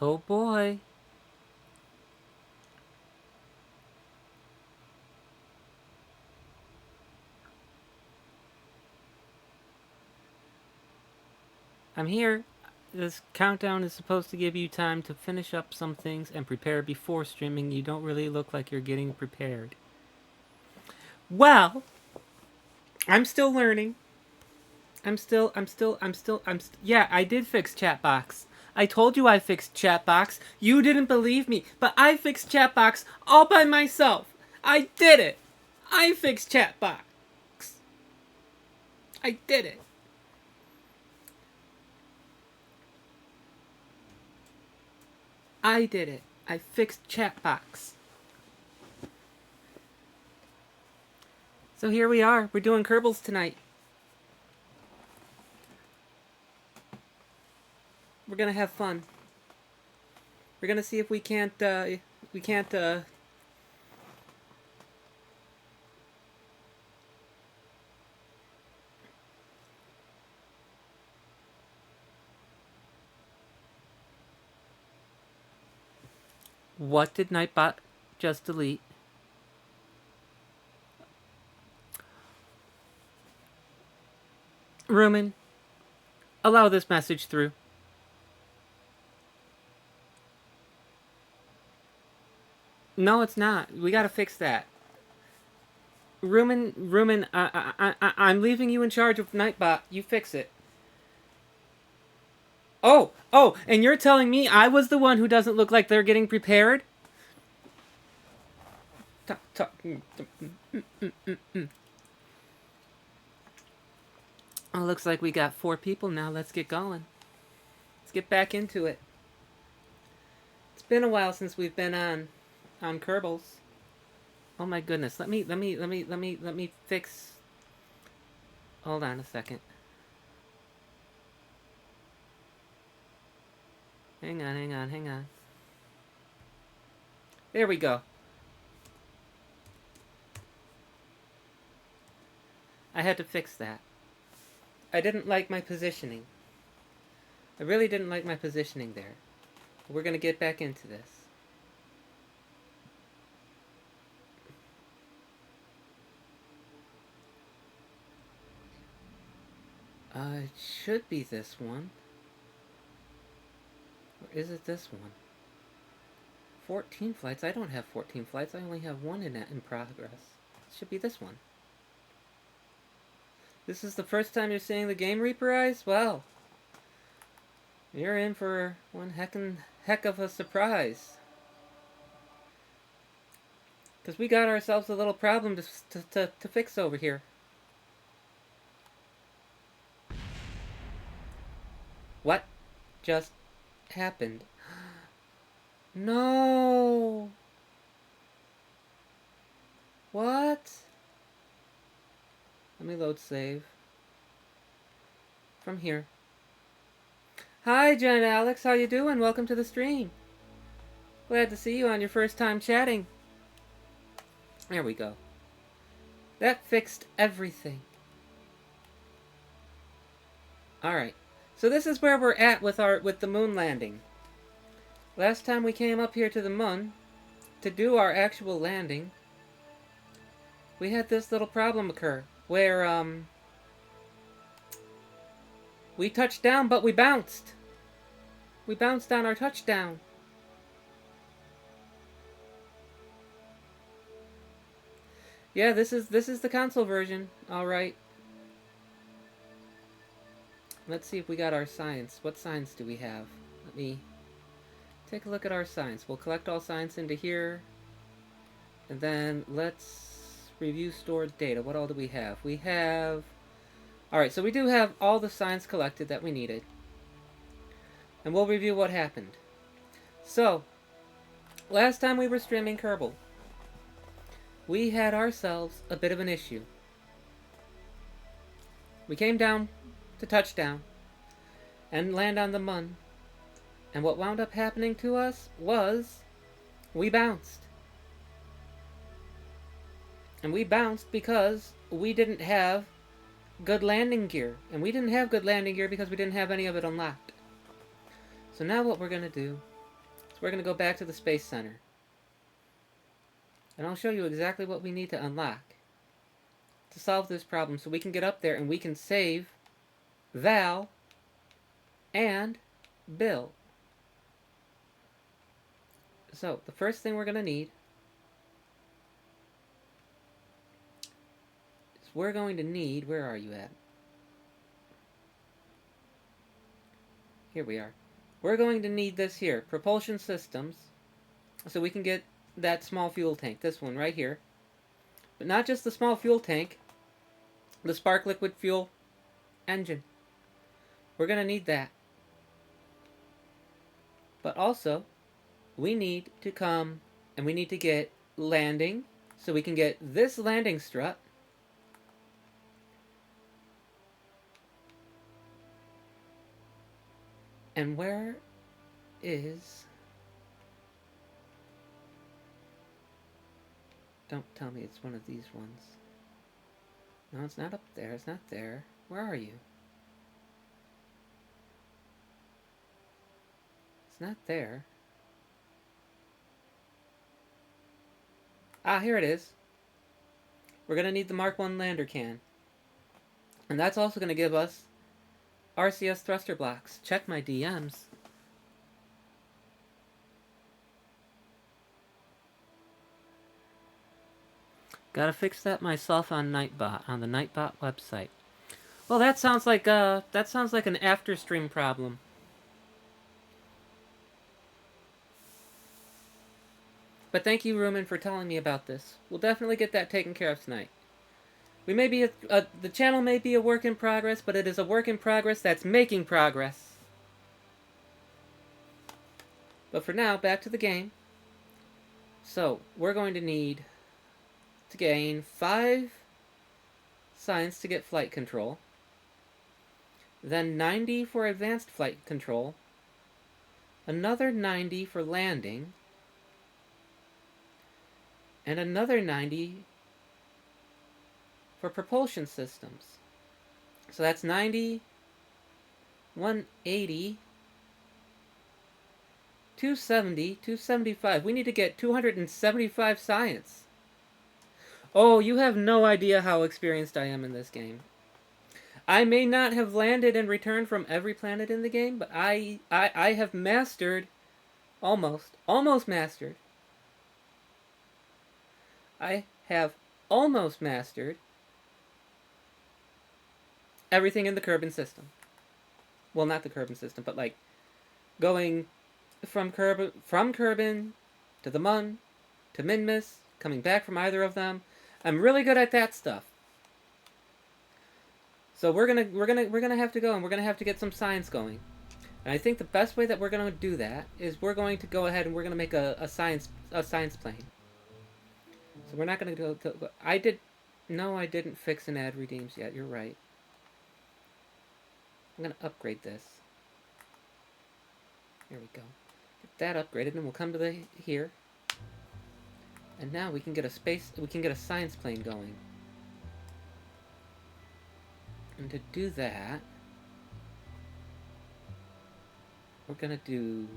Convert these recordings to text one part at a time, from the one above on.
Oh boy. I'm here. This countdown is supposed to give you time to finish up some things and prepare before streaming. You don't really look like you're getting prepared. Well, I'm still learning. Yeah, I did fix Chatbox. I told you I fixed Chatbox. You didn't believe me, but I fixed Chatbox all by myself. I did it. I fixed Chatbox. I did it. I did it. I fixed Chatbox. So here we are. We're doing Kerbals tonight. We're gonna have fun. We're gonna see if we can't, What did Nightbot just delete? Rumen, allow this message through. No, it's not. We gotta fix that. Rumen, I'm leaving you in charge of Nightbot. You fix it. Oh, and you're telling me I was the one who doesn't look like they're getting prepared? Oh, looks like we got 4 people now. Let's get going. Let's get back into it. It's been a while since we've been on Kerbals. Oh my goodness. Let me fix. Hold on a second. Hang on. There we go. I had to fix that. I didn't like my positioning. I really didn't like my positioning there. We're gonna get back into this. It should be this one. Or is it this one? 14 flights? I don't have 14 flights. I only have one in progress. It should be this one. This is the first time you're seeing the game reprise? Well, you're in for one heck of a surprise. Because we got ourselves a little problem to fix over here. What just happened? No! What? Let me load save. From here. Hi, Jen Alex. How you doing? Welcome to the stream. Glad to see you on your first time chatting. There we go. That fixed everything. Alright. So this is where we're at with the moon landing. Last time we came up here to the moon to do our actual landing, we had this little problem occur where we touched down but we bounced. We bounced on our touchdown. Yeah, this is the console version. All right. Let's see if we got our science. What science do we have? Let me take a look at our science. We'll collect all science into here. And then let's review stored data. What all do we have? We have... Alright, so we do have all the science collected that we needed. And we'll review what happened. So, last time we were streaming Kerbal, we had ourselves a bit of an issue. We came down to touchdown and land on the moon, and what wound up happening to us was we bounced. And we bounced because we didn't have good landing gear, and we didn't have good landing gear because we didn't have any of it unlocked. So now what we're gonna do So we're going to go back to the Space Center. And I'll show you exactly what we need to unlock to solve this problem so we can get up there and we can save Val and Bill. So, the first thing we're going to need is we're going to need... Where are you at? Here we are. We're going to need this here. Propulsion systems. So we can get that small fuel tank. This one right here. But not just the small fuel tank. The spark liquid fuel engine. We're going to need that. But also, we need to come and we need to get landing. So we can get this landing strut. And where is... Don't tell me it's one of these ones. No, it's not up there. It's not there. Where are you? It's not there. Ah, here it is. We're going to need the Mark I lander can. And that's also going to give us RCS thruster blocks. Check my DMs. Gotta fix that myself on Nightbot, on the Nightbot website. Well, that sounds like an after stream problem. But thank you, Rumen, for telling me about this. We'll definitely get that taken care of tonight. We may be the channel may be a work in progress, but it is a work in progress that's making progress. But for now, back to the game. So, we're going to need to gain 5 science to get flight control. Then 90 for advanced flight control. Another 90 for landing. And another 90 for propulsion systems. So that's 90, 180, 270, 275. We need to get 275 science. Oh, you have no idea how experienced I am in this game. I may not have landed and returned from every planet in the game, but I have mastered, almost mastered. I have almost mastered everything in the Kerbal system. Well, not the Kerbal system, but like going from Kerbal to the Mun to Minmus, coming back from either of them. I'm really good at that stuff. So we're gonna have to go and we're gonna have to get some science going. And I think the best way that we're gonna do that is we're going to go ahead and we're gonna make a science plane. So we're not gonna go. I didn't fix and add redeems yet. You're right. I'm gonna upgrade this. Here we go. Get that upgraded, and we'll come to here. And now we can get a science plane going. And to do that, we're gonna do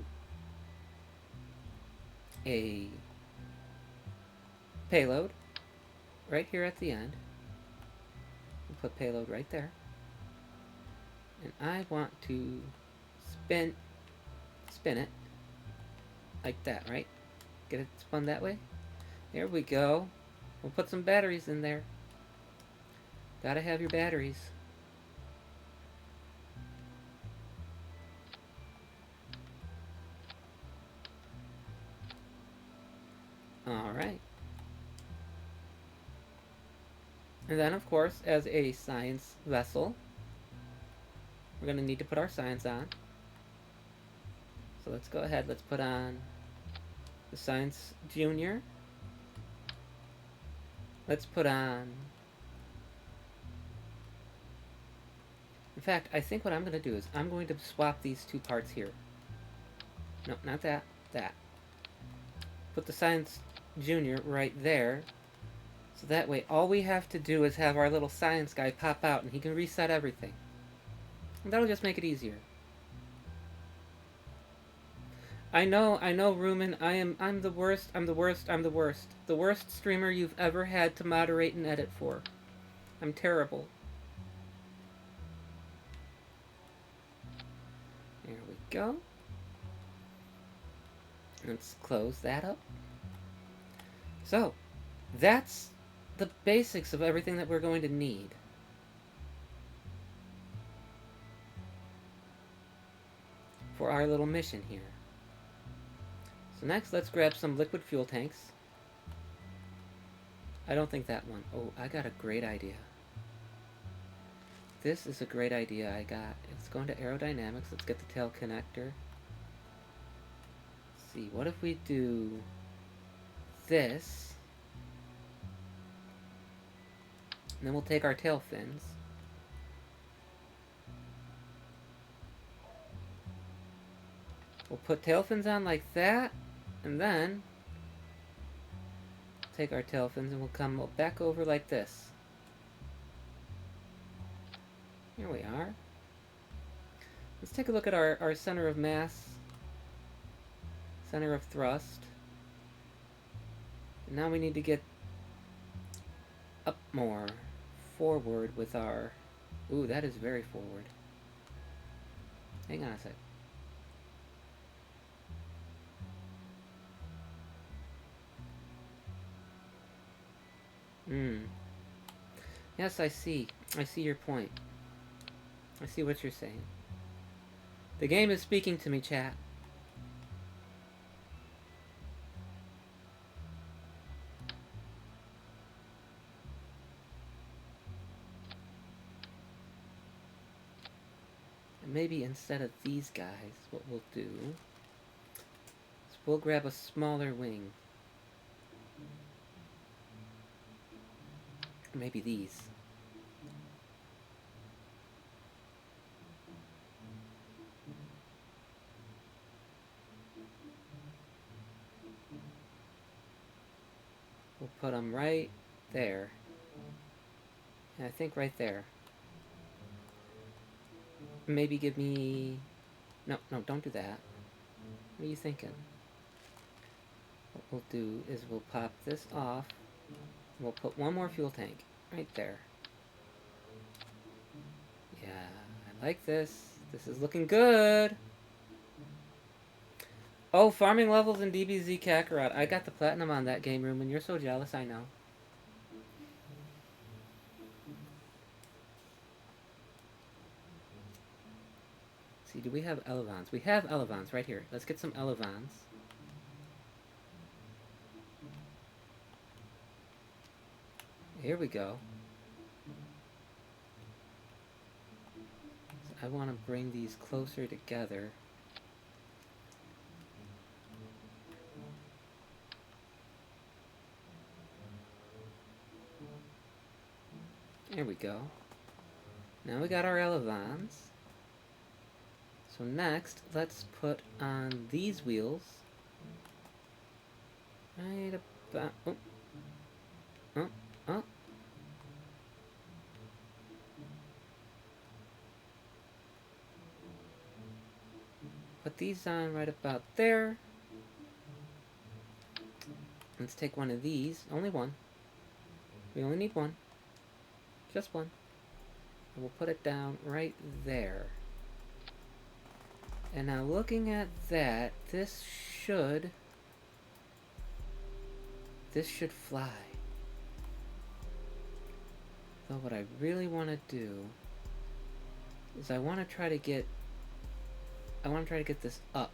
a payload right here at the end. We'll put payload right there. And I want to spin it like that, right? Get it spun that way. There we go. We'll put some batteries in there. Gotta have your batteries. Alright. And then, of course, as a science vessel, we're going to need to put our science on. So let's go ahead. Let's put on the Science Junior. Let's put on... In fact, I think what I'm going to do is I'm going to swap these two parts here. No, not that. That. Put the Science Junior right there. So that way, all we have to do is have our little science guy pop out and he can reset everything. And that'll just make it easier. I know, Rumen. I'm the worst. I'm the worst. I'm the worst. The worst streamer you've ever had to moderate and edit for. I'm terrible. There we go. Let's close that up. So, that's the basics of everything that we're going to need. For our little mission here. So next, let's grab some liquid fuel tanks. I don't think that one. Oh, I got a great idea. This is a great idea I got. It's going to aerodynamics. Let's get the tail connector. Let's see, what if we do this? And then we'll take our tail fins. We'll put tail fins on like that, and then take our tail fins and we'll come back over like this. Here we are. Let's take a look at our center of mass, center of thrust. And now we need to get up more, forward with our... Ooh, that is very forward. Hang on a sec. Yes, I see. I see your point. I see what you're saying. The game is speaking to me, chat. And maybe instead of these guys, what we'll do is we'll grab a smaller wing. Maybe these. We'll put them right there. And I think right there. Maybe give me... No, don't do that. What are you thinking? What we'll do is we'll pop this off. We'll put one more fuel tank right there. Yeah, I like this. This is looking good. Oh, farming levels in DBZ Kakarot. I got the platinum on that game room, and you're so jealous, I know. Let's see, do we have elevons? We have elevons right here. Let's get some elevons. Here we go. So I want to bring these closer together. There we go. Now we got our elevons. So next, let's put on these wheels. Right about... Oh. Oh. Oh. Put these on right about there. Let's take one of these. Only one. We only need one. Just one. And we'll put it down right there. And now looking at that, this should fly. So what I really want to do is I want to try to get this up.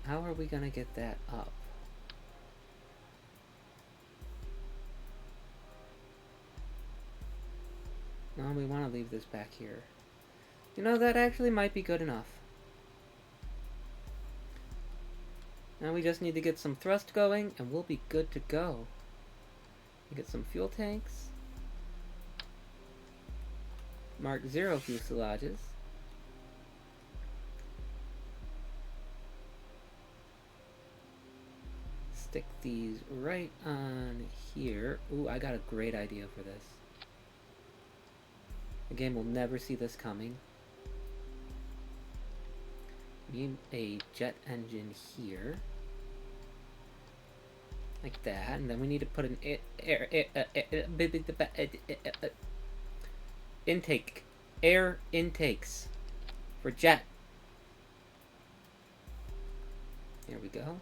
How are we going to get that up? No, we want to leave this back here. You know, that actually might be good enough. Now we just need to get some thrust going, and we'll be good to go. We get some fuel tanks. Mark 0 fuselages. Stick these right on here. Ooh, I got a great idea for this. The game will never see this coming. Need a jet engine here. Like that. And then we need to put an intake. Air intakes. For jet. There we go.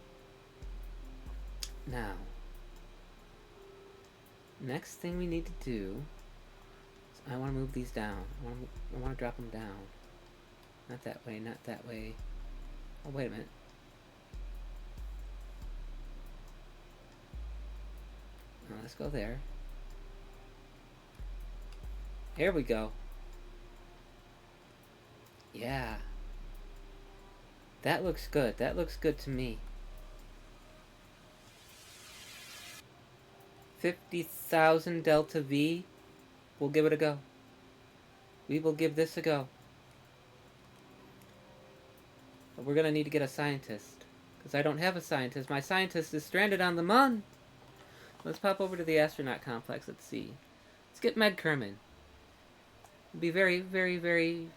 Now, next thing we need to do is I want to move these down. I want to drop them down. Not that way, not that way. Oh, wait a minute. Now, let's go there. Here we go. Yeah. That looks good. That looks good to me. 50,000 Delta V. We'll give it a go. We will give this a go. But we're gonna need to get a scientist. Because I don't have a scientist. My scientist is stranded on the Mun. Let's pop over to the astronaut complex. Let's see. Let's get Meg Kerman. Be very, very, very,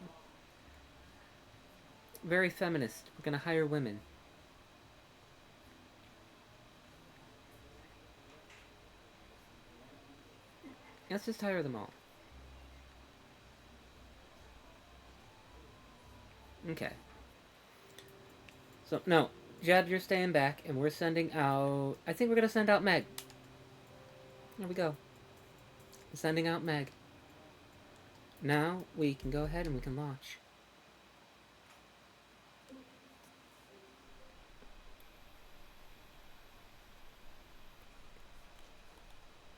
very feminist. We're gonna hire women. Let's just hire them all. Okay. So, no. Jed, you're staying back, and we're sending out... I think we're gonna send out Meg. There we go. Sending out Meg. Now, we can go ahead and we can launch.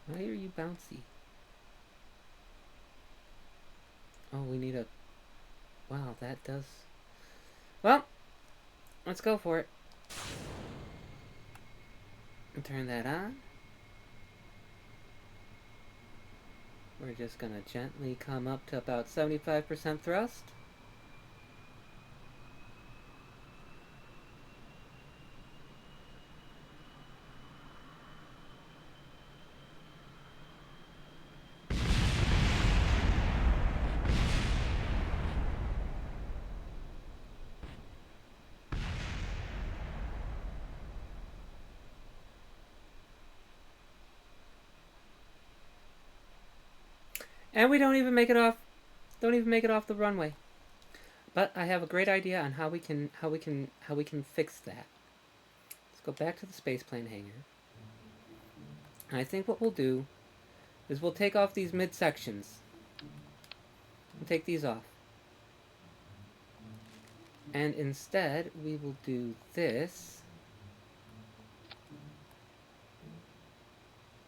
Why are you bouncy? Oh, we need a... Wow, that does... Well, let's go for it. And turn that on. We're just gonna gently come up to about 75% thrust. And we don't even make it off the runway. But I have a great idea on how we can fix that. Let's go back to the spaceplane hangar. And I think what we'll do is we'll take off these mid sections. We'll take these off. And instead we will do this.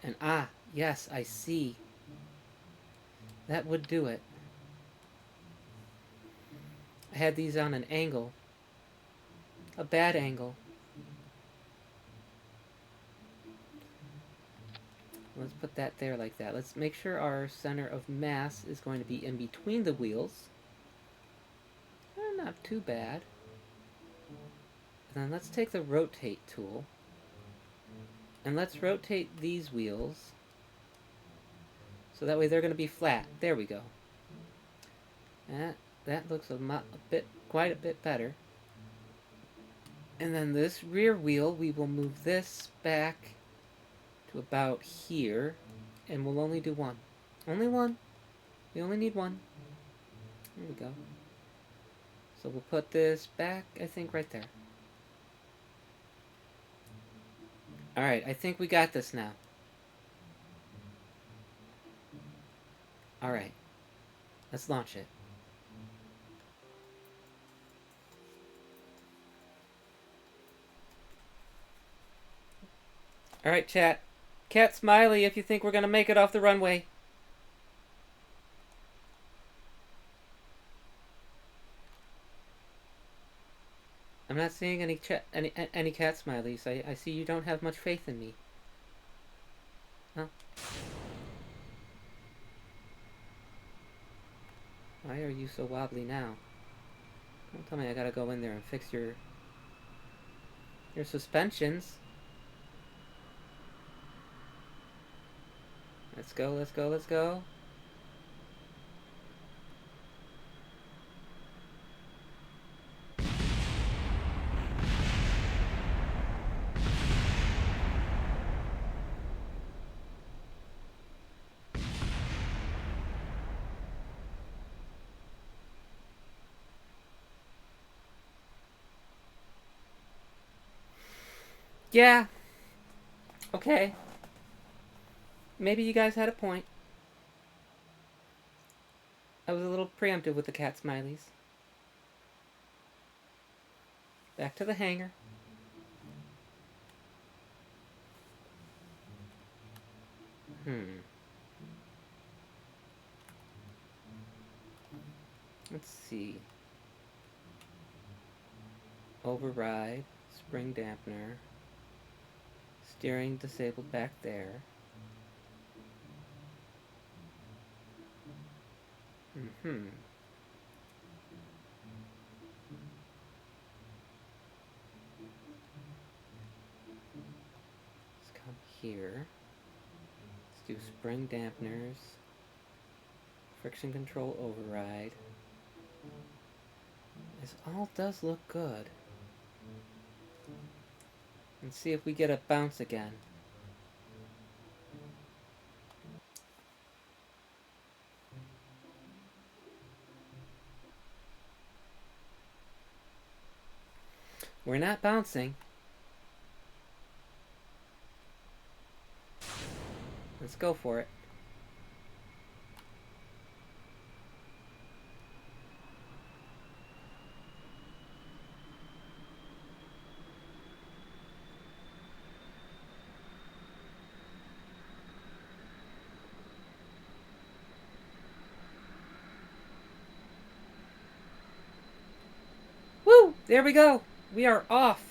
And yes, I see. That would do it. I had these on an angle. A bad angle. Let's put that there like that. Let's make sure our center of mass is going to be in between the wheels. Not too bad. And then let's take the rotate tool. And let's rotate these wheels. So that way they're going to be flat. There we go. That looks quite a bit better. And then this rear wheel, we will move this back to about here. And we'll only do one. Only one. We only need one. There we go. So we'll put this back, I think, right there. Alright, I think we got this now. Alright. Let's launch it. Alright, chat. Cat smiley if you think we're gonna make it off the runway. I'm not seeing any cat smileys. I see you don't have much faith in me. Huh? Why are you so wobbly now? Don't tell me I gotta go in there and fix your suspensions. Let's go, let's go, let's go. Yeah, okay. Maybe you guys had a point. I was a little preemptive with the cat smileys. Back to the hangar. Let's see. Override, spring dampener, steering disabled back there. Let's come here. Let's do spring dampeners, friction control override. This all does look good. Let's see if we get a bounce again. We're not bouncing. Let's go for it. Woo! There we go. We are off.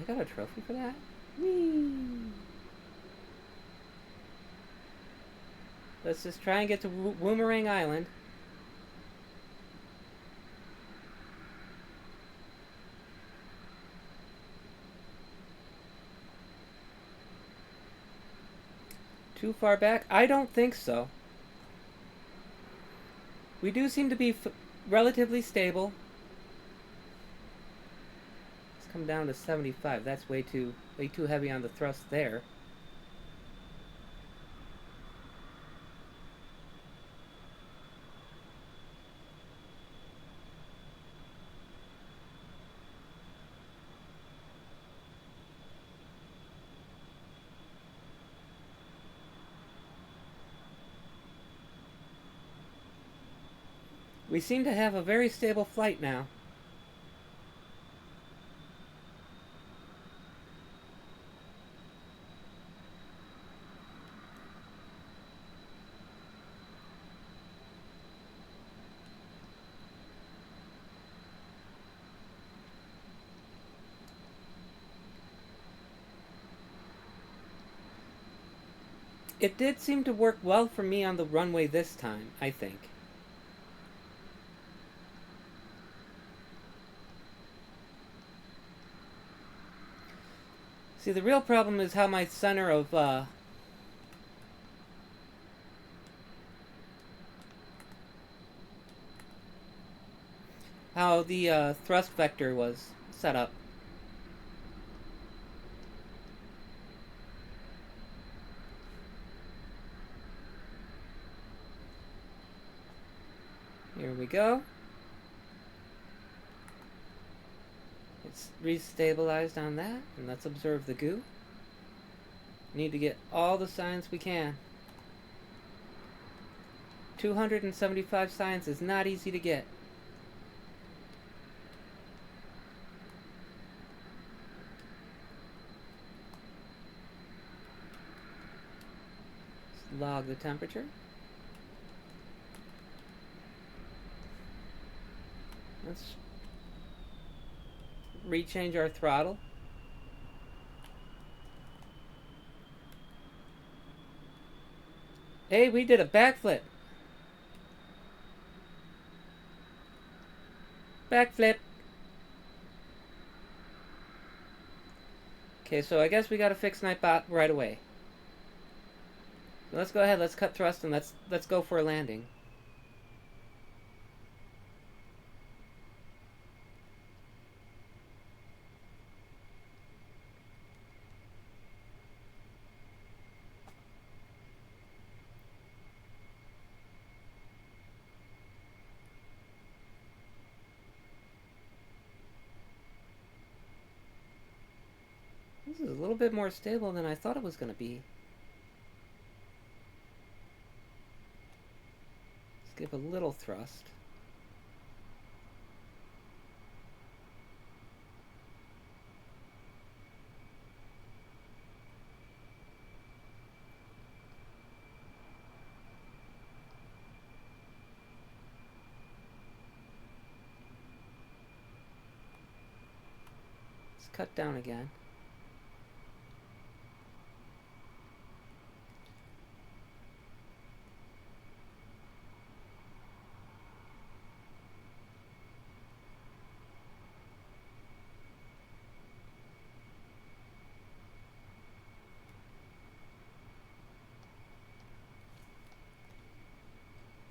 I got a trophy for that? Whee! Let's just try and get to Woomerang Island. Too far back? I don't think so. We do seem to be relatively stable. Let's come down to 75. That's way too heavy on the thrust there. We seem to have a very stable flight now. It did seem to work well for me on the runway this time, I think. See, the real problem is how my center of, how the thrust vector was set up. Here we go. It's restabilized on that, and let's observe the goo. Need to get all the science we can. 275 science is not easy to get. Let's log the temperature. Let's rechange our throttle. Hey, we did a backflip. Backflip. Okay, so I guess we gotta fix Nightbot right away. So let's go ahead, let's cut thrust, and let's go for a landing. This is a little bit more stable than I thought it was going to be. Let's give a little thrust. Let's cut down again.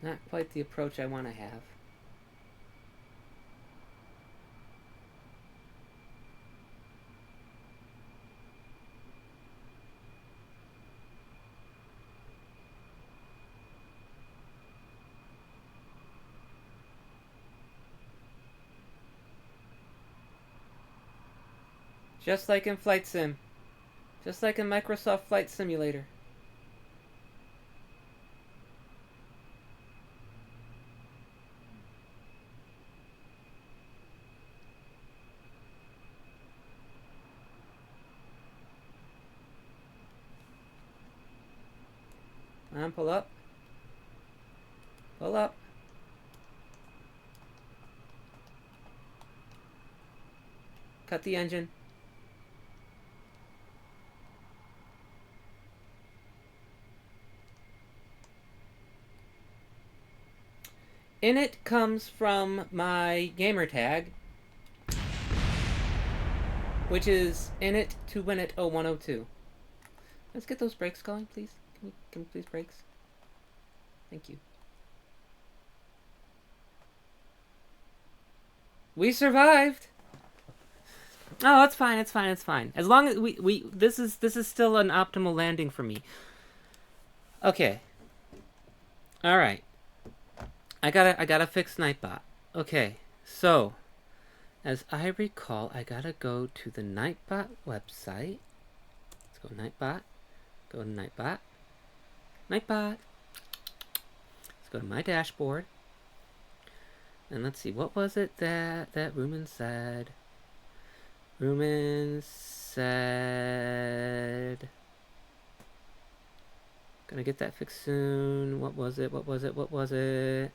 Not quite the approach I want to have. Just like in Flight Sim. Just like in Microsoft Flight Simulator. Come on, pull up. Pull up. Cut the engine. Init comes from my gamer tag, which is init to winit 0102. Let's get those brakes going, please. Can we please brakes? Thank you. We survived. Oh, it's fine. It's fine. It's fine. As long as this is still an optimal landing for me. Okay. All right. I gotta fix Nightbot. Okay. So, as I recall, I gotta go to the Nightbot website. Let's go Nightbot. Go to Nightbot. Nightbot. Let's go to my dashboard. And let's see, what was it that Rumen said? Rumen said... Gonna get that fixed soon. What was it? What was it? What was it?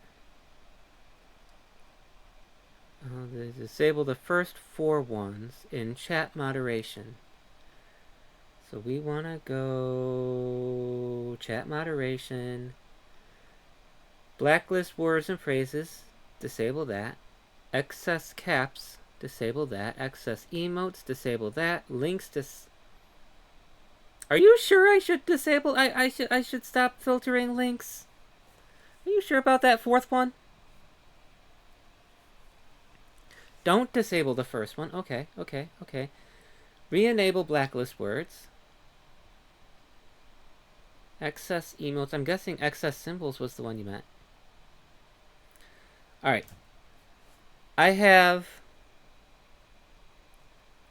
Disable the first 4 ones in chat moderation. So we want to go chat moderation, blacklist words and phrases, disable that, excess caps, disable that, excess emotes, disable that, links Are you sure I should disable? I should stop filtering links. Are you sure about that 4th one? Don't disable the first one. Okay. Re-enable blacklist words. Excess emotes. I'm guessing excess symbols was the one you meant. Alright. I have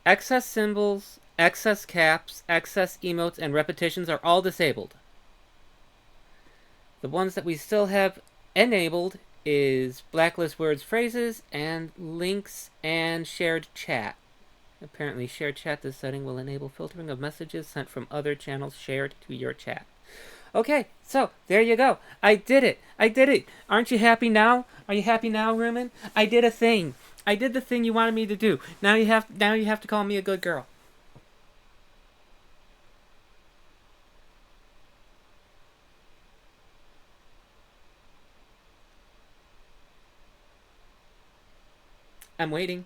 excess symbols, excess caps, excess emotes, and repetitions are all disabled. The ones that we still have enabled is blacklist words, phrases, and links and shared chat. Apparently, shared chat, this setting will enable filtering of messages sent from other channels shared to your chat. Okay, so there you go. I did it. Aren't you happy now? Are you happy now, Rumen? I did a thing. I did the thing you wanted me to do. Now you have to call me a good girl. I'm waiting.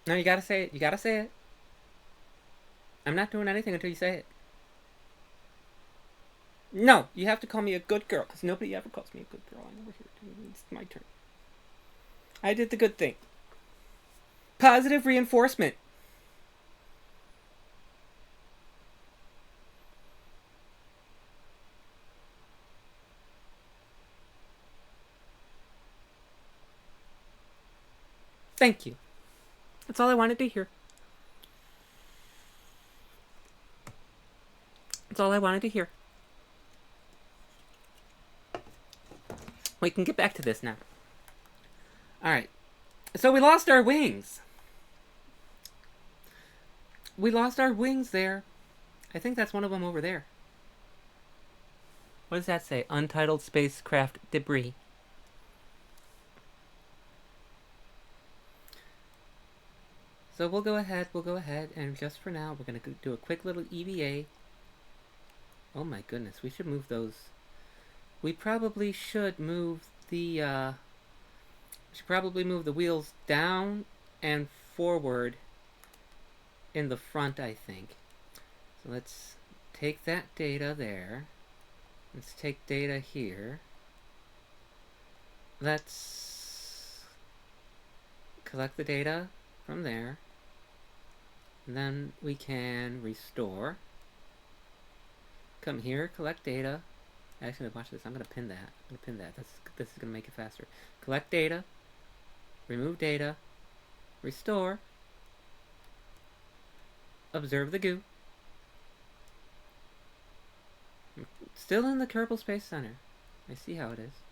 No, you gotta say it. You gotta say it. I'm not doing anything until you say it. No, you have to call me a good girl, because nobody ever calls me a good girl. I'm over here. It's my turn. I did the good thing. Positive reinforcement. Thank you. That's all I wanted to hear. That's all I wanted to hear. We can get back to this now. Alright. So we lost our wings. We lost our wings there. I think that's one of them over there. What does that say? Untitled spacecraft debris. So we'll go ahead, and just for now, we're going to do a quick little EVA. Oh my goodness, we should move those. We probably should move the, wheels down and forward in the front, I think. So let's take that data there. Let's take data here. Let's collect the data from there. And then we can restore. Come here, collect data. Actually, watch this. I'm going to pin that. This is going to make it faster. Collect data. Remove data. Restore. Observe the goo. Still in the Kerbal Space Center. I see how it is.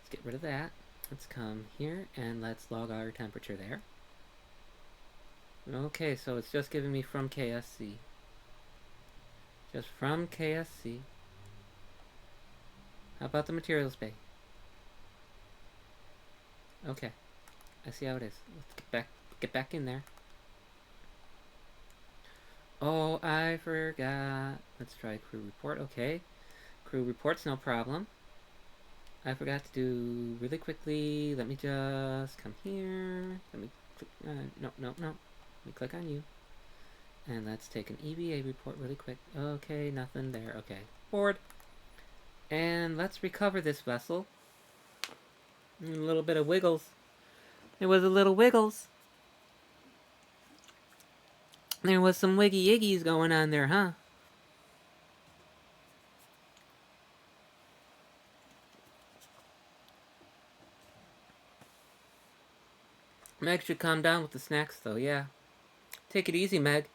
Let's get rid of that. Let's come here and let's log our temperature there. Okay, so it's just giving me from KSC. Just from KSC. How about the materials bay? Okay. I see how it is. Let's get back in there. Oh, I forgot. Let's try crew report. Okay. Crew report's no problem. I forgot to do really quickly. Let me just come here. Let me click. No. Let me click on you. And let's take an EVA report really quick. Okay, nothing there. Okay. Board. And let's recover this vessel. A little bit of wiggles. There was a little wiggles. There was some wiggy yiggies going on there, huh? Meg should calm down with the snacks, though, yeah. Take it easy, Meg.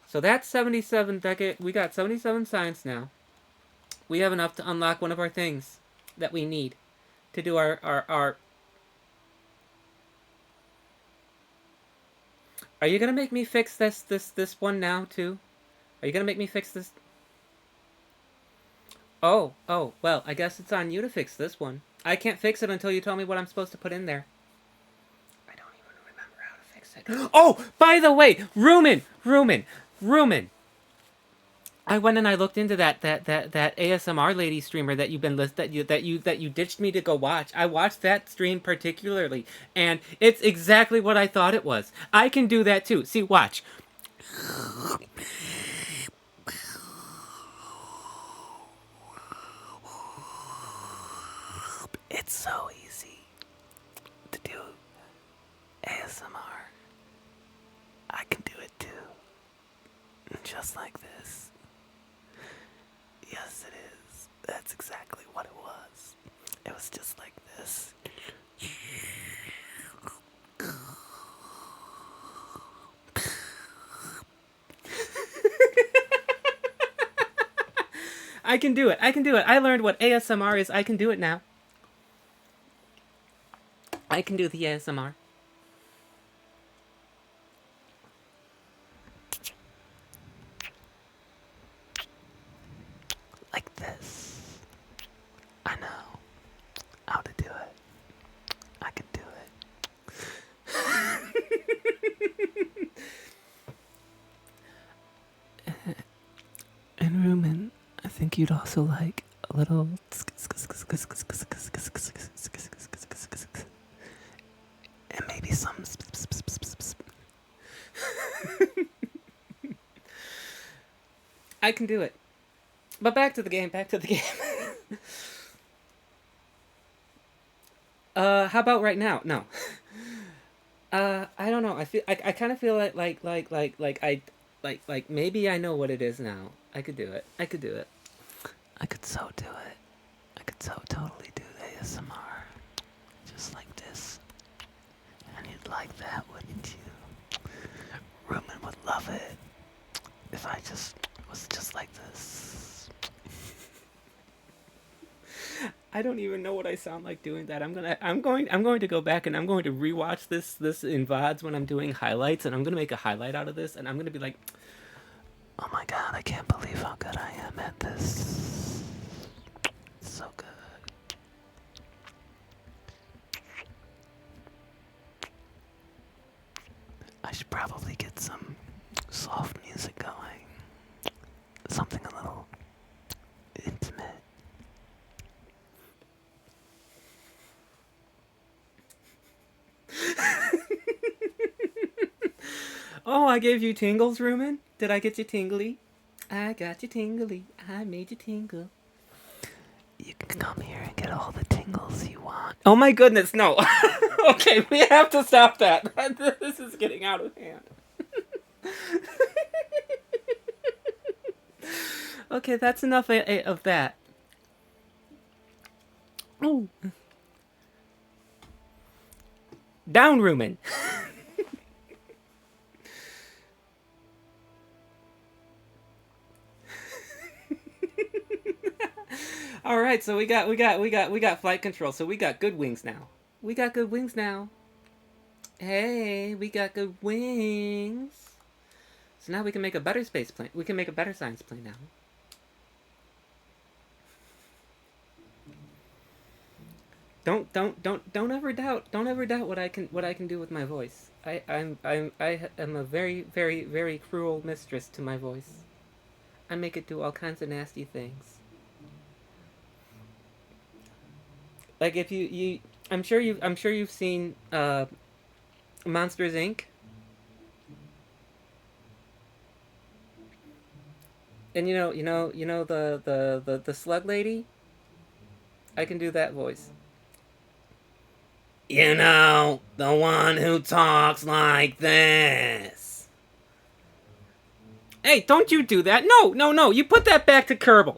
So that's 77 decade. We got 77 science now. We have enough to unlock one of our things that we need to do our Are you gonna make me fix this one now too? Are you gonna make me fix this? Oh, well, I guess it's on you to fix this one. I can't fix it until you tell me what I'm supposed to put in there. I don't even remember how to fix it. Oh, by the way, Rumen. I went and I looked into that ASMR lady streamer that you've been that you ditched me to go watch. I watched that stream particularly, and it's exactly what I thought it was. I can do that too. See, watch. It's so easy to do ASMR. I can do it too. Just like this. Yes, it is. That's exactly what it was. It was just like this. I can do it. I learned what ASMR is. I can do it now. I can do the ASMR. Like this. I know how to do it. I can do it. And Rumen, I think you'd also like a little and maybe some I can do it. But back to the game. How about right now? No. I don't know. I kind of feel like maybe I know what it is now. I could do it. I could so do it. I could so totally do ASMR. Just like this. And you'd like that, wouldn't you? Ruben would love it. If I just was just like this. I don't even know what I sound like doing that. I'm going to go back and I'm going to rewatch this in VODs when I'm doing highlights, and I'm gonna make a highlight out of this, and I'm gonna be like, oh my god, I can't believe how good I am at this. It's so good. I should probably get some soft music going. Something a little intimate. Oh, I gave you tingles, Rumen? Did I get you tingly? I got you tingly. I made you tingle. You can come here and get all the tingles you want. Oh my goodness, no. Okay, we have to stop that. This is getting out of hand. Okay, that's enough of that. Oh. Down, Rumen. All right, so we got flight control. So we got good wings now. We got good wings now. Hey, we got good wings. So now we can make a better space plane. We can make a better science plane now. Don't ever doubt what I can do with my voice. I am a very, very, very cruel mistress to my voice. I make it do all kinds of nasty things. Like if I'm sure you've seen Monsters Inc. And you know the slug lady? I can do that voice. You know, the one who talks like this. Hey, don't you do that. No. You put that back to Kerbal.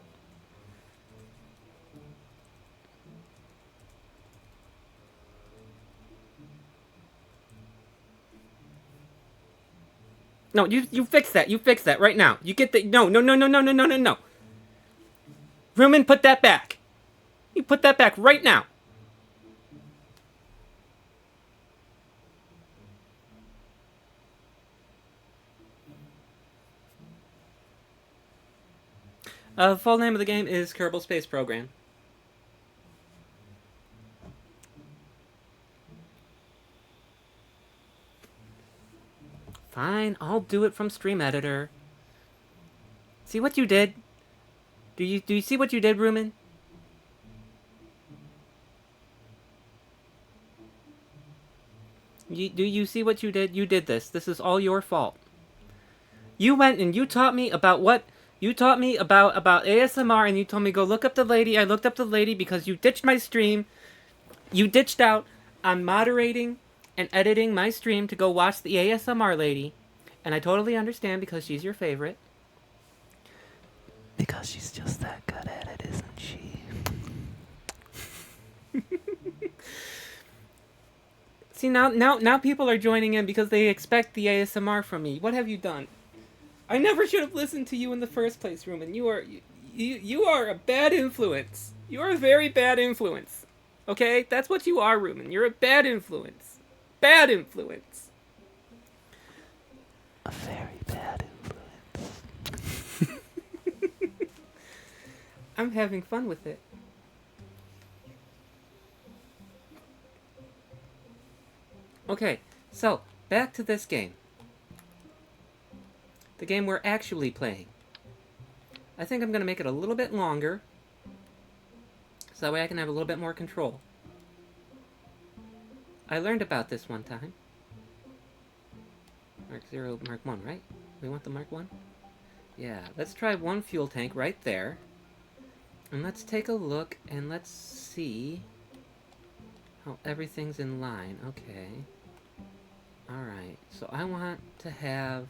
No, you fix that. You fix that right now. You get the... No. Rumen, put that back. You put that back right now. Full name of the game is Kerbal Space Program. Fine, I'll do it from Stream Editor. See what you did? Do you see what you did, Rumen? Do you see what you did? You did this. This is all your fault. You went and you taught me about what... You taught me about ASMR, and you told me go look up the lady. I looked up the lady because you ditched my stream. You ditched out on moderating and editing my stream to go watch the ASMR lady. And I totally understand because she's your favorite. Because she's just that good at it, isn't she? See, now people are joining in because they expect the ASMR from me. What have you done? I never should have listened to you in the first place, Rumen. You are a bad influence. You are a very bad influence. Okay? That's what you are, Rumen. You're a bad influence. Bad influence. A very bad influence. I'm having fun with it. Okay, so, back to this game. The game we're actually playing. I think I'm going to make it a little bit longer, so that way I can have a little bit more control. I learned about this one time. Mark 0, Mark 1, right? We want the Mark 1? Yeah, let's try one fuel tank right there. And let's take a look and let's see how everything's in line. Okay. Alright, so I want to have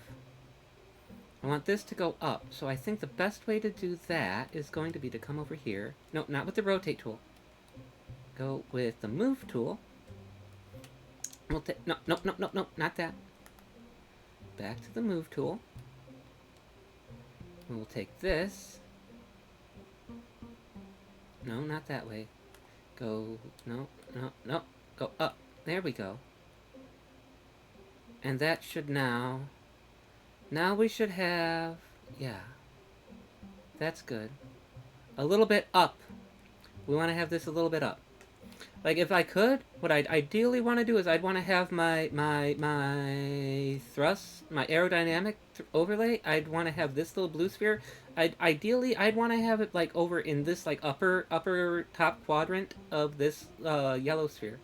I want this to go up. So I think the best way to do that is going to be to come over here. No, not with the rotate tool. Go with the move tool. We'll take, no, no, no, no, no, not that. Back to the move tool. We'll take this. No, not that way. Go, no, no, no. Go up. There we go. And that should now we should have, yeah. That's good. A little bit up. We want to have this a little bit up. Like, if I could, what I'd ideally want to do is I'd want to have my thrust, my aerodynamic overlay, I'd want to have this little blue sphere. Ideally, I'd want to have it, like, over in this, like, upper top quadrant of this yellow sphere.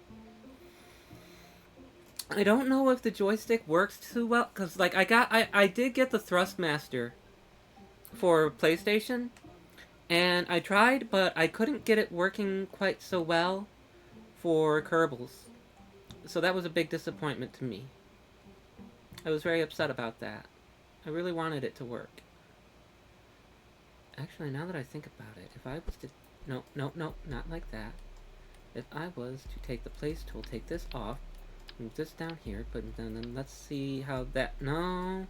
I don't know if the joystick works too well, because, like, I did get the Thrustmaster for PlayStation, and I tried, but I couldn't get it working quite so well for Kerbals. So that was a big disappointment to me. I was very upset about that. I really wanted it to work. Actually, now that I think about it, if I was to... No, no, no, not like that. If I was to take the place tool, take this off, move this down here, but then let's see how that... No.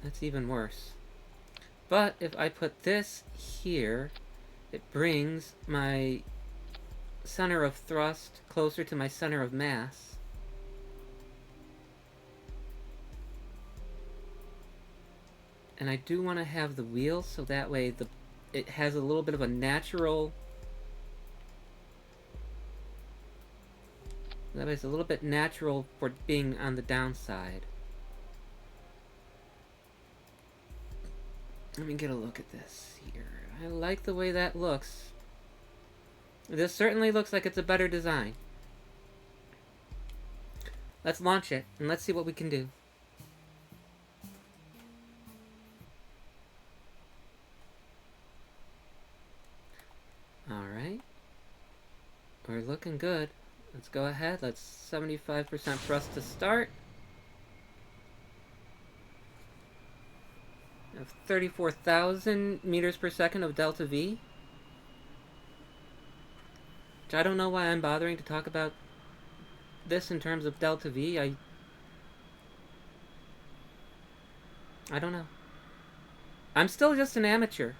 That's even worse. But if I put this here, it brings my center of thrust closer to my center of mass. And I do want to have the wheel so that way it has a little bit of a natural... That way it's a little bit natural for being on the downside. Let me get a look at this here. I like the way that looks. This certainly looks like it's a better design. Let's launch it, and let's see what we can do. Alright. We're looking good. Let's go ahead. Let's 75% thrust to start. I have 34,000 meters per second of delta V. Which I don't know why I'm bothering to talk about this in terms of delta V. I don't know. I'm still just an amateur.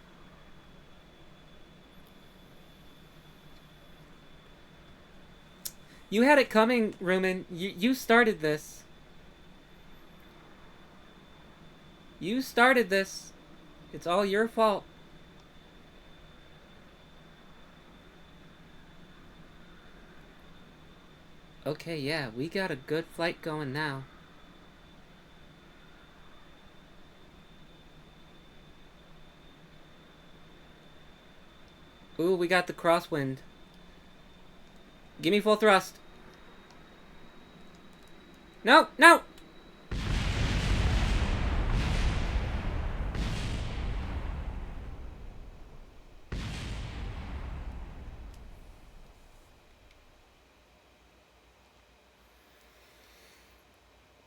You had it coming, Rumen. You started this. You started this. It's all your fault. Okay, yeah, we got a good flight going now. Ooh, we got the crosswind. Give me full thrust. No, no!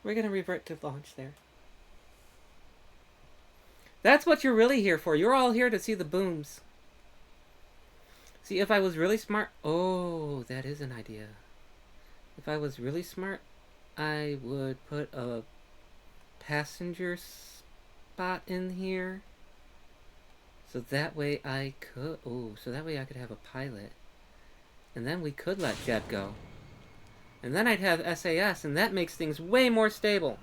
We're gonna revert to launch there. That's what you're really here for. You're all here to see the booms. See, if I was really smart... Oh, that is an idea. If I was really smart, I would put a passenger spot in here. So that way I could... Oh, so that way I could have a pilot. And then we could let Jeb go. And then I'd have SAS, and that makes things way more stable.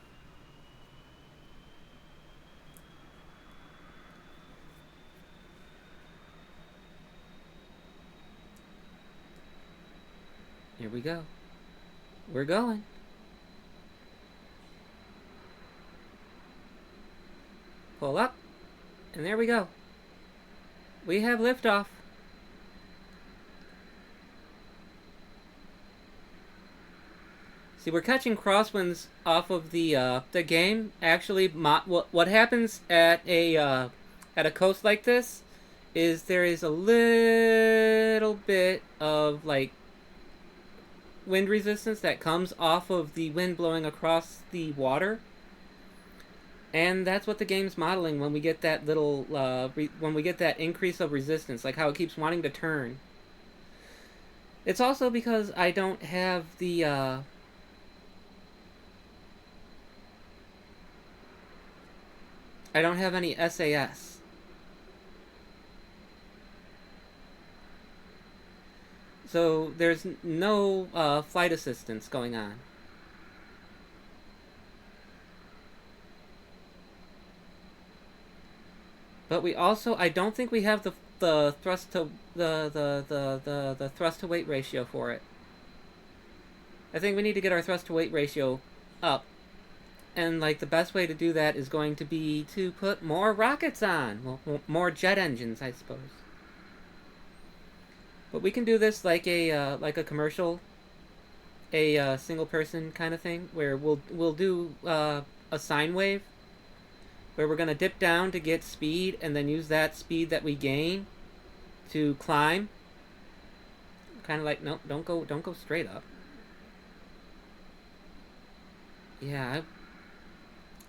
Here we go. We're going. Pull up. And there we go. We have liftoff. See, we're catching crosswinds off of the game. Actually, what happens at a coast like this is there is a little bit of like wind resistance that comes off of the wind blowing across the water. And that's what the game's modeling when we get that little, when we get that increase of resistance, like how it keeps wanting to turn. It's also because I don't have the, I don't have any SAS. So there's no flight assistance going on. But we also, I don't think we have the thrust to the thrust to weight ratio for it. I think we need to get our thrust to weight ratio up. And like the best way to do that is going to be to put more rockets on. Well, more jet engines, I suppose. But we can do this like a commercial, a single person kind of thing, where we'll do a sine wave, where we're gonna dip down to get speed, and then use that speed that we gain to climb. Kind of like, nope, don't go straight up. Yeah,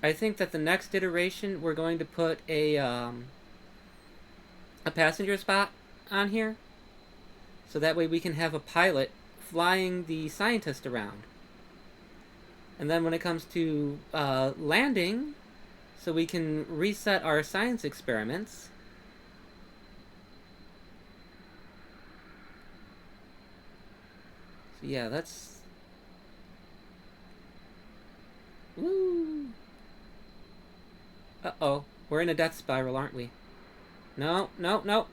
I think that the next iteration we're going to put a passenger spot on here, so that way we can have a pilot flying the scientist around. And then when it comes to landing, so we can reset our science experiments. So yeah, that's... Woo! Uh-oh. We're in a death spiral, aren't we? No, no, no.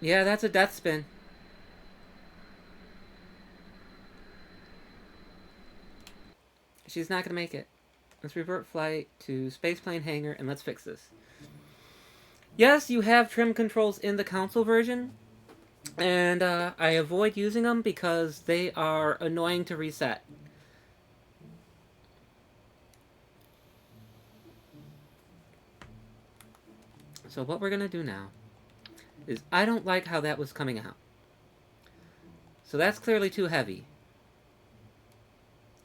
Yeah, that's a death spin. She's not gonna make it. Let's revert flight to spaceplane hangar, and let's fix this. Yes, you have trim controls in the console version, and I avoid using them because they are annoying to reset. So what we're gonna do now is, I don't like how that was coming out. So that's clearly too heavy.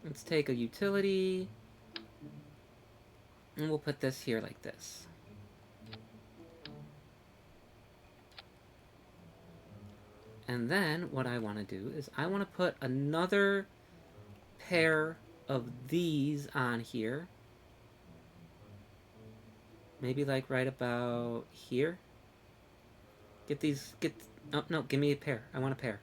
Let's take a utility, and we'll put this here like this. And then what I want to do is I want to put another pair of these on here. Maybe like right about here. Oh, no, give me a pair. I want a pair.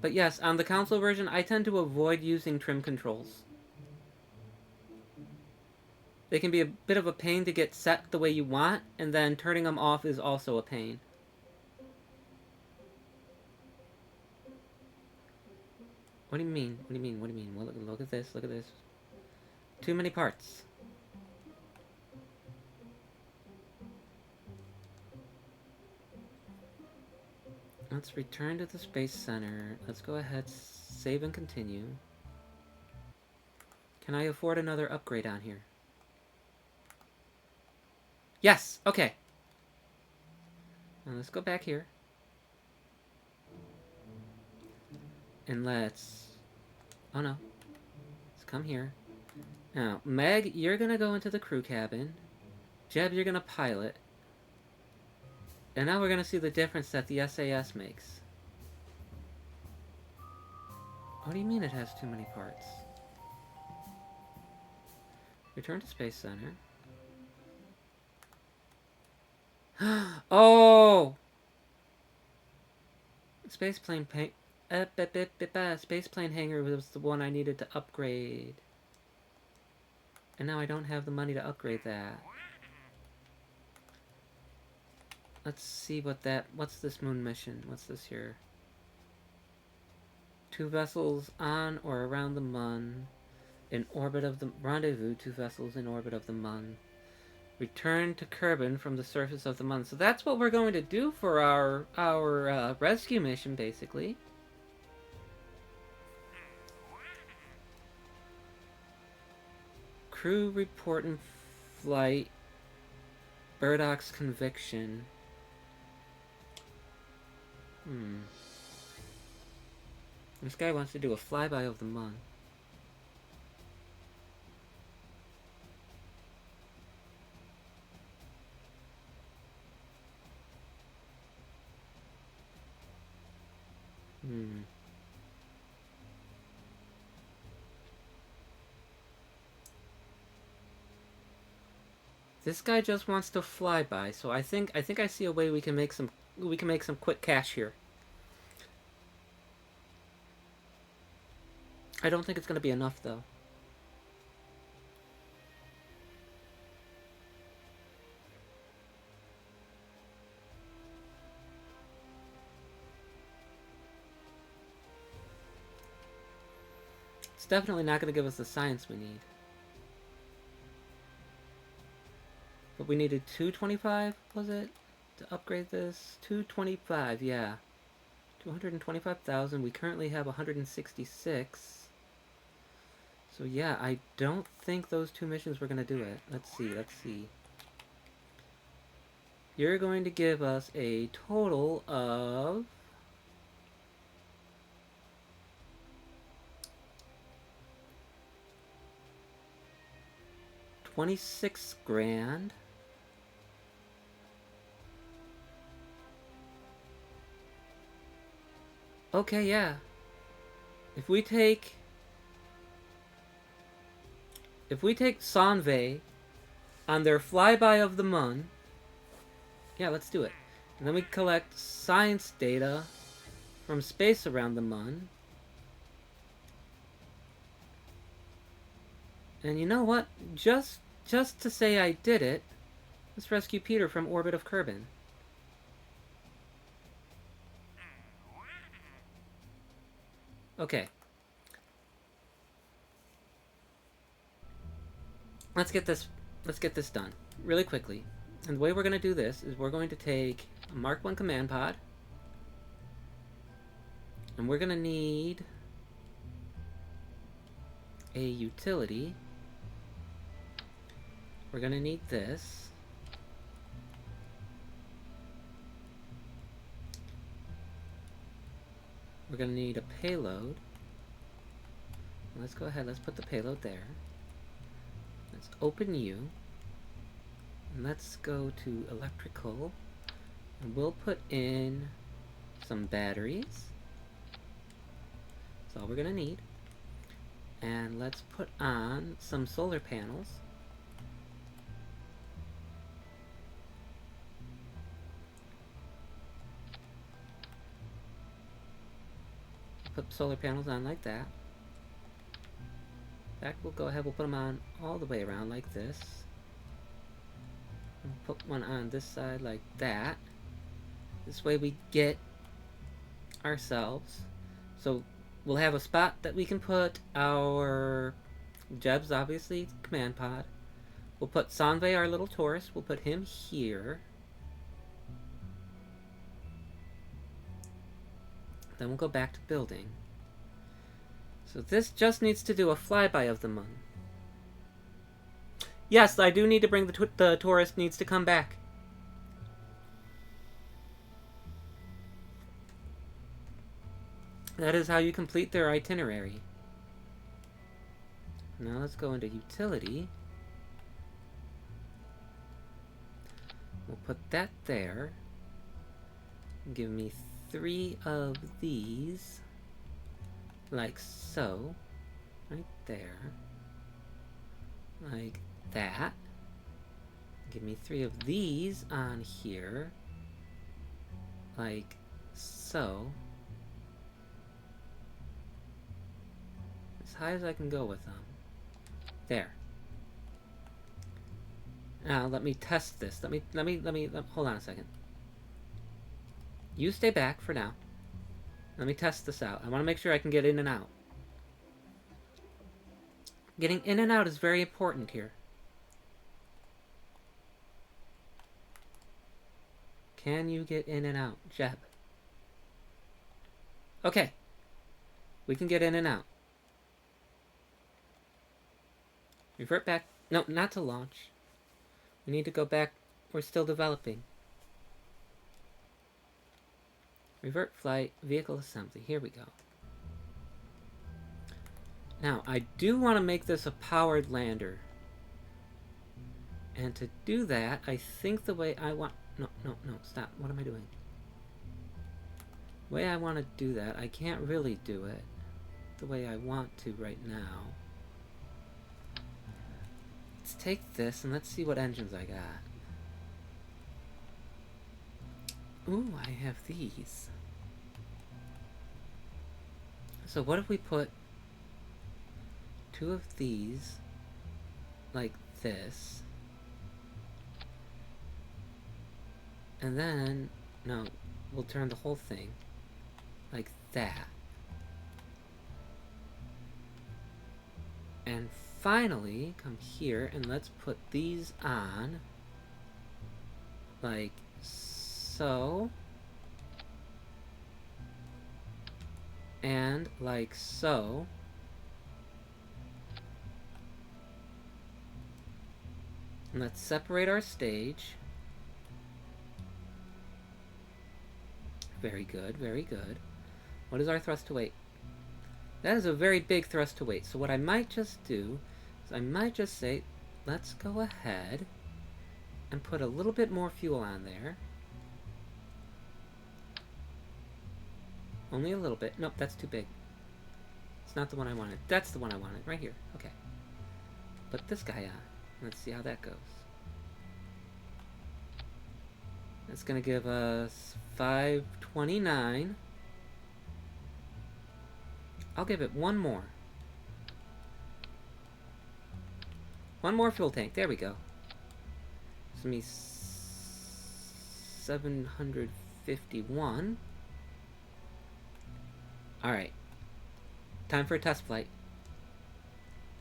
But yes, on the console version, I tend to avoid using trim controls. They can be a bit of a pain to get set the way you want, and then turning them off is also a pain. What do you mean? What do you mean? What do you mean? Well, look at this. Look at this. Too many parts. Let's return to the Space Center. Let's go ahead, save and continue. Can I afford another upgrade on here? Yes! Okay. Now let's go back here. And let's... Oh no. Let's come here. Now, Meg, you're gonna go into the crew cabin. Jeb, you're gonna pilot. And now we're gonna see the difference that the SAS makes. What do you mean it has too many parts? Return to Space Center. Oh! Spaceplane hangar was the one I needed to upgrade. And now I don't have the money to upgrade that. Let's see what's this moon mission? What's this here? 2 vessels on or around the Mun. In orbit of the rendezvous, 2 vessels in orbit of the Mun. Return to Kerbin from the surface of the Mun. So that's what we're going to do for our rescue mission, basically. Crew report in flight. Burdock's conviction. This guy wants to do a flyby of the Mun. This guy just wants to fly by, so I think I see a way we can make some quick cash here. I don't think it's going to be enough though. It's definitely not going to give us the science we need. But we needed 225, was it? To upgrade this? 225, yeah. 225,000. We currently have 166. So yeah, I don't think those two missions were going to do it. Let's see. You're going to give us a total of... 26 grand. Okay, yeah. If we take Sanve on their flyby of the Mun, yeah, let's do it. And then we collect science data from space around the Mun. And you know what? Just to say I did it, let's rescue Peter from orbit of Kerbin. Okay. Let's get this done really quickly. And the way we're going to do this is we're going to take a Mark 1 command pod. And we're going to need a utility. We're going to need this. We're going to need a payload. Let's go ahead, let's put the payload there. Let's open you. And let's go to electrical. And we'll put in some batteries. That's all we're going to need. And let's put on some solar panels. Put solar panels on like that. In fact, we'll go ahead, we'll put them on all the way around like this. And put one on this side like that. This way we get ourselves. So we'll have a spot that we can put our Jebs, obviously, command pod. We'll put Sanve, our little tourist, we'll put him here. Then we'll go back to building. So this just needs to do a flyby of the Mun. Yes, I do need to bring the tourist needs to come back. That is how you complete their itinerary. Now let's go into utility. We'll put that there. Give me 3 of these. Like so. Right there. Like that. Give me 3 of these on here. Like so. As high as I can go with them. There. Now let me test this. Let me hold on a second. You stay back for now. Let me test this out. I want to make sure I can get in and out. Getting in and out is very important here. Can you get in and out, Jeb? Okay. We can get in and out. Revert back. No, not to launch. We need to go back. We're still developing. Revert flight, vehicle assembly. Here we go. Now, I do want to make this a powered lander. And to do that, I think the way I want... No, stop. What am I doing? The way I want to do that, I can't really do it the way I want to right now. Let's take this and let's see what engines I got. Ooh, I have these. So what if we put 2 of these like this, and then, no, we'll turn the whole thing like that. And finally, come here and let's put these on like so. And like so. And let's separate our stage. Very good, very good. What is our thrust to weight? That is a very big thrust to weight. So what I might just do is I might just say, let's go ahead and put a little bit more fuel on there. Only a little bit. Nope, that's too big. It's not the one I wanted. That's the one I wanted, right here. Okay. Put this guy on. Let's see how that goes. That's gonna give us 529. I'll give it one more. One more fuel tank. There we go. It's gonna be 751. Alright. Time for a test flight.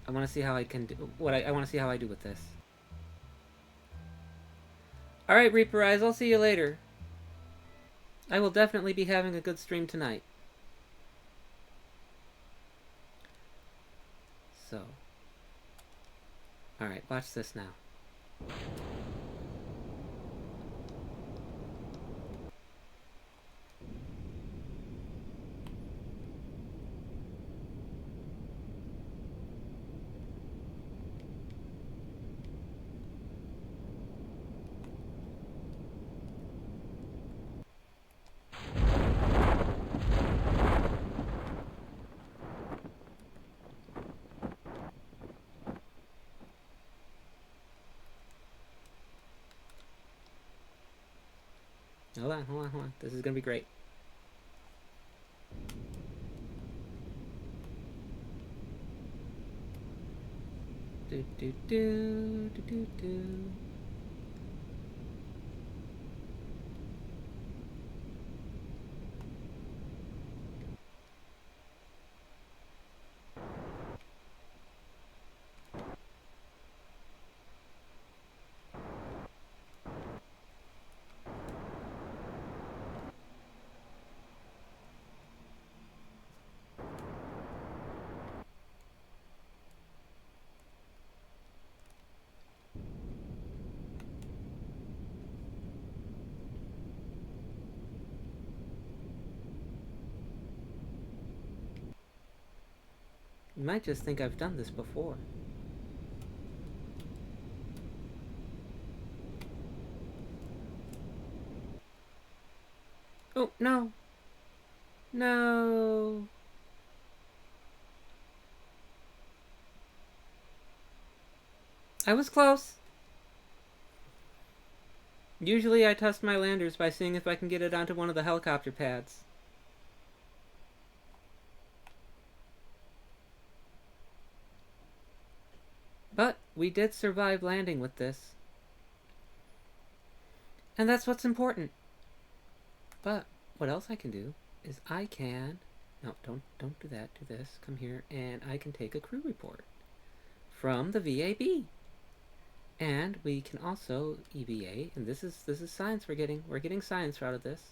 I want to see how I can do what I want to see how I do with this. Alright, Reaper Eyes, I'll see you later. I will definitely be having a good stream tonight. So. Alright, watch this now. Hold on. This is gonna be great. Do. You might just think I've done this before. Oh, no. No. I was close. Usually I test my landers by seeing if I can get it onto one of the helicopter pads. But we did survive landing with this. And that's what's important. But what else I can do is I can... No, don't do that. Do this. Come here, and I can take a crew report from the VAB. And we can also EVA, and this is science we're getting. We're getting science out of this.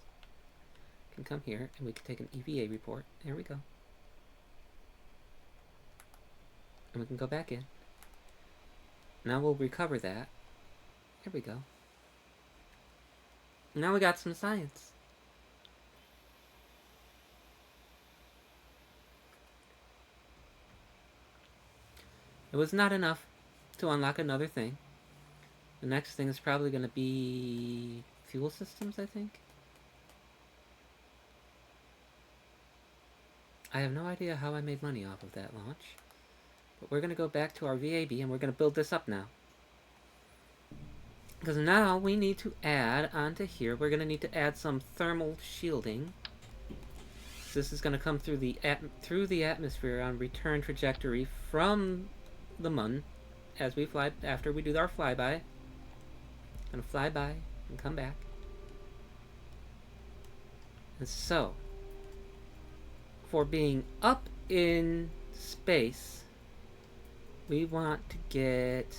We can come here, and we can take an EVA report. There we go. And we can go back in. Now we'll recover that. Here we go. Now we got some science. It was not enough to unlock another thing. The next thing is probably going to be fuel systems, I think. I have no idea how I made money off of that launch. But we're going to go back to our VAB and we're going to build this up now. Because now we need to add onto here, we're going to need to add some thermal shielding. This is going to come through the atmosphere on return trajectory from the moon as we fly, after we do our flyby. Gonna fly by and come back. And so, for being up in space, we want to get...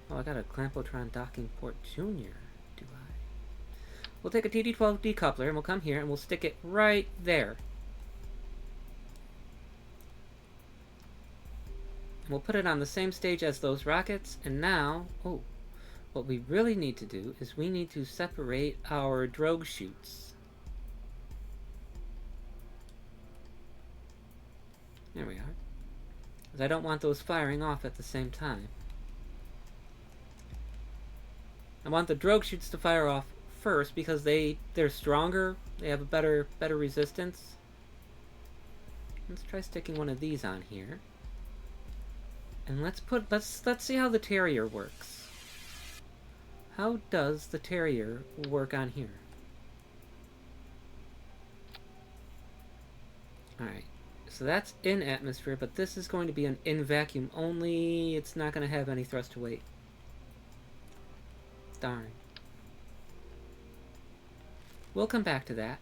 Oh, I got a Clampotron docking port junior, do I? We'll take a TD12 decoupler and we'll come here and we'll stick it right there. And we'll put it on the same stage as those rockets, and now... Oh, what we really need to do is we need to separate our drogue chutes. There we are. Because I don't want those firing off at the same time. I want the drogue chutes to fire off first because they're stronger. They have a better resistance. Let's try sticking one of these on here. And let's see how the Terrier works. How does the Terrier work on here? Alright, so that's in atmosphere, but this is going to be an in vacuum only. It's not going to have any thrust to weight. Darn. We'll come back to that.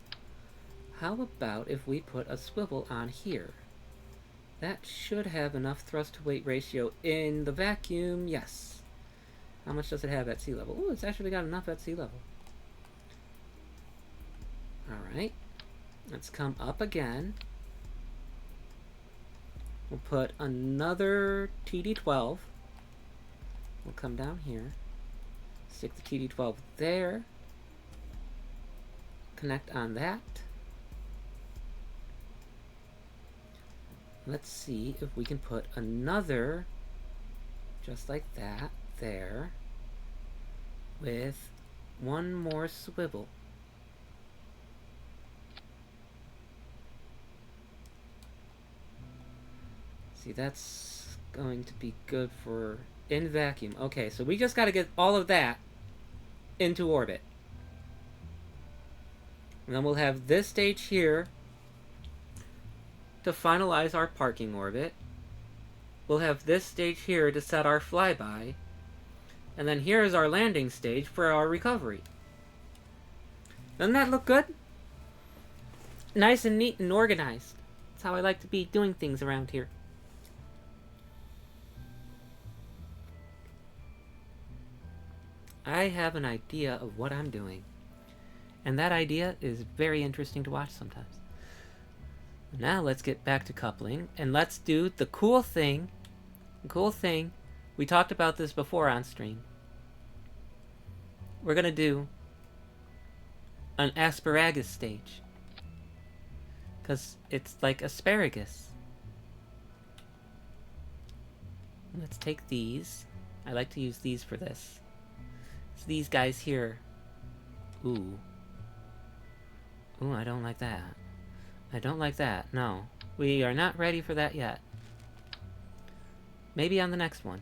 How about if we put a swivel on here? That should have enough thrust to weight ratio in the vacuum. Yes. How much does it have at sea level? Ooh, it's actually got enough at sea level. Alright. Let's come up again. We'll put another TD12. We'll come down here. Stick the TD12 there. Connect on that. Let's see if we can put another, just like that, there, with one more swivel. See, that's going to be good for in vacuum. Okay, so we just got to get all of that into orbit. And then we'll have this stage here to finalize our parking orbit. We'll have this stage here to set our flyby. And then here is our landing stage for our recovery. Doesn't that look good? Nice and neat and organized. That's how I like to be doing things around here. I have an idea of what I'm doing. And that idea is very interesting to watch sometimes. Now let's get back to coupling, and let's do the cool thing. The cool thing, we talked about this before on stream. We're going to do an asparagus stage. Because it's like asparagus. Let's take these. I like to use these for this. It's these guys here. Ooh. Ooh, I don't like that. I don't like that. No. We are not ready for that yet. Maybe on the next one.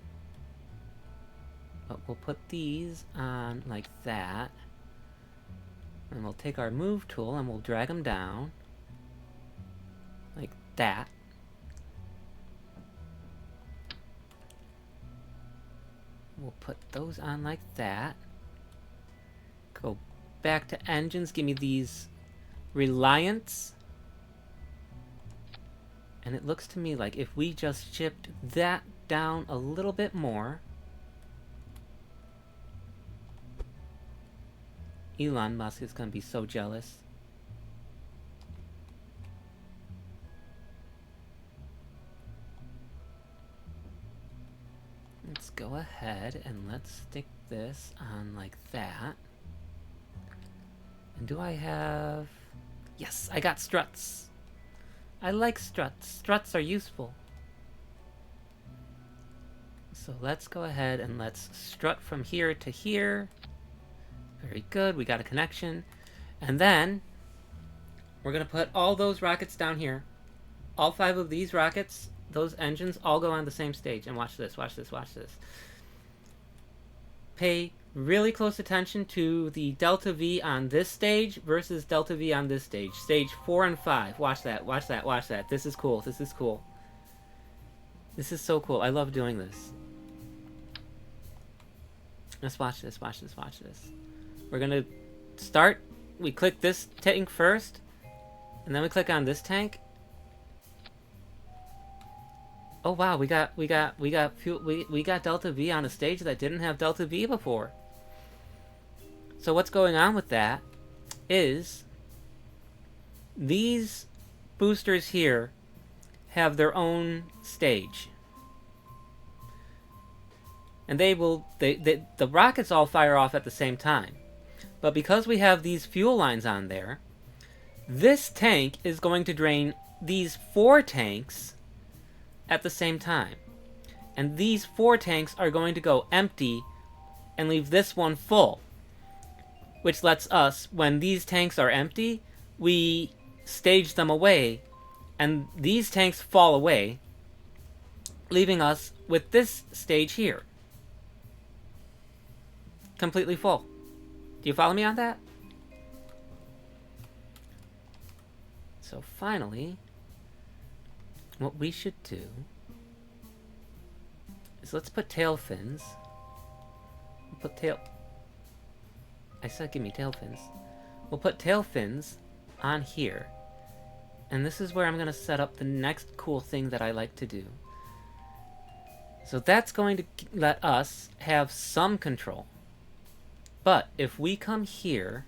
But we'll put these on like that. And we'll take our move tool and we'll drag them down. Like that. We'll put those on like that. Go back to engines. Give me these Reliance. And it looks to me like if we just shipped that down a little bit more, Elon Musk is going to be so jealous. Let's go ahead and let's stick this on like that. And do I have... Yes, I got struts. I like struts. Struts are useful. So let's go ahead and let's strut from here to here. Very good, we got a connection. And then we're gonna put all those rockets down here. All 5 of these rockets, those engines, all go on the same stage. And watch this, watch this, watch this. Pay really close attention to the delta V on this stage versus delta V on this stage. Stage 4 and 5. Watch that, watch that, watch that. This is cool, this is cool. This is so cool. I love doing this. Let's watch this, watch this, watch this. We're gonna start. We click this tank first, and then we click on this tank. Oh wow, we got delta V on a stage that didn't have delta V before. So what's going on with that is these boosters here have their own stage. And the rockets all fire off at the same time. But because we have these fuel lines on there, this tank is going to drain these 4 tanks at the same time. And these 4 tanks are going to go empty and leave this one full. Which lets us, when these tanks are empty, we stage them away, and these tanks fall away, leaving us with this stage here. Completely full. Do you follow me on that? So finally, what we should do is let's put tail fins. I said give me tail fins. We'll put tail fins on here. And this is where I'm going to set up the next cool thing that I like to do. So that's going to let us have some control. But if we come here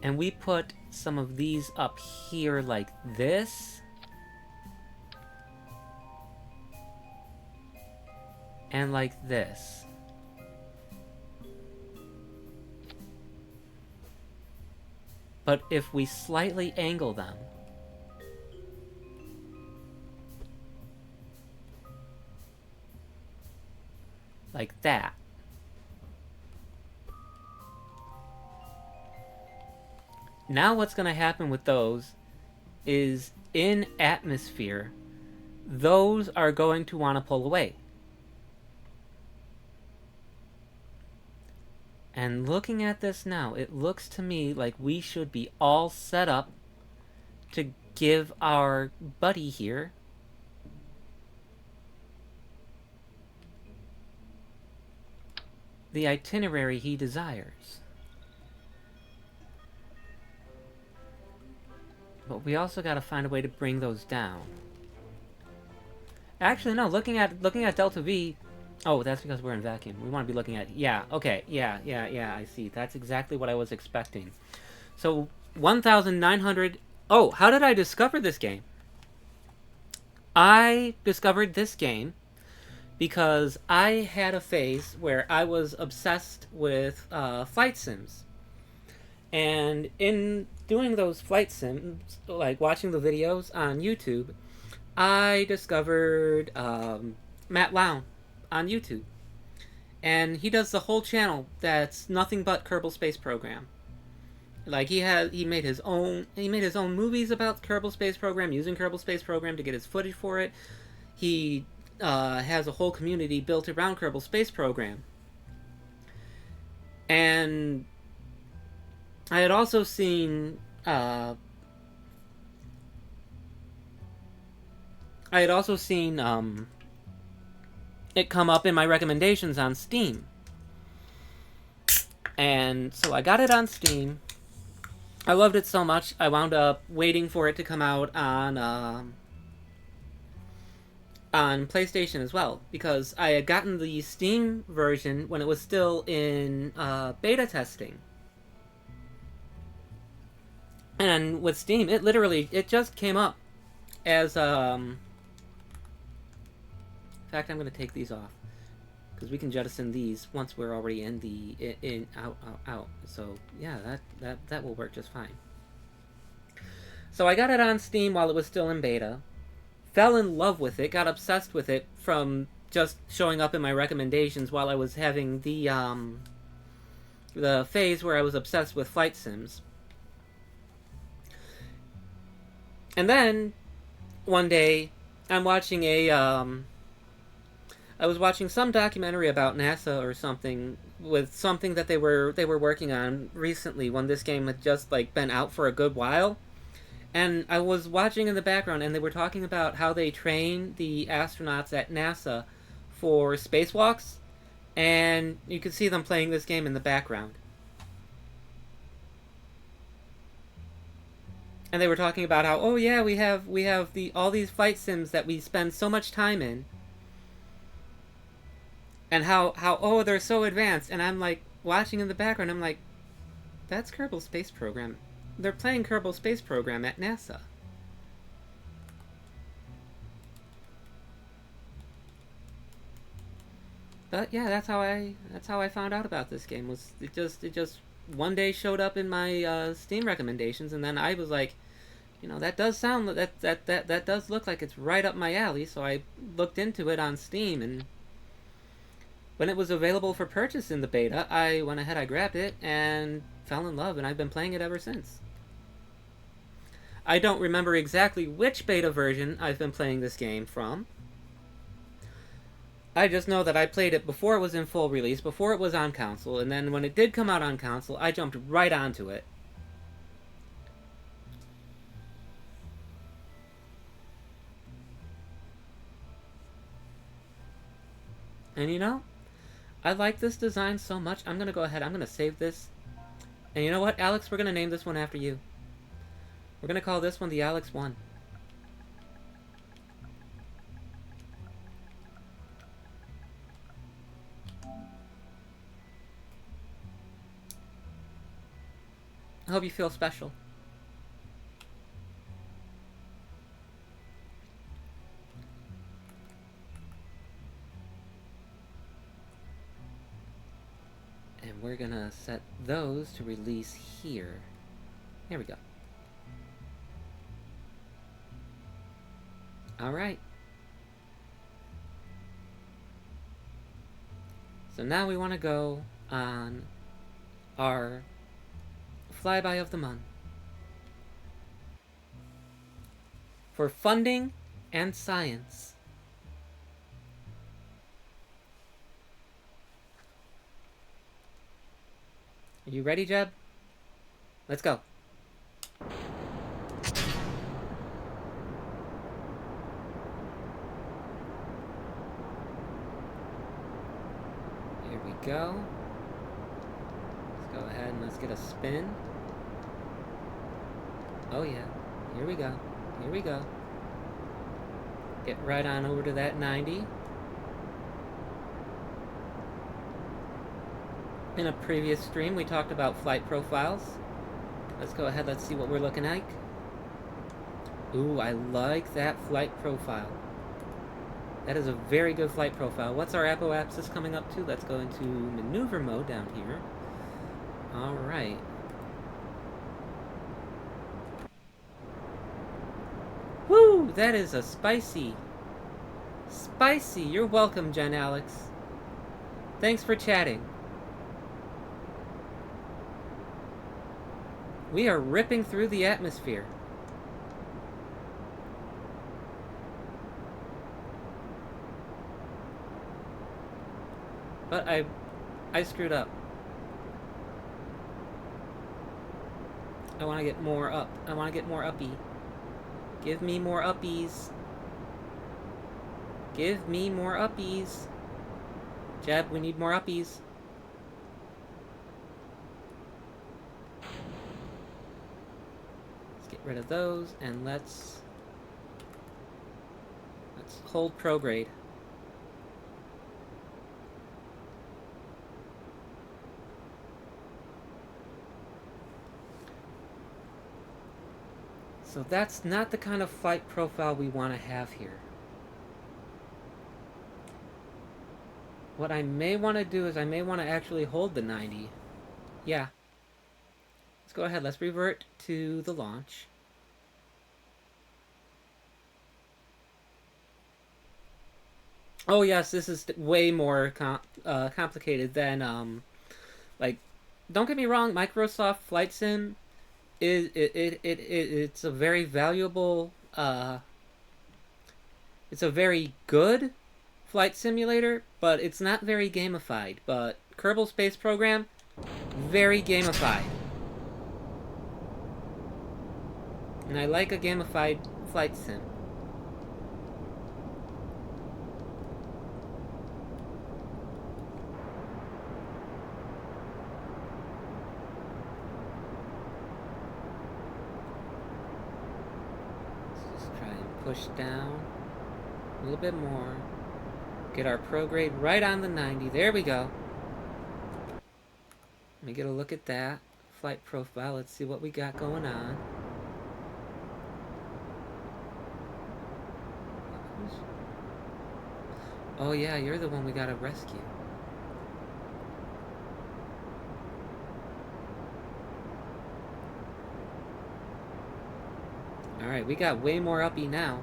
and we put some of these up here like this, and like this, but if we slightly angle them, like that, now what's going to happen with those is in atmosphere, those are going to want to pull away. And looking at this now, it looks to me like we should be all set up to give our buddy here the itinerary he desires. But we also got to find a way to bring those down. Actually, no, looking at delta V. Oh, that's because we're in vacuum. We want to be looking at... Yeah, okay. Yeah, I see. That's exactly what I was expecting. So, 1,900... Oh, how did I discover this game? I discovered this game because I had a phase where I was obsessed with flight sims. And in doing those flight sims, like watching the videos on YouTube, I discovered Matt Lown on YouTube, and he does the whole channel that's nothing but Kerbal Space Program. Like he made his own movies about Kerbal Space Program, using Kerbal Space Program to get his footage for it. He has a whole community built around Kerbal Space Program. And I had also seen it come up in my recommendations on Steam. And so I got it on Steam. I loved it so much, I wound up waiting for it to come out on PlayStation as well, because I had gotten the Steam version when it was still in beta testing. And with Steam, it just came up as in fact, I'm going to take these off because we can jettison these once we're already in the out. So yeah, that will work just fine. So I got it on Steam while it was still in beta fell in love with it, got obsessed with it from just showing up in my recommendations while I was having the phase where I was obsessed with flight sims. And then one day I'm watching I was watching some documentary about NASA or something with something that they were working on recently when this game had just like been out for a good while. And I was watching in the background and they were talking about how they train the astronauts at NASA for spacewalks, and you could see them playing this game in the background. And they were talking about how, oh yeah, we have all these flight sims that we spend so much time in, and how oh, they're so advanced. And I'm like watching in the background, I'm like, that's Kerbal Space Program. They're playing Kerbal Space Program at NASA. But yeah, that's how I found out about this game. Was it just one day showed up in my Steam recommendations, and then I was like, that does sound that does look like it's right up my alley. So I looked into it on Steam, and when it was available for purchase in the beta, I went ahead, I grabbed it, and fell in love, and I've been playing it ever since. I don't remember exactly which beta version I've been playing this game from. I just know that I played it before it was in full release, before it was on console, and then when it did come out on console, I jumped right onto it. And I like this design so much, I'm going to go ahead, I'm going to save this. And you know what, Alex, we're going to name this one after you. We're going to call this one the Alex 1. I hope you feel special. And we're going to set those to release here. There we go. Alright. So now we want to go on our flyby of the month. For funding and science. Are you ready, Jeb? Let's go. Here we go. Let's go ahead and let's get a spin. Oh yeah, here we go. Here we go. Get right on over to that 90. In a previous stream, we talked about flight profiles. Let's go ahead, let's see what we're looking like. Ooh, I like that flight profile. That is a very good flight profile. What's our apoapsis coming up to? Let's go into maneuver mode down here. Alright. Woo! That is a spicy. Spicy! You're welcome, Jen Alex. Thanks for chatting. We are ripping through the atmosphere. But I screwed up. I want to get more up. I want to get more uppy. Give me more uppies. Give me more uppies. Jeb, we need more uppies. Let's get rid of those, and let's hold prograde. So that's not the kind of flight profile we want to have here. What I may want to do is I may want to actually hold the 90. Yeah. Let's go ahead. Let's revert to the launch. Oh yes, this is way more complicated than like. Don't get me wrong, Microsoft Flight Sim is it's a very valuable. It's a very good flight simulator, but it's not very gamified. But Kerbal Space Program, very gamified, and I like a gamified flight sim. Let's just try and push down a little bit more. Get our prograde right on the 90. There we go. Let me get a look at that flight profile. Let's see what we got going on. Oh yeah, you're the one we gotta rescue. Alright, we got way more uppy now.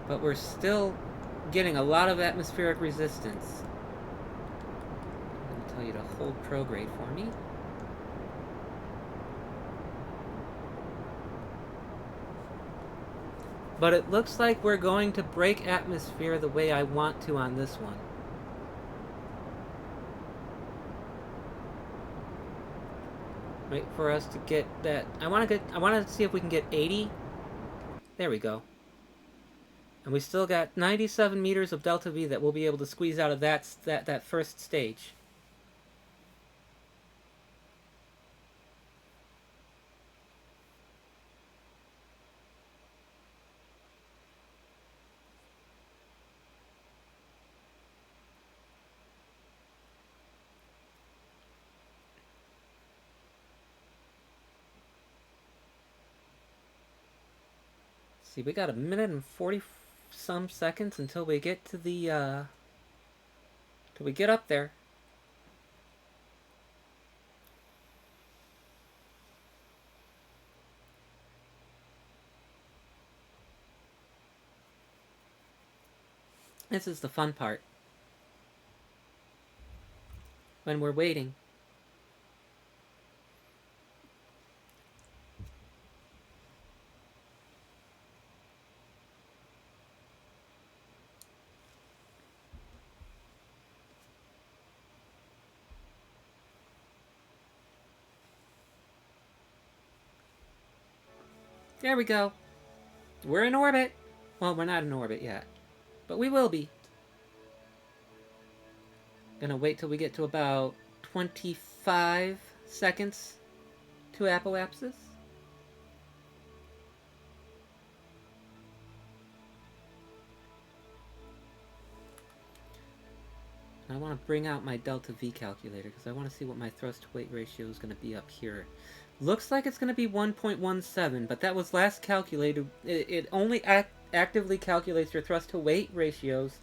But we're still getting a lot of atmospheric resistance. I'm going to tell you to hold prograde for me. But it looks like we're going to break atmosphere the way I want to on this one. Wait for us to get that. I want to see if we can get 80. There we go. And we still got 97 meters of delta V that we'll be able to squeeze out of that first stage. See, we got a minute and 40 some seconds until we get to the till we get up there. This is the fun part. When we're waiting. There we go. We're in orbit. Well, we're not in orbit yet. But we will be. Gonna wait till we get to about 25 seconds to apoapsis. I want to bring out my delta V calculator because I want to see what my thrust to weight ratio is going to be up here. Looks like it's going to be 1.17, but that was last calculated. It only actively calculates your thrust to weight ratios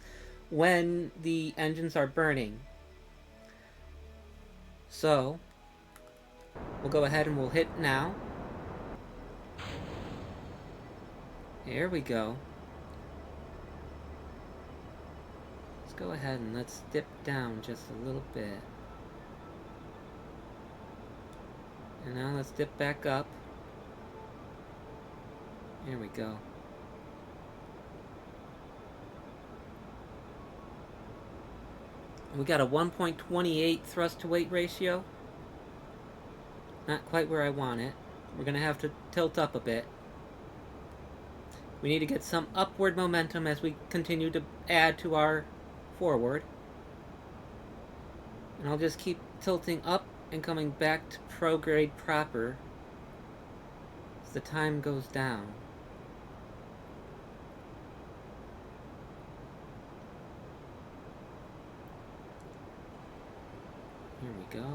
when the engines are burning. So, we'll go ahead and we'll hit now. There we go. Let's go ahead and let's dip down just a little bit. And now let's dip back up. There we go. We got a 1.28 thrust to weight ratio. Not quite where I want it. We're going to have to tilt up a bit. We need to get some upward momentum as we continue to add to our forward. And I'll just keep tilting up and coming back to prograde proper as the time goes down. Here we go.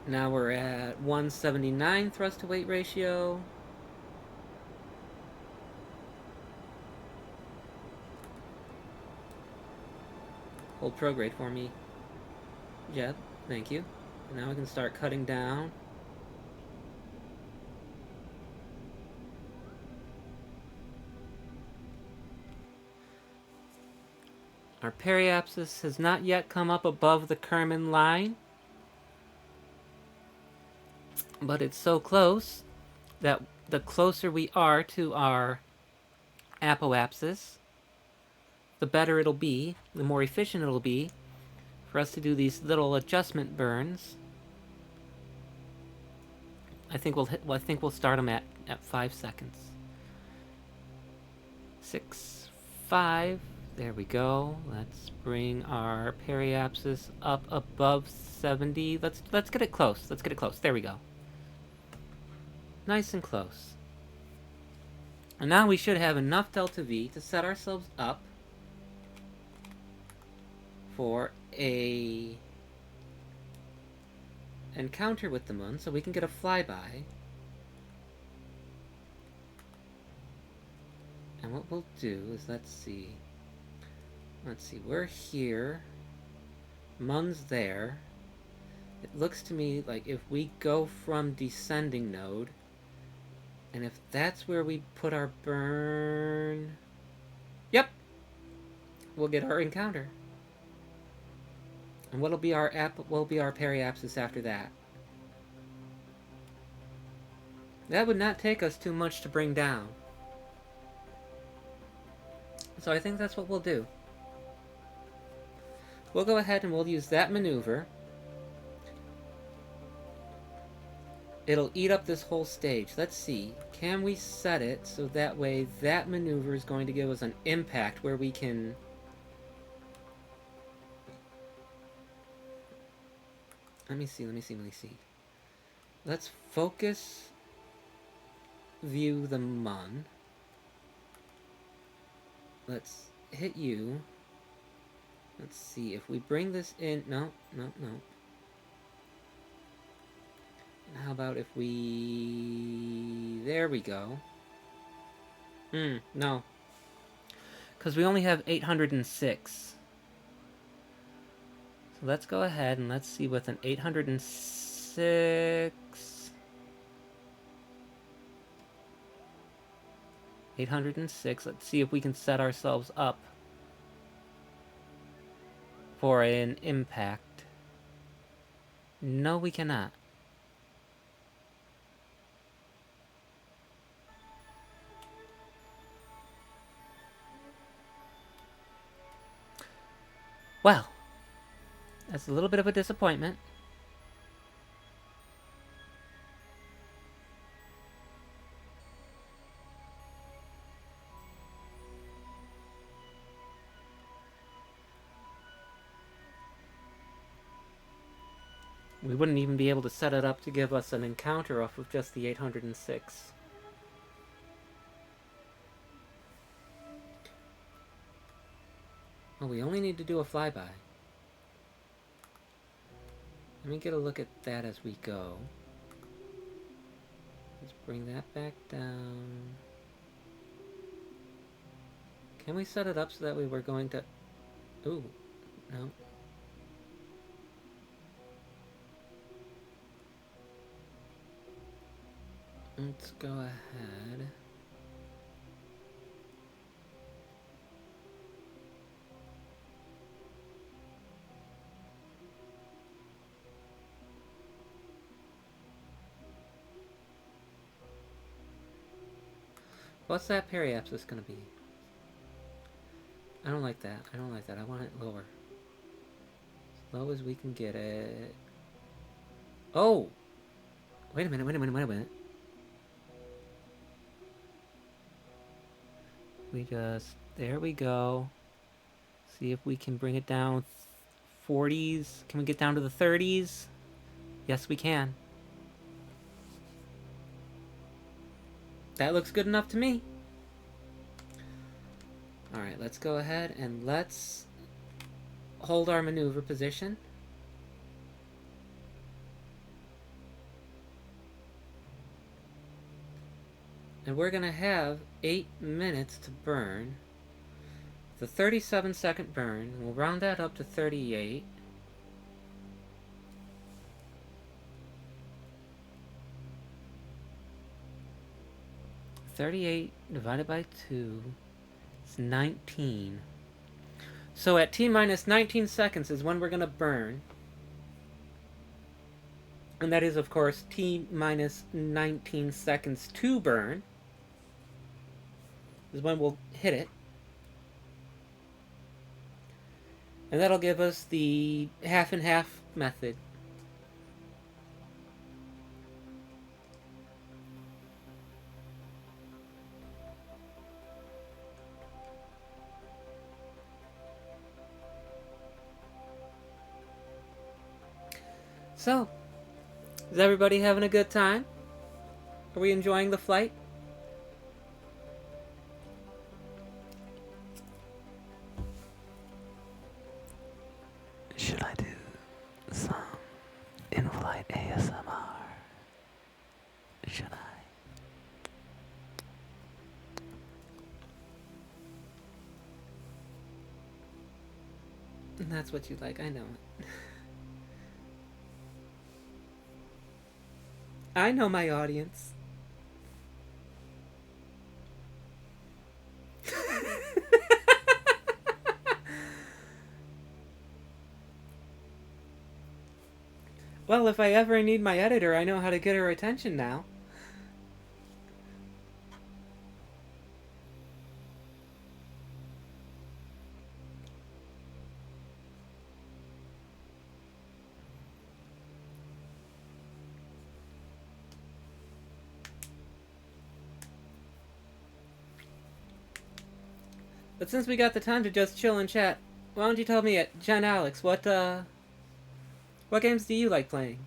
Now we're at 179 thrust to weight ratio. Hold prograde for me. Jeb, thank you. Now we can start cutting down. Our periapsis has not yet come up above the Kerman line, but it's so close that the closer we are to our apoapsis, the better it'll be, the more efficient it'll be for us to do these little adjustment burns. I think we'll start them at 5 seconds. 6, 5. There we go. Let's bring our periapsis up above 70. Let's get it close. Let's get it close. There we go. Nice and close. And now we should have enough delta V to set ourselves up for a encounter with the moon, so we can get a flyby. And what we'll do is, let's see, we're here, Mun's there. It looks to me like if we go from descending node, and if that's where we put our burn, yep, we'll get our encounter. And what'll be our periapsis after that? That would not take us too much to bring down. So I think that's what we'll do. We'll go ahead and we'll use that maneuver. It'll eat up this whole stage. Let's see. Can we set it so that way that maneuver is going to give us an impact where we can... Let me see. Let's focus view the Mun. Let's hit you. Let's see if we bring this in. No. How about if we... There we go. No. Because we only have 806. So let's go ahead and let's see with an 806... 806, let's see if we can set ourselves up for an impact. No, we cannot. Well, that's a little bit of a disappointment. We wouldn't even be able to set it up to give us an encounter off of just the 806. Oh, we only need to do a flyby. Let me get a look at that as we go. Let's bring that back down. Can we set it up so that we were going to... Ooh, no. Let's go ahead. What's that periapsis gonna be? I don't like that. I don't like that. I want it lower. As low as we can get it. Oh! Wait a minute. We just... There we go. See if we can bring it down 40s. Can we get down to the 30s? Yes, we can. That looks good enough to me. Alright, let's go ahead and let's hold our maneuver position. And we're going to have 8 minutes to burn. The 37-second burn. We'll round that up to 38. 38 divided by 2 is 19. So at T minus 19 seconds is when we're going to burn. And that is, of course, T minus 19 seconds to burn is when we'll hit it. And that'll give us the half and half method. So, is everybody having a good time? Are we enjoying the flight? Should I do some in-flight ASMR? Should I? And that's what you like, I know it. I know my audience. Well, if I ever need my editor, I know how to get her attention now. But since we got the time to just chill and chat, why don't you tell me, Jen Alex, what games do you like playing?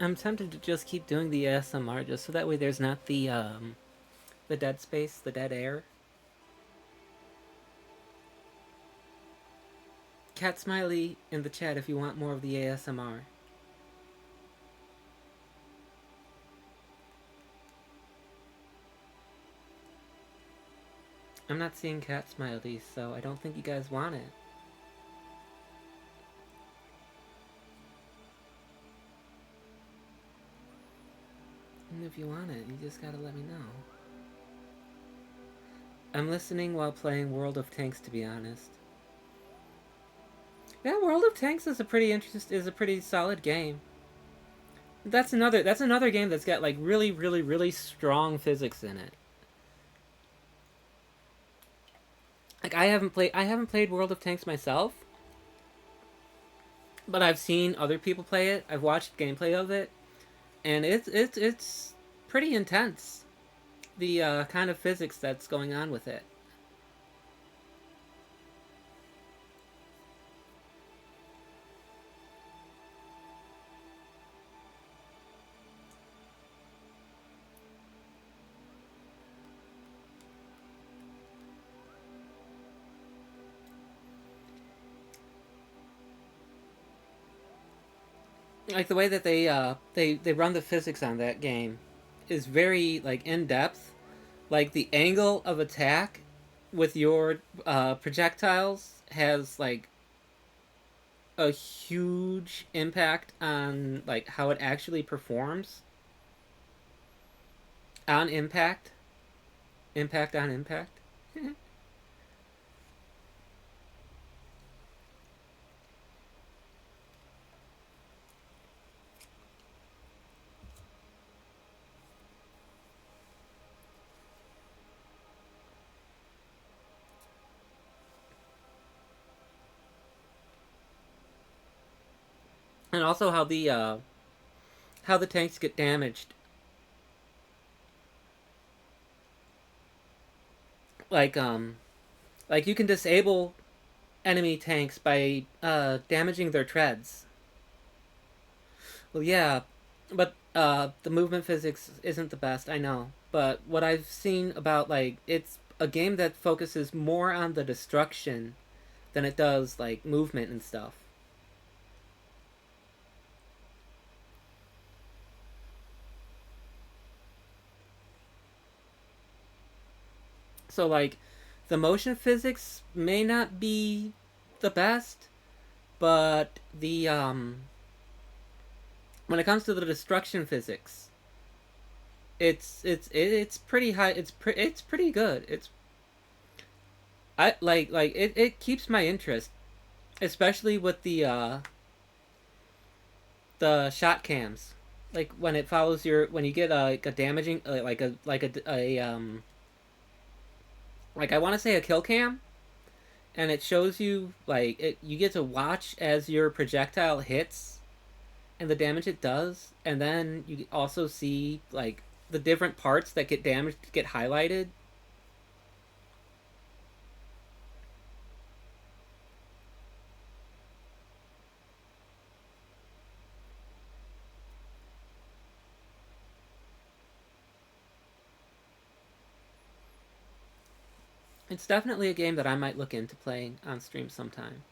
I'm tempted to just keep doing the ASMR just so that way there's not the dead space, the dead air. Cat Smiley in the chat if you want more of the ASMR. I'm not seeing Cat Smiley, so I don't think you guys want it. And if you want it, you just gotta let me know. I'm listening while playing World of Tanks, to be honest. Yeah, World of Tanks is a pretty solid game. That's another game that's got like really strong physics in it. Like I haven't played World of Tanks myself, but I've seen other people play it. I've watched gameplay of it, and it's pretty intense. The kind of physics that's going on with it. Like the way that they run the physics on that game is very like in depth. Like the angle of attack with your projectiles has like a huge impact on like how it actually performs on impact. Impact on impact. And also how the tanks get damaged. Like like you can disable enemy tanks by damaging their treads. Well, yeah, but The movement physics isn't the best, I know, but what I've seen about like it's a game that focuses more on the destruction than it does like movement and stuff. So like the motion physics may not be the best, but the when it comes to the destruction physics, it's pretty high. It's pretty good. It keeps my interest, especially with the shot cams. Like when it follows your when you get like a damaging like I want to say a kill cam, and it shows you like you get to watch as your projectile hits and the damage it does, and then you also see like the different parts that get damaged get highlighted. It's definitely a game that I might look into playing on stream sometime.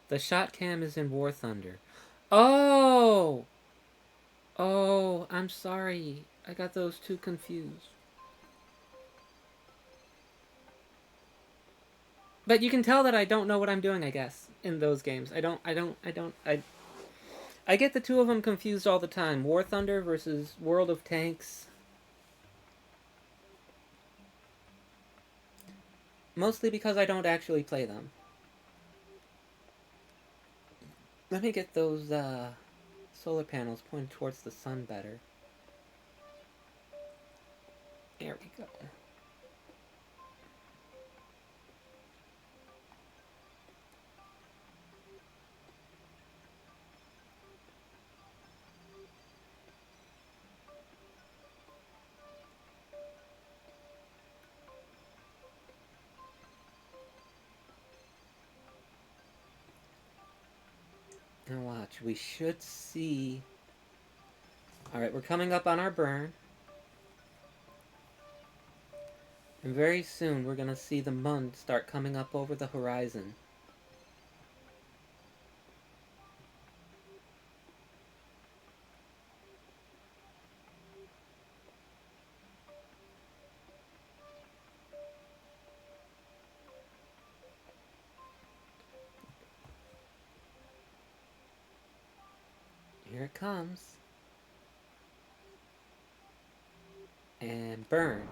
The shot cam is in War Thunder. Oh! Oh, I'm sorry. I got those two confused. But you can tell that I don't know what I'm doing, I guess, in those games. I get the two of them confused all the time. War Thunder versus World of Tanks. Mostly because I don't actually play them. Let me get those solar panels pointed towards the sun better. There we go. Now watch, we should see... Alright, we're coming up on our burn. And very soon we're gonna see the moon start coming up over the horizon. Here it comes. And burn.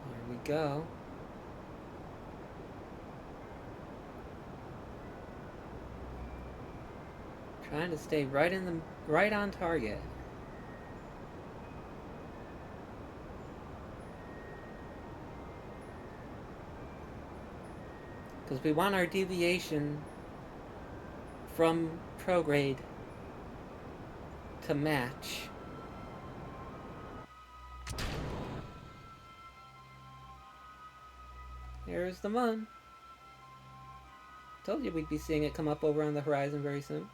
Here we go. Trying to stay right on target. Because we want our deviation from prograde to match. There's the moon. Told you we'd be seeing it come up over on the horizon very soon.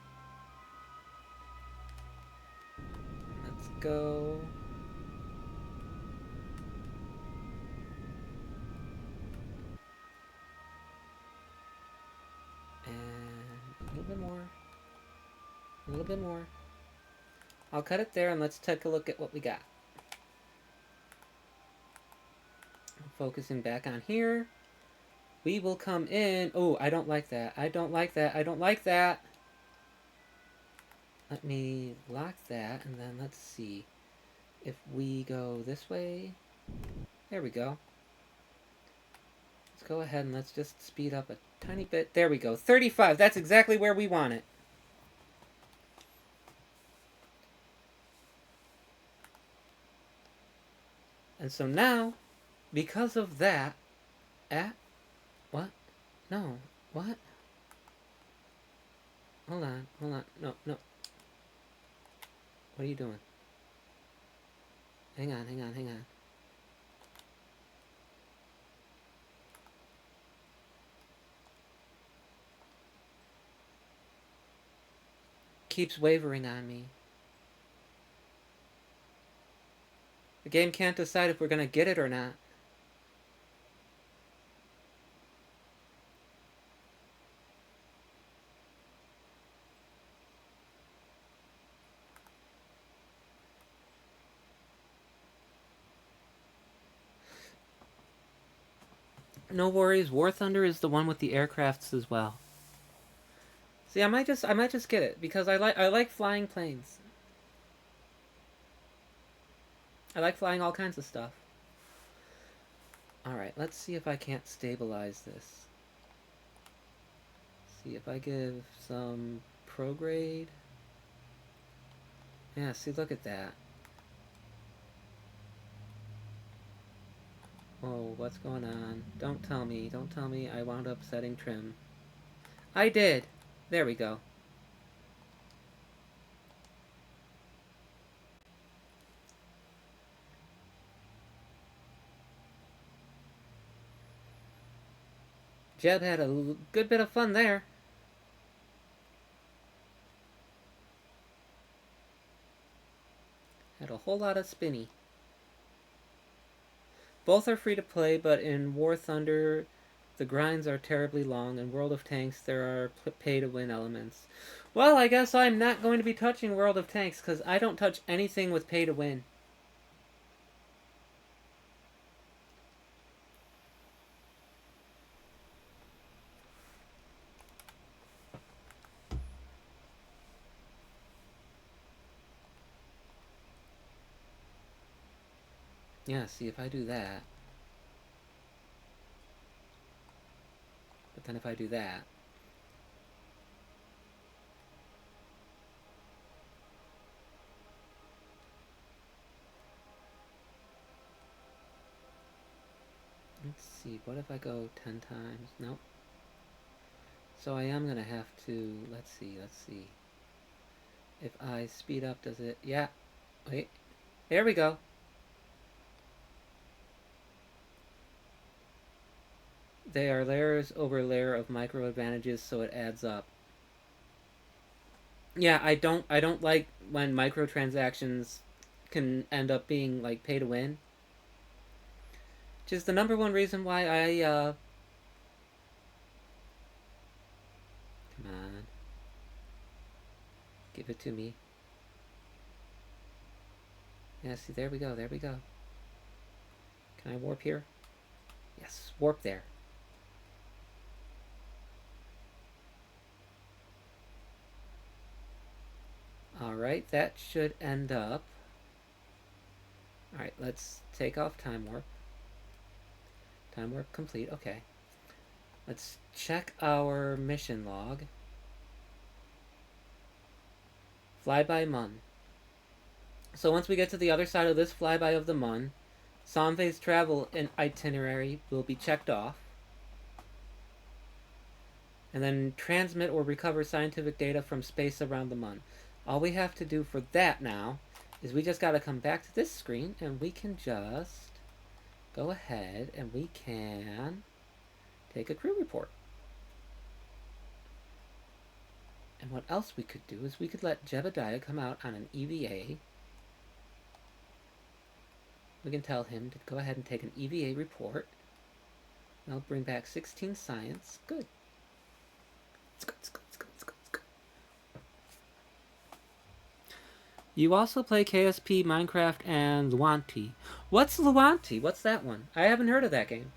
Let's go. And a little bit more. A little bit more. I'll cut it there and let's take a look at what we got. Focusing back on here. We will come in. Oh, I don't like that. I don't like that. I don't like that. Let me lock that and then let's see. If we go this way. There we go. Let's go ahead and let's just speed up a tiny bit. There we go. 35. That's exactly where we want it. And so now, because of that, what? No, what? Hold on, no. What are you doing? Hang on. keeps wavering on me. The game can't decide if we're gonna get it or not. No worries, War Thunder is the one with the aircrafts as well. See, I might just get it because I like flying planes. I like flying all kinds of stuff. Alright, let's see if I can't stabilize this. See if I give some prograde. Yeah, see, look at that. Oh, what's going on? Don't tell me I wound up setting trim. I did! There we go. Jeb had a good bit of fun there. Had a whole lot of spinny. Both are free to play, but in War Thunder, the grinds are terribly long. In World of Tanks, there are pay-to-win elements. Well, I guess I'm not going to be touching World of Tanks, because I don't touch anything with pay-to-win. Yeah, see, if I do that... But then if I do that... Let's see, what if I go 10 times? Nope. So I am going to have to... Let's see. If I speed up, does it... Yeah. Wait. There we go. They are layers over layer of micro advantages, so it adds up. Yeah, I don't like when microtransactions can end up being like pay to win. Which is the #1 reason why I come on. Give it to me. Yeah, see, there we go. Can I warp here? Yes, warp there. Alright, that should end up... Alright, let's take off time warp. Time warp complete, okay. Let's check our mission log. Flyby Mun. So once we get to the other side of this flyby of the Mun, Somve's travel itinerary will be checked off. And then transmit or recover scientific data from space around the Mun. All we have to do for that now is we just got to come back to this screen and we can just go ahead and we can take a crew report. And what else we could do is we could let Jebediah come out on an EVA. We can tell him to go ahead and take an EVA report. I'll bring back 16 science. Good. It's good. You also play KSP, Minecraft, and Luanti. What's Luanti? What's that one? I haven't heard of that game.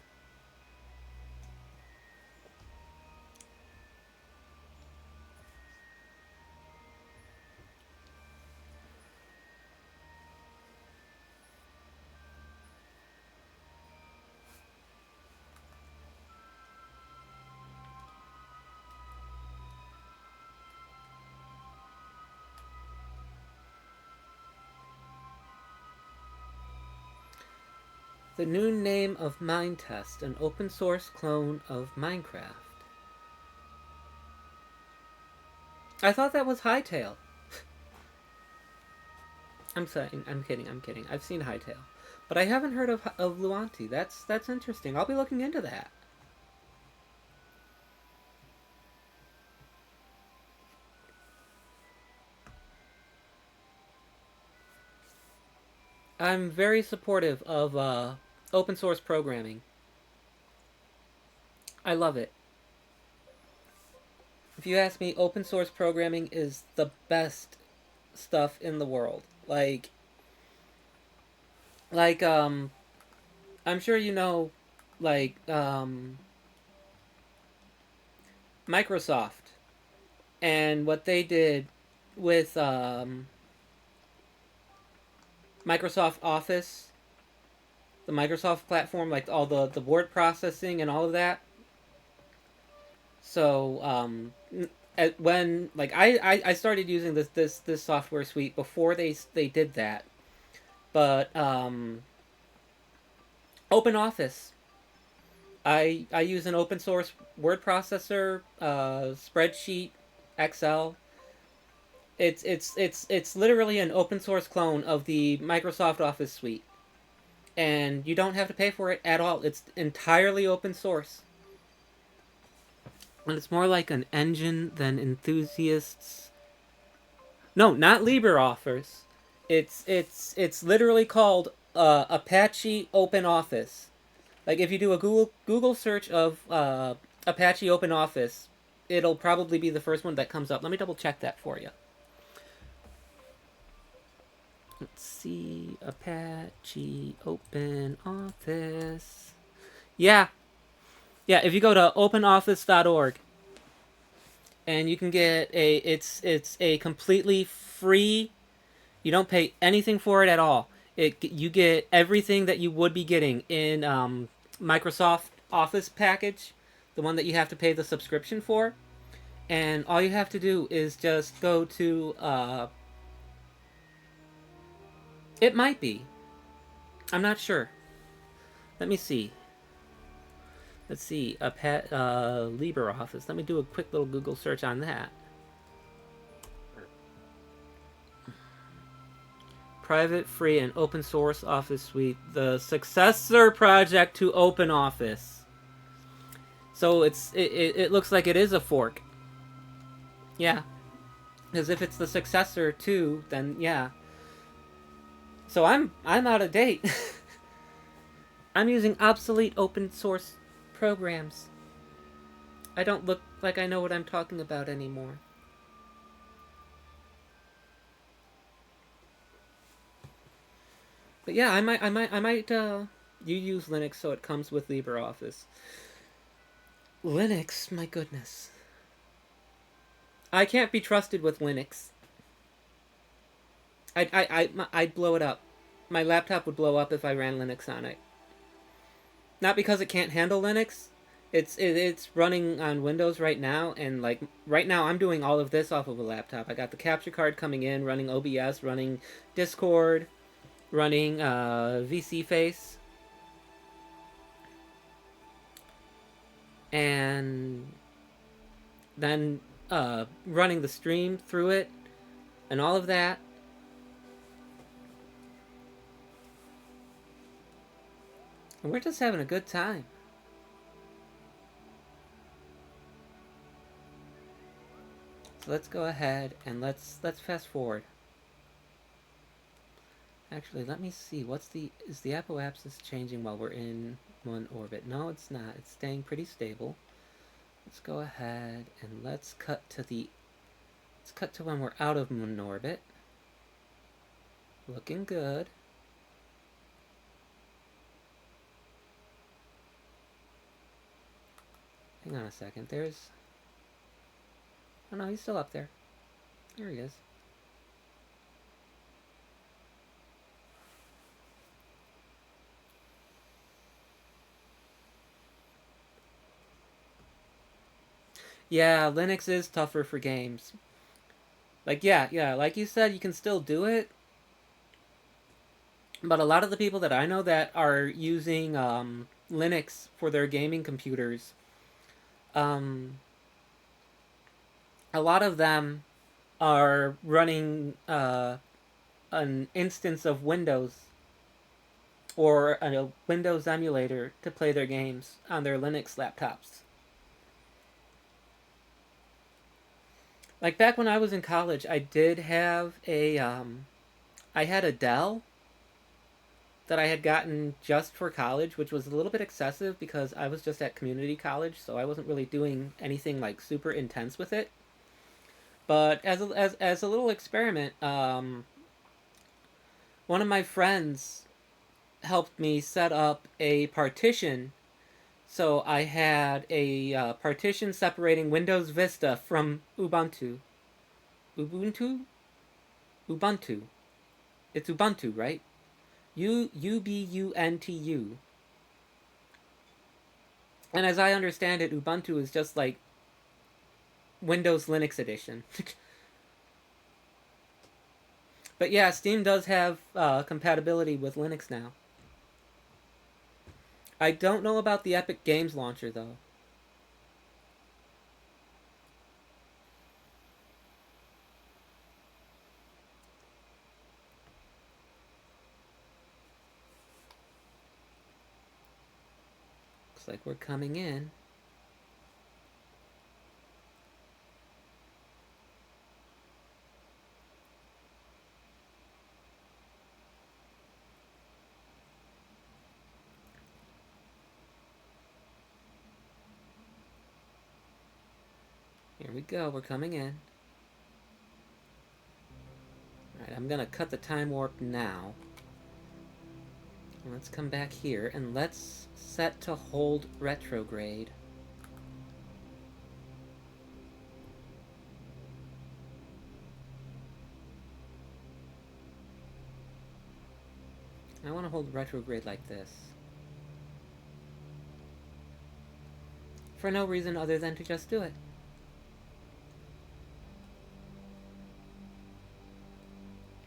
The new name of Minetest, an open source clone of Minecraft. I thought that was Hightail. I'm kidding. I've seen Hightail. But I haven't heard of Luanti. That's interesting. I'll be looking into that. I'm very supportive of open source programming. I love it. If you ask me, open source programming is the best stuff in the world. Like, I'm sure you know, like, Microsoft and what they did with Microsoft Office, the Microsoft platform, like all the word processing and all of that. So when like I started using this software suite before they did that, but Open Office. I use an open source word processor, spreadsheet, Excel. It's literally an open source clone of the Microsoft Office suite, and you don't have to pay for it at all. It's entirely open source, and it's more like an engine than enthusiasts. No, not LibreOffice. It's literally called Apache Open Office. Like if you do a Google search of Apache Open Office, it'll probably be the first one that comes up. Let me double check that for you. Let's see, Apache Open Office. Yeah, yeah. If you go to openoffice.org, and you can get it's a completely free. You don't pay anything for it at all. You get everything that you would be getting in Microsoft Office package, the one that you have to pay the subscription for, and all you have to do is just go to. It might be. I'm not sure. Let me see. Let's see. LibreOffice. Let me do a quick little Google search on that. Private, free, and open source Office Suite, the successor project to OpenOffice. So it looks like it is a fork. Yeah, because if it's the successor to, then yeah. So I'm out of date. I'm using obsolete open source programs. I don't look like I know what I'm talking about anymore. But yeah, I might. You use Linux, so it comes with LibreOffice. Linux, my goodness. I can't be trusted with Linux. I'd blow it up. My laptop would blow up if I ran Linux on it. Not because it can't handle Linux. It's running on Windows right now, and like right now I'm doing all of this off of a laptop. I got the capture card coming in, running OBS, running Discord, running VC Face, and then running the stream through it, and all of that. And we're just having a good time. So let's go ahead and let's fast forward. Actually, let me see. Is the apoapsis changing while we're in one orbit? No, it's not. It's staying pretty stable. Let's go ahead and let's cut to when we're out of moon orbit. Looking good. Hang on a second. Oh no, he's still up there. There he is. Yeah, Linux is tougher for games. Like, yeah, like you said, you can still do it. But a lot of the people that I know that are using Linux for their gaming computers, um, a lot of them are running an instance of Windows or a Windows emulator to play their games on their Linux laptops. Like back when I was in college, I did have I had a Dell, that I had gotten just for college, which was a little bit excessive because I was just at community college, so I wasn't really doing anything like super intense with it. But as a little experiment, one of my friends helped me set up a partition. So I had a partition separating Windows Vista from Ubuntu. Ubuntu? Ubuntu. It's Ubuntu, right? Ubuntu. And as I understand it, Ubuntu is just like Windows Linux edition. But yeah, Steam does have compatibility with Linux now. I don't know about the Epic Games Launcher, though. Looks like we're coming in. Here we go, we're coming in. Alright, I'm gonna cut the time warp now. Let's come back here and let's set to hold retrograde. I want to hold retrograde like this. For no reason other than to just do it.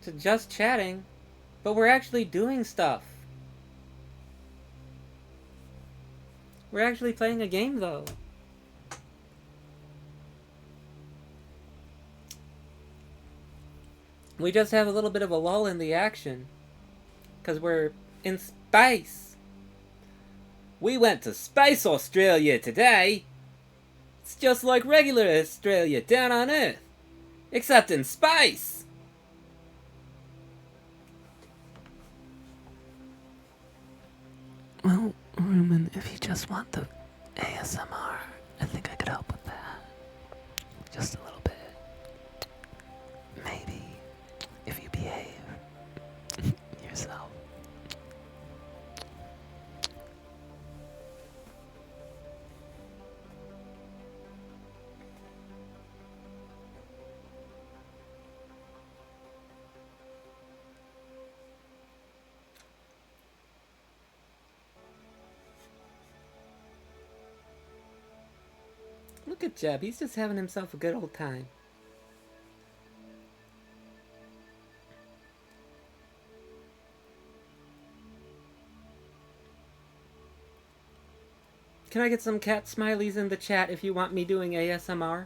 To just chatting, but we're actually doing stuff. We're actually playing a game, though. We just have a little bit of a lull in the action. Because we're in space. We went to Space Australia today. It's just like regular Australia down on Earth. Except in space. Well, Ruben, if you just want the ASMR, I think I could help with that. Just a little bit. Maybe, if you behave yourself. Look at Jeb, he's just having himself a good old time. Can I get some cat smileys in the chat if you want me doing ASMR?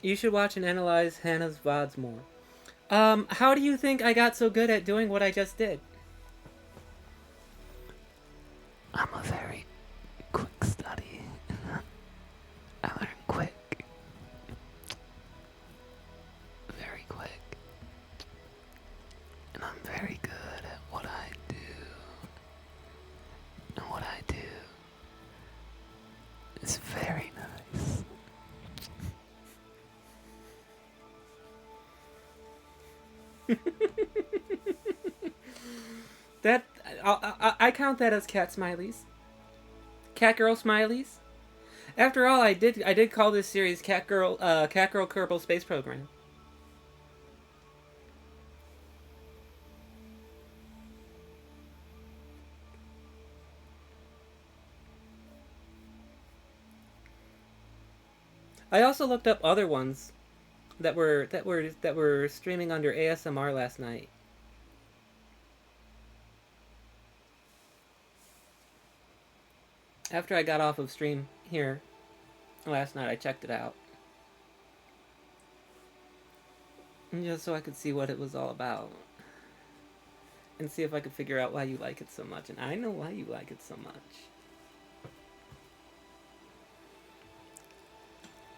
You should watch and analyze Hannah's VODs more. How do you think I got so good at doing what I just did? I'm a very quick study. I learn quick. Very quick. And I'm very good at what I do. And what I do is very nice. That I count that as cat smileys. Cat girl smileys. After all, I did call this series Cat Girl Kerbal Space Program. I also looked up other ones that were streaming under ASMR last night. After I got off of stream here last night, I checked it out. Just so I could see what it was all about. And see if I could figure out why you like it so much. And I know why you like it so much.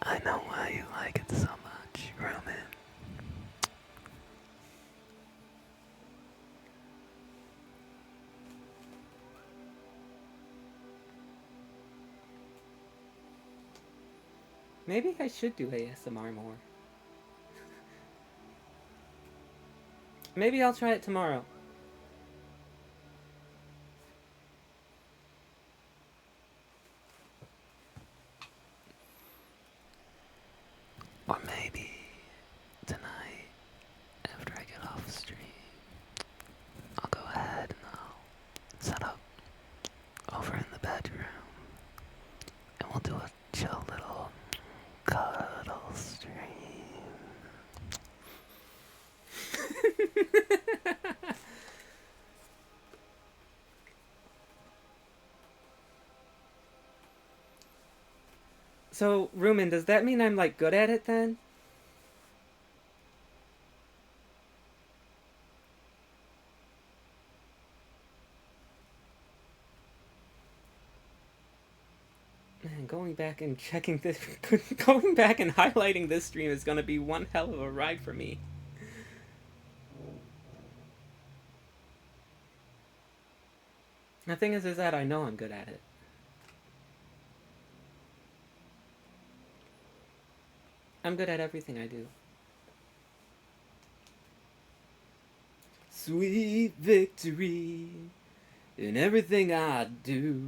I know why you like it so much. much, Roman. Maybe I should do ASMR more. Maybe I'll try it tomorrow. Or maybe tonight, after I get off the stream, I'll go ahead and I'll set up over in the bedroom, and we'll do a chill little cuddle stream. So, Rumen, does that mean I'm, like, good at it then? Man, going back and checking this... going back and highlighting this stream is gonna be one hell of a ride for me. The thing is that I know I'm good at it. I'm good at everything I do. Sweet victory in everything I do.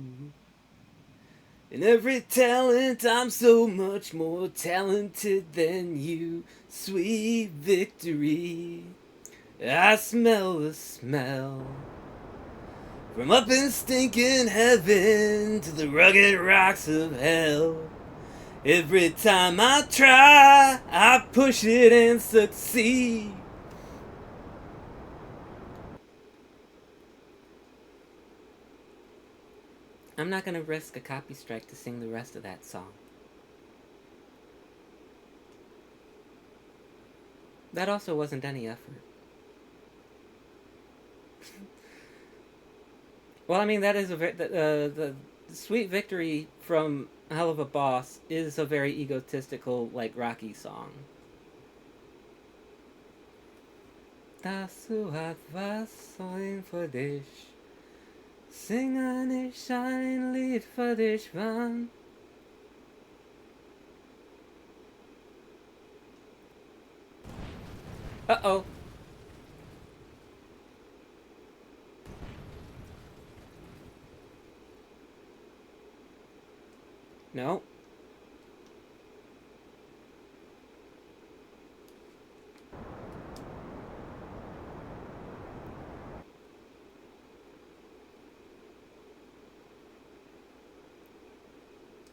In every talent, I'm so much more talented than you. Sweet victory, I smell the smell. From up in stinking heaven to the rugged rocks of hell. Every time I try, I push it and succeed. I'm not gonna risk a copy strike to sing the rest of that song. That also wasn't any effort. Well, I mean, that is the Sweet Victory from Hell of a Boss is a very egotistical, like, Rocky song. Dazu hat was sollen für dich. Singe nicht ein Lied für dich, Mann. Uh-oh. No.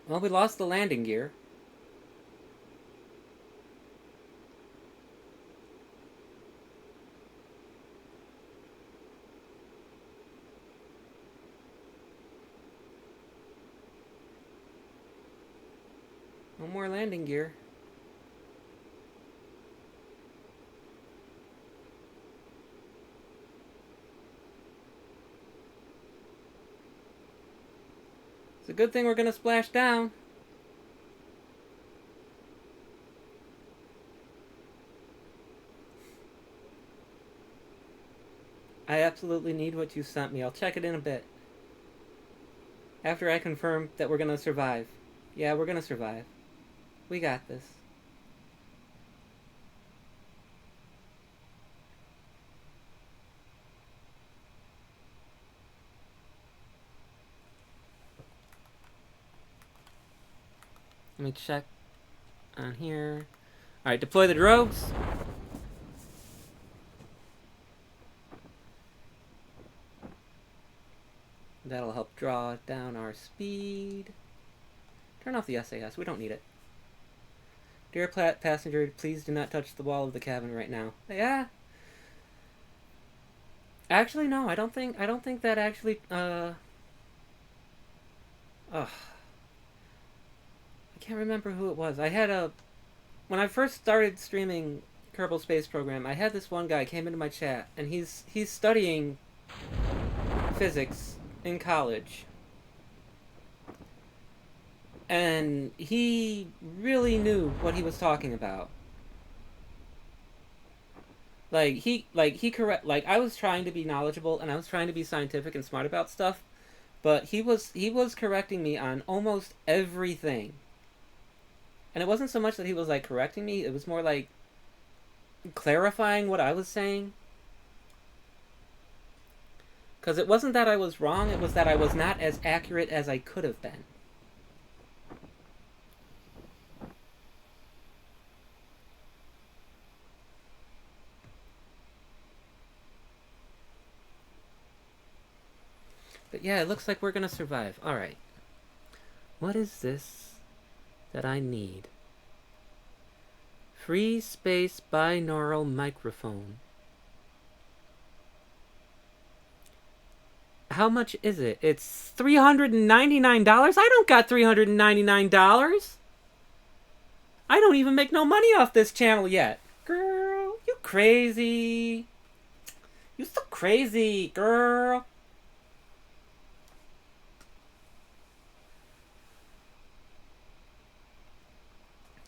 Well, we lost the landing gear. No more landing gear. It's a good thing we're gonna splash down. I absolutely need what you sent me. I'll check it in a bit. After I confirm that we're gonna survive. Yeah, we're gonna survive. We got this. Let me check on here. Alright, deploy the drogues. That'll help draw down our speed. Turn off the SAS. We don't need it. Dear passenger, please do not touch the wall of the cabin right now. Yeah. Actually, no. I don't think that actually. Ugh. I can't remember who it was. I had a. When I first started streaming Kerbal Space Program, I had this one guy came into my chat, and he's studying physics in college. And he really knew what he was talking about. Like I was trying to be knowledgeable and I was trying to be scientific and smart about stuff, but he was correcting me on almost everything. And it wasn't so much that he was like correcting me, it was more like clarifying what I was saying. Because it wasn't that I was wrong, it was that I was not as accurate as I could have been. But yeah, it looks like we're gonna survive. Alright. What is this that I need? Free space binaural microphone. How much is it? It's $399? I don't got $399. I don't even make no money off this channel yet. Girl, you crazy. You so crazy, girl.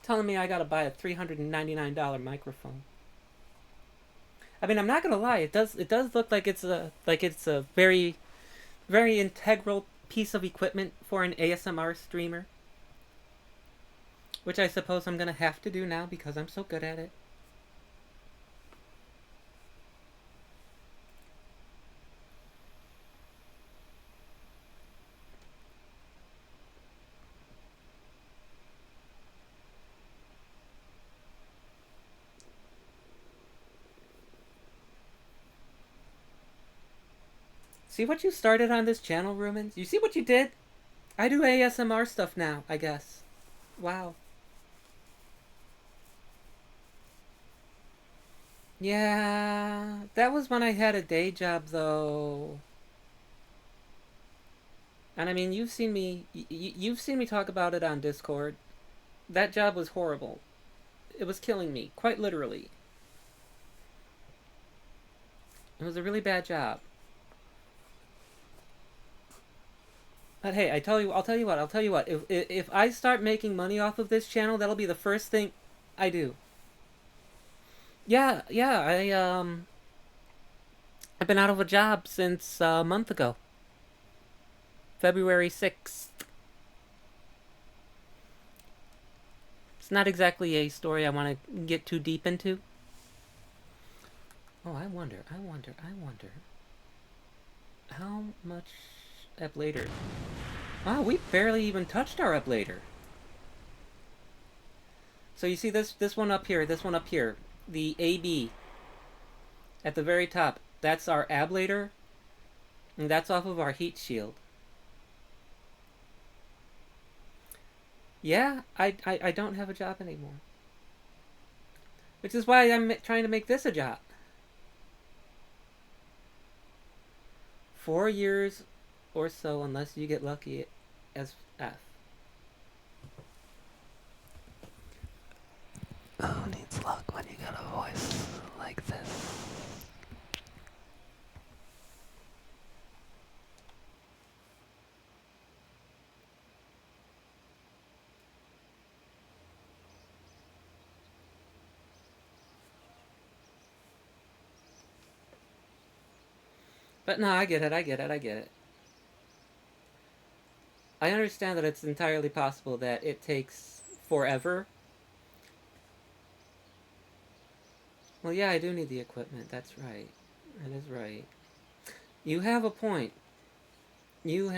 Telling me I gotta buy a $399 microphone. I mean, I'm not gonna lie. It does look like it's a very, very integral piece of equipment for an ASMR streamer. Which I suppose I'm gonna have to do now because I'm so good at it. See what you started on this channel, Rumens? You see what you did? I do ASMR stuff now, I guess. Wow. Yeah, that was when I had a day job, though. And I mean, you've seen me talk about it on Discord. That job was horrible. It was killing me, quite literally. It was a really bad job. But hey, I'll tell you what. If I start making money off of this channel, that'll be the first thing I do. Yeah, I've been out of a job since a month ago. February 6th. It's not exactly a story I want to get too deep into. Oh, I wonder. How much uploader? Wow, we barely even touched our uploader. So you see this one up here, the AB at the very top. That's our ablator, and that's off of our heat shield. Yeah, I don't have a job anymore. Which is why I'm trying to make this a job. 4 years or so, unless you get lucky as F. Who needs luck when you got a voice like this? But no, I get it. I understand that it's entirely possible that it takes forever. Well, yeah, I do need the equipment. That's right. That is right. You have a point. Let's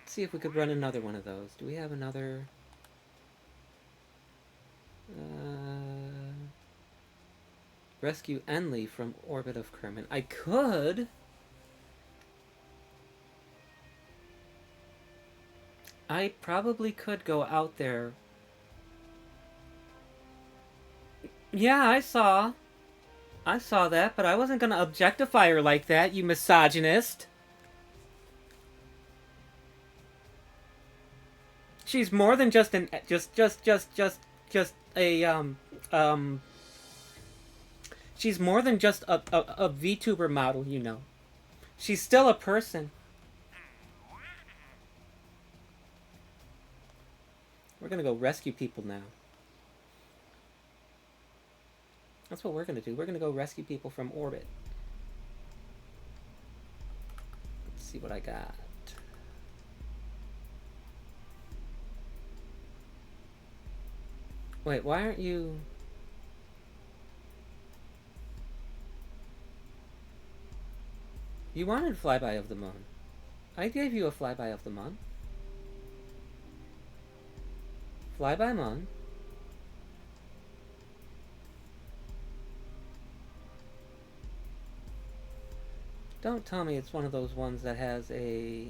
see if we could run another one of those. Do we have another? Rescue Enley from orbit of Kerman. I could. I probably could go out there. Yeah, I saw that, but I wasn't gonna objectify her like that, you misogynist. She's more than just an just a she's more than just a VTuber model, you know. She's still a person. We're gonna go rescue people now. That's what we're gonna do. We're gonna go rescue people from orbit. Let's see what I got. Wait, why aren't you... You wanted flyby of the moon. I gave you a flyby of the moon. Flyby moon. Don't tell me it's one of those ones that has a...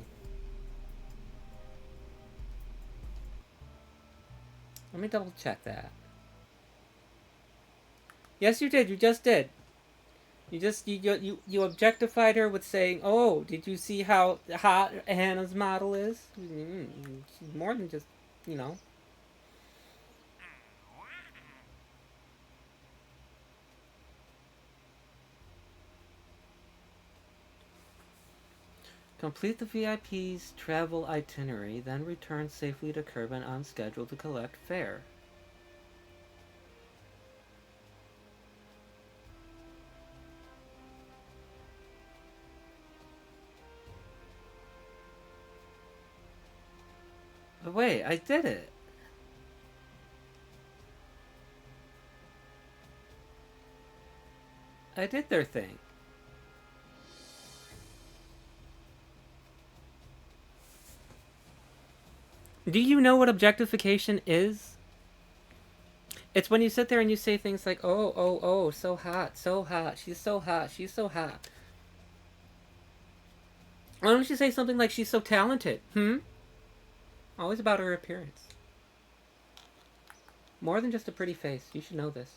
Let me double check that. Yes, you did. You just did. You objectified her with saying, "Oh, did you see how hot Hannah's model is?" She's more than just, you know. Complete the VIP's travel itinerary, then return safely to Kerbin on schedule to collect fare. But wait, I did it. I did their thing. Do you know what objectification is? It's when you sit there and you say things like, "Oh, oh, oh, so hot, so hot, she's so hot, she's so hot." Why don't you say something like, "She's so talented"? Always about her appearance. More than just a pretty face. You should know this.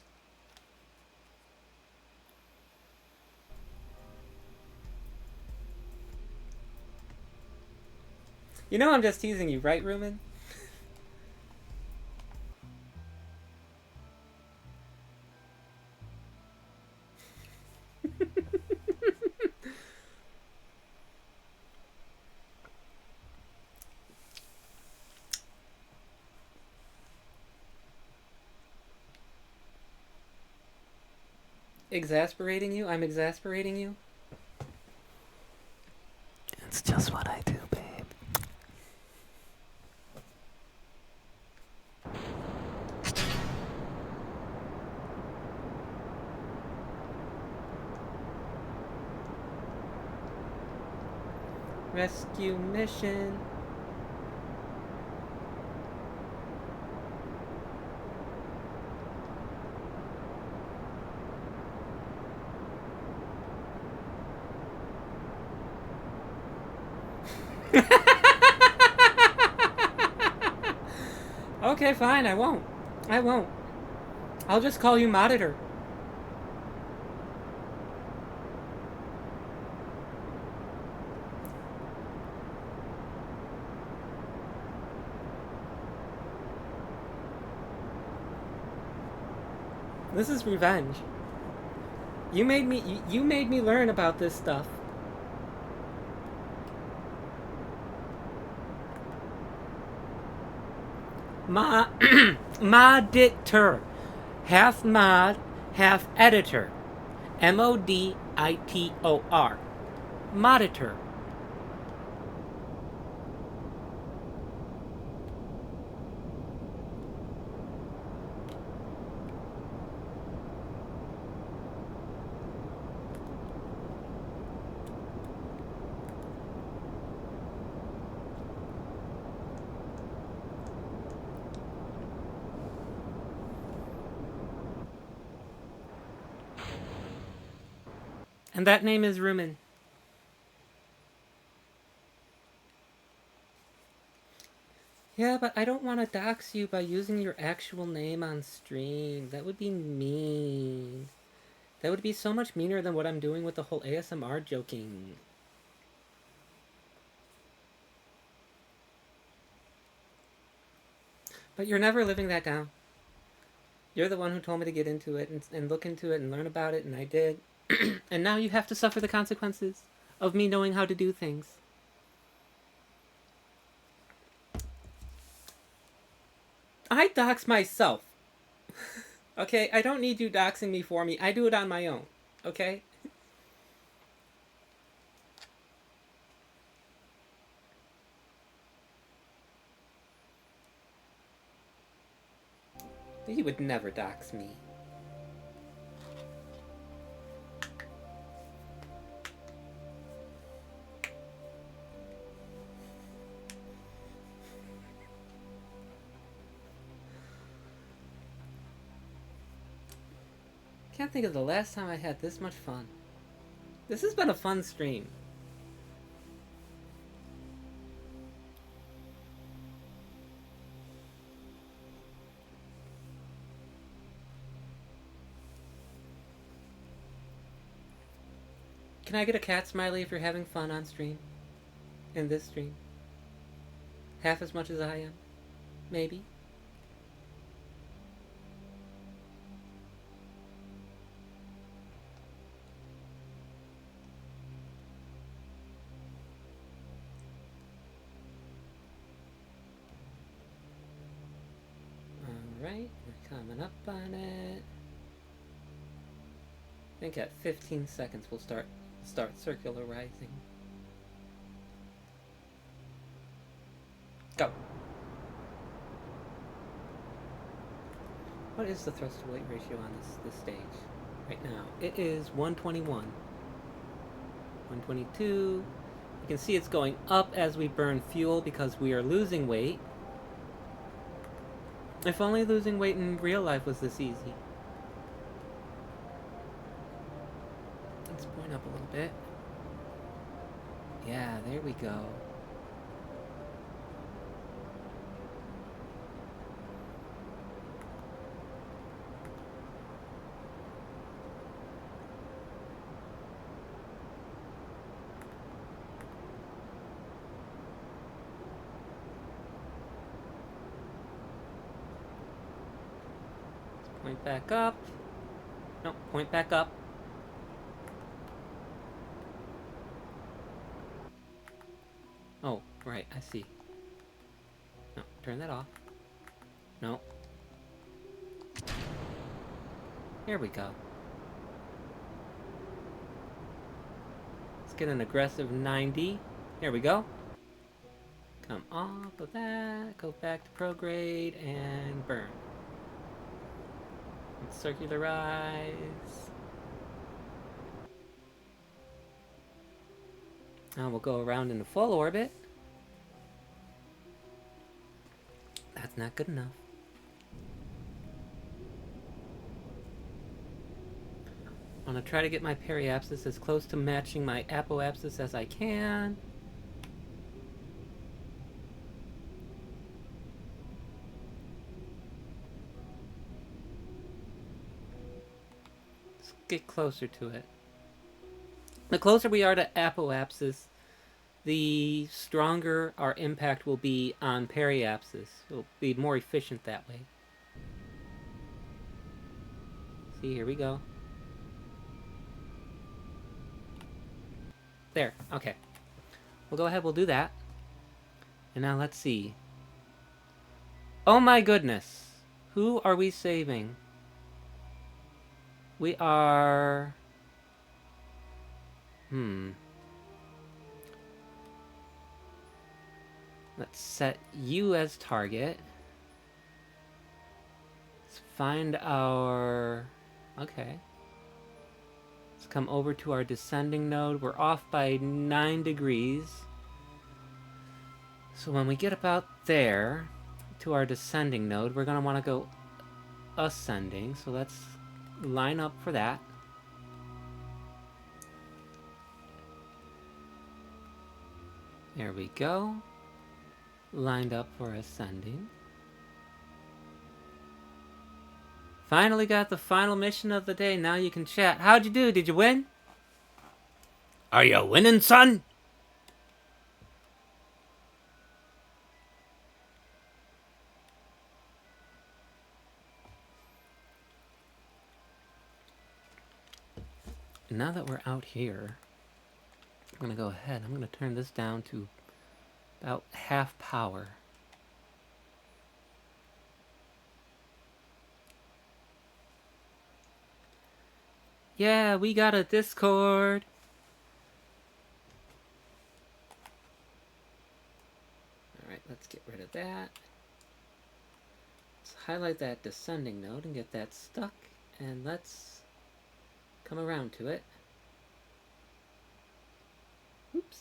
You know I'm just teasing you, right, Rumen? Exasperating you? I'm exasperating you? It's just what I do, babe. Rescue mission. Okay, fine, I won't. I won't. I'll just call you Monitor. This is revenge. You made me learn about this stuff. Moditor. Half mod, half editor. Moditor. Monitor. And that name is Rumen. Yeah, but I don't want to dox you by using your actual name on stream. That would be mean. That would be so much meaner than what I'm doing with the whole ASMR joking. But you're never living that down. You're the one who told me to get into it and look into it and learn about it, and I did. And now you have to suffer the consequences of me knowing how to do things. I dox myself. Okay, I don't need you doxing me for me. I do it on my own. Okay? You would never dox me. Can't think of the last time I had this much fun. This has been a fun stream. Can I get a cat smiley if you're having fun on stream? In this stream? Half as much as I am? Maybe? Alright, we're coming up on it. I think at 15 seconds we'll start circularizing. Go. What is the thrust to weight ratio on this stage right now? It is 121. 122. You can see it's going up as we burn fuel because we are losing weight. If only losing weight in real life was this easy. Let's point up a little bit. Yeah, there we go. Point back up. No, point back up. Oh, right, I see. No, turn that off. No. Here we go. Let's get an aggressive 90. Here we go. Come off of that, go back to prograde, and burn. Circularize. Now we'll go around in a full orbit. That's not good enough. I'm going to try to get my periapsis as close to matching my apoapsis as I can. Let's get closer to it. The closer we are to apoapsis, the stronger our impact will be on periapsis. It'll be more efficient that way. See, here we go. There, okay. We'll go ahead, we'll do that. And now let's see. Oh my goodness. Who are we saving? We are... Let's set you as target. Let's find our... Okay. Let's come over to our descending node. We're off by 9 degrees. So when we get about there to our descending node, we're going to want to go ascending. So let's line up for that. There we go. Lined up for ascending. Finally got the final mission of the day. Now you can chat. How'd you do? Did you win? Are you winning, son? Now that we're out here, I'm going to go ahead. I'm going to turn this down to about half power. Yeah, we got a Discord. Alright, let's get rid of that. Let's highlight that descending node and get that stuck. And let's come around to it. Oops.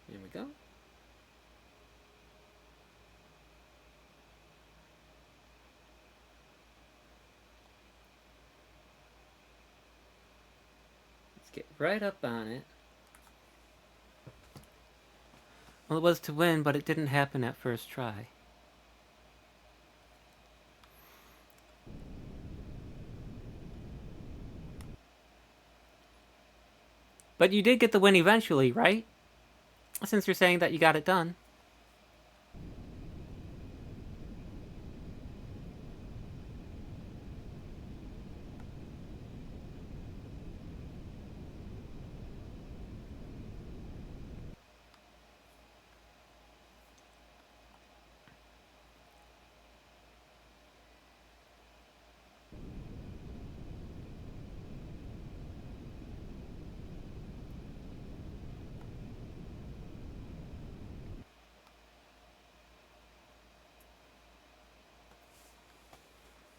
There we go. Let's get right up on it. Well, it was to win, but it didn't happen at first try. But you did get the win eventually, right? Since you're saying that you got it done.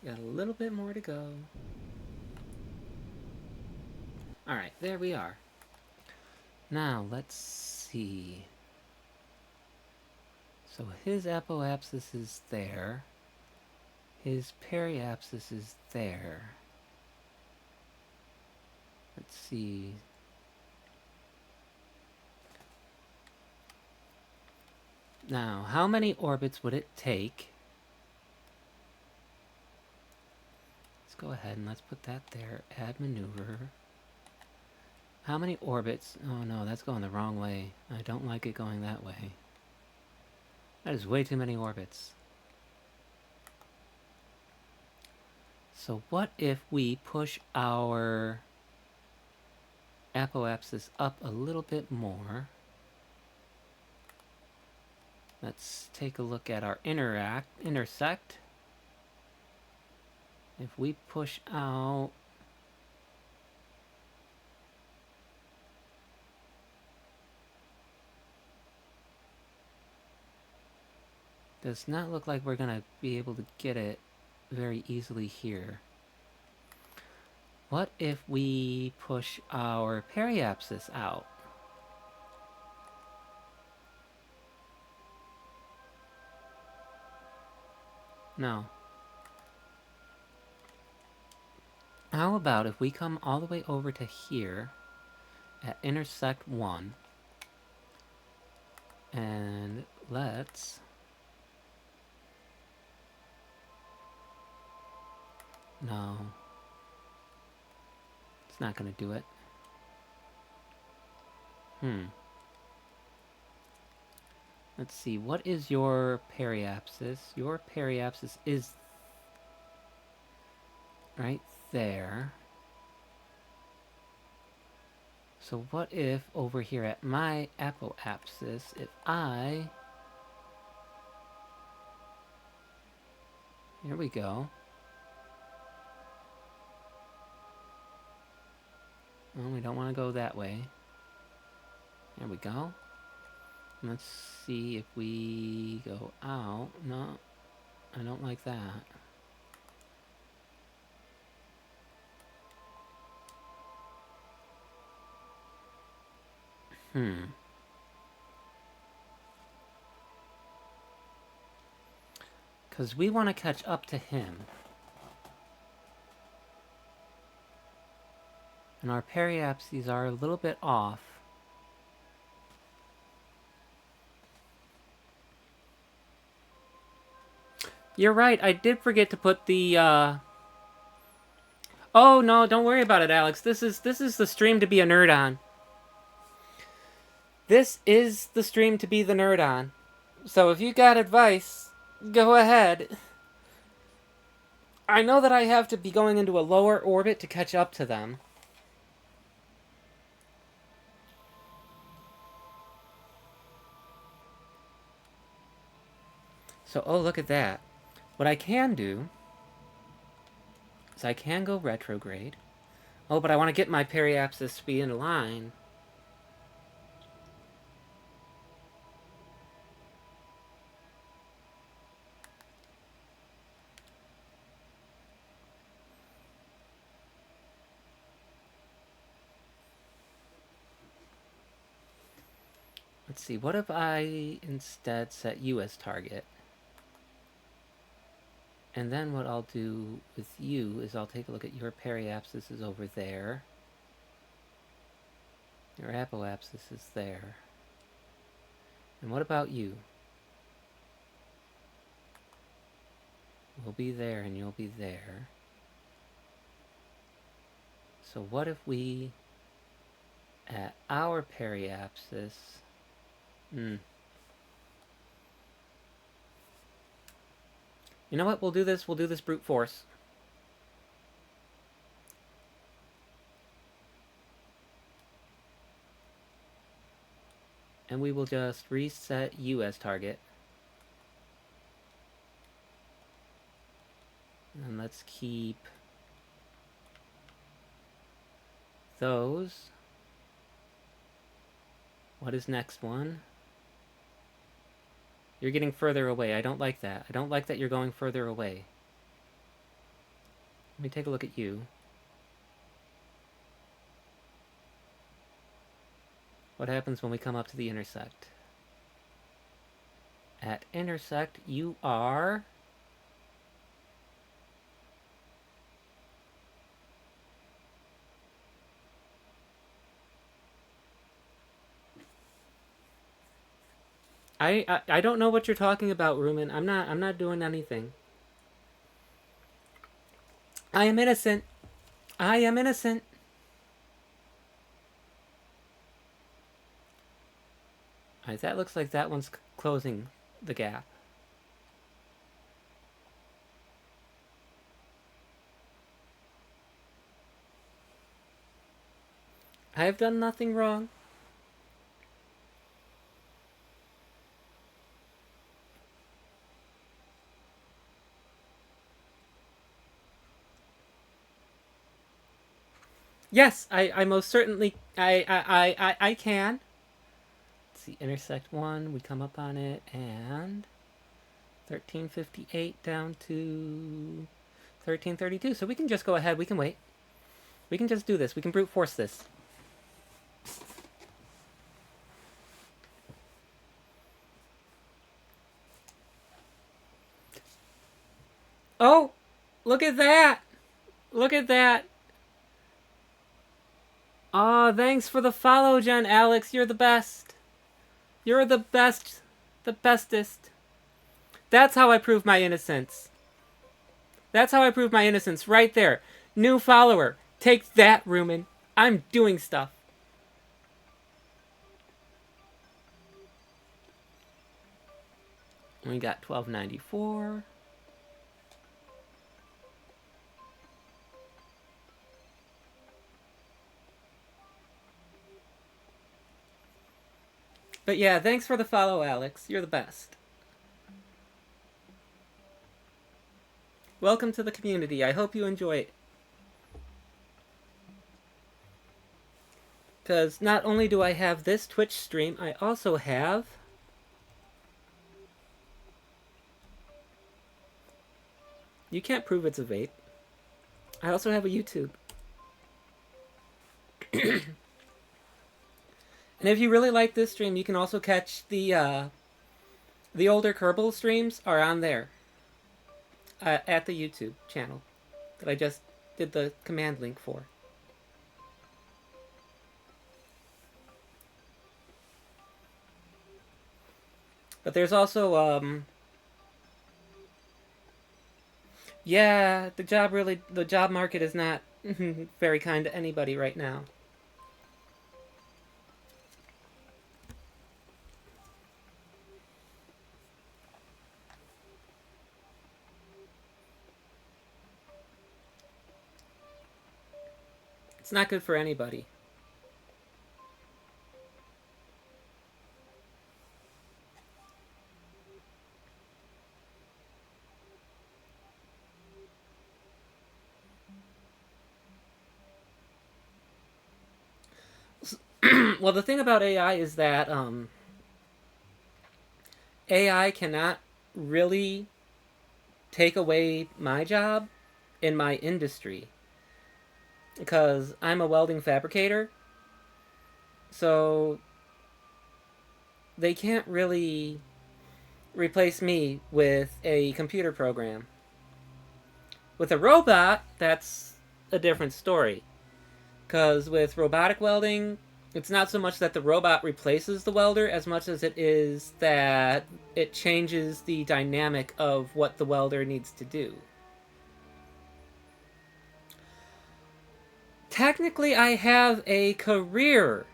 Got a little bit more to go. Alright, there we are. Now, let's see. So his apoapsis is there. His periapsis is there. Let's see. Now, how many orbits would it take? Let's go ahead and let's put that there. Add maneuver. How many orbits? Oh no, that's going the wrong way. I don't like it going that way. That is way too many orbits. So what if we push our apoapsis up a little bit more? Let's take a look at our intersect. If we push out does not look like we're gonna be able to get it very easily here. What if we push our periapsis out? No. How about if we come all the way over to here at intersect 1 and let's no, it's not gonna do it. Let's see, what is your periapsis? Your periapsis is right there. So what if over here at my apoapsis, if I... Here we go. Well, we don't want to go that way. There we go. Let's see if we go out. No, I don't like that. Because we want to catch up to him. And our periapses are a little bit off. You're right, I did forget to put the, Oh, no, don't worry about it, Alex. This is the stream to be a nerd on. This is the stream to be the nerd on. So if you got advice, go ahead. I know that I have to be going into a lower orbit to catch up to them. So, oh, look at that. What I can do is I can go retrograde. Oh, but I want to get my periapsis to be in line. Let's see, what if I instead set you as target? And then what I'll do with you is I'll take a look at your periapsis is over there. Your apoapsis is there. And what about you? We'll be there and you'll be there. So what if we, at our periapsis, you know what? We'll do this brute force. And we will just reset you as target. And let's keep those. What is next one? You're getting further away. I don't like that. I don't like that you're going further away. Let me take a look at you. What happens when we come up to the intersect? At intersect, you are... I don't know what you're talking about, Rumen. I'm not doing anything. I am innocent. I am innocent. Alright, that looks like that one's closing the gap. I have done nothing wrong. Yes, I most certainly I can. Let's see, intersect 1, we come up on it, and 1358 down to 1332. So we can just go ahead, we can wait. We can just do this. We can brute force this. Oh, look at that. Look at that. Aw, thanks for the follow, Jen. Alex, you're the best. You're the best. The bestest. That's how I prove my innocence. That's how I prove my innocence, right there. New follower. Take that, Rumen. I'm doing stuff. We got 1294. But yeah, thanks for the follow, Alex. You're the best. Welcome to the community. I hope you enjoy it. Because not only do I have this Twitch stream, I also have... You can't prove it's a vape. I also have a YouTube. And if you really like this stream, you can also catch the older Kerbal streams are on there. At the YouTube channel that I just did the command link for. But there's also, yeah, the job market is not very kind to anybody right now. It's not good for anybody. Well, the thing about AI is that AI cannot really take away my job in my industry because I'm a welding fabricator. So they can't really replace me with a computer program. With a robot, that's a different story. Because with robotic welding, it's not so much that the robot replaces the welder as much as it is that it changes the dynamic of what the welder needs to do. Technically, I have a career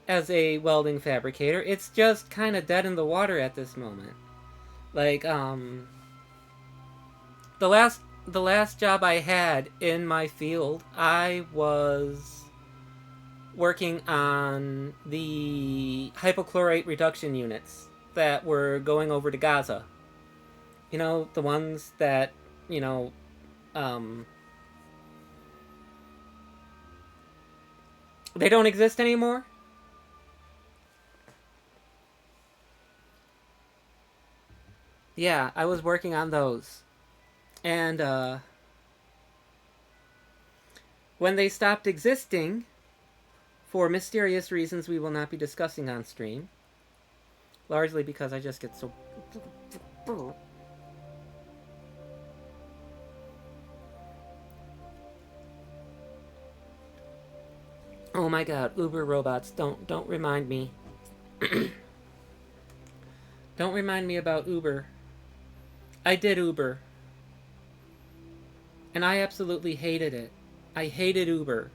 as a welding fabricator. It's just kind of dead in the water at this moment. Like, the last job I had in my field, I was working on the hypochlorite reduction units that were going over to Gaza. You know, the ones that, you know, um, they don't exist anymore. Yeah, I was working on those. And when they stopped existing, for mysterious reasons we will not be discussing on stream, largely because I just get so. Oh my god, Uber robots, don't remind me. Don't remind me about Uber. I did Uber. And I absolutely hated it. I hated Uber.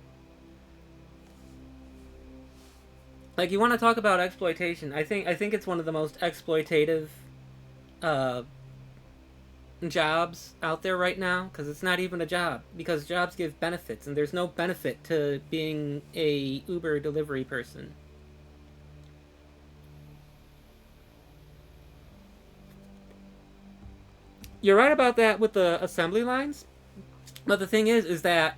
Like, you want to talk about exploitation? I think it's one of the most exploitative uh, jobs out there right now, because it's not even a job, because jobs give benefits and there's no benefit to being a Uber delivery person. You're right about that with the assembly lines, but the thing is that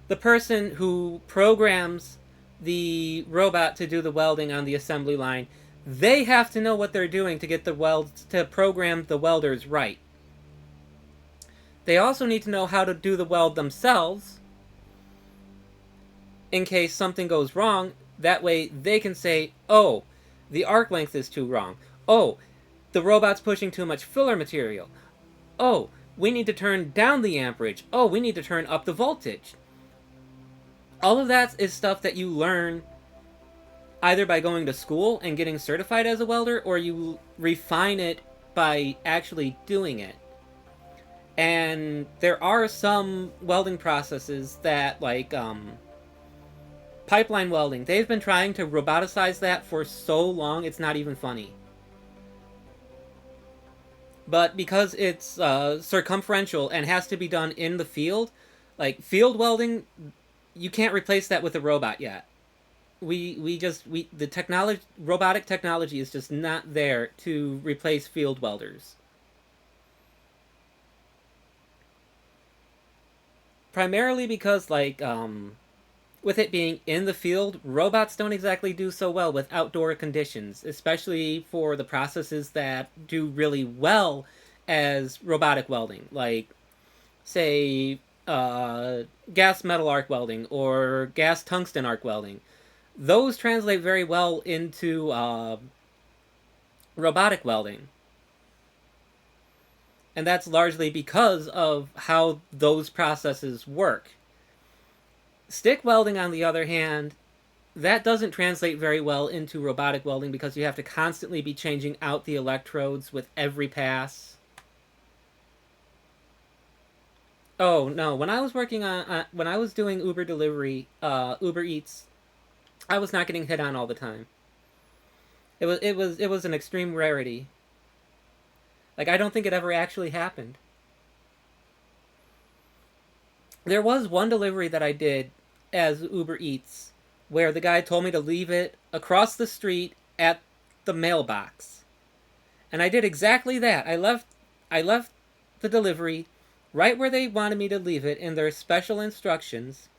the person who programs the robot to do the welding on the assembly line, they have to know what they're doing to get the weld to program the welders right. They also need to know how to do the weld themselves in case something goes wrong. That way they can say, oh, the arc length is too wrong. Oh, the robot's pushing too much filler material. Oh, we need to turn down the amperage. Oh, we need to turn up the voltage. All of that is stuff that you learn either by going to school and getting certified as a welder, or you refine it by actually doing it. And there are some welding processes that, like pipeline welding, they've been trying to roboticize that for so long, it's not even funny. But because it's circumferential and has to be done in the field, like field welding, you can't replace that with a robot yet. The technology, robotic technology is just not there to replace field welders. Primarily because, like, with it being in the field, robots don't exactly do so well with outdoor conditions, especially for the processes that do really well as robotic welding, like, say, gas metal arc welding or gas tungsten arc welding. Those translate very well into robotic welding. And that's largely because of how those processes work. Stick welding, on the other hand, that doesn't translate very well into robotic welding because you have to constantly be changing out the electrodes with every pass. Oh no! When I was working when I was doing Uber delivery, Uber Eats, I was not getting hit on all the time. It was an extreme rarity. Like, I don't think it ever actually happened. There was one delivery that I did as Uber Eats where the guy told me to leave it across the street at the mailbox. And I did exactly that. I left the delivery right where they wanted me to leave it in their special instructions.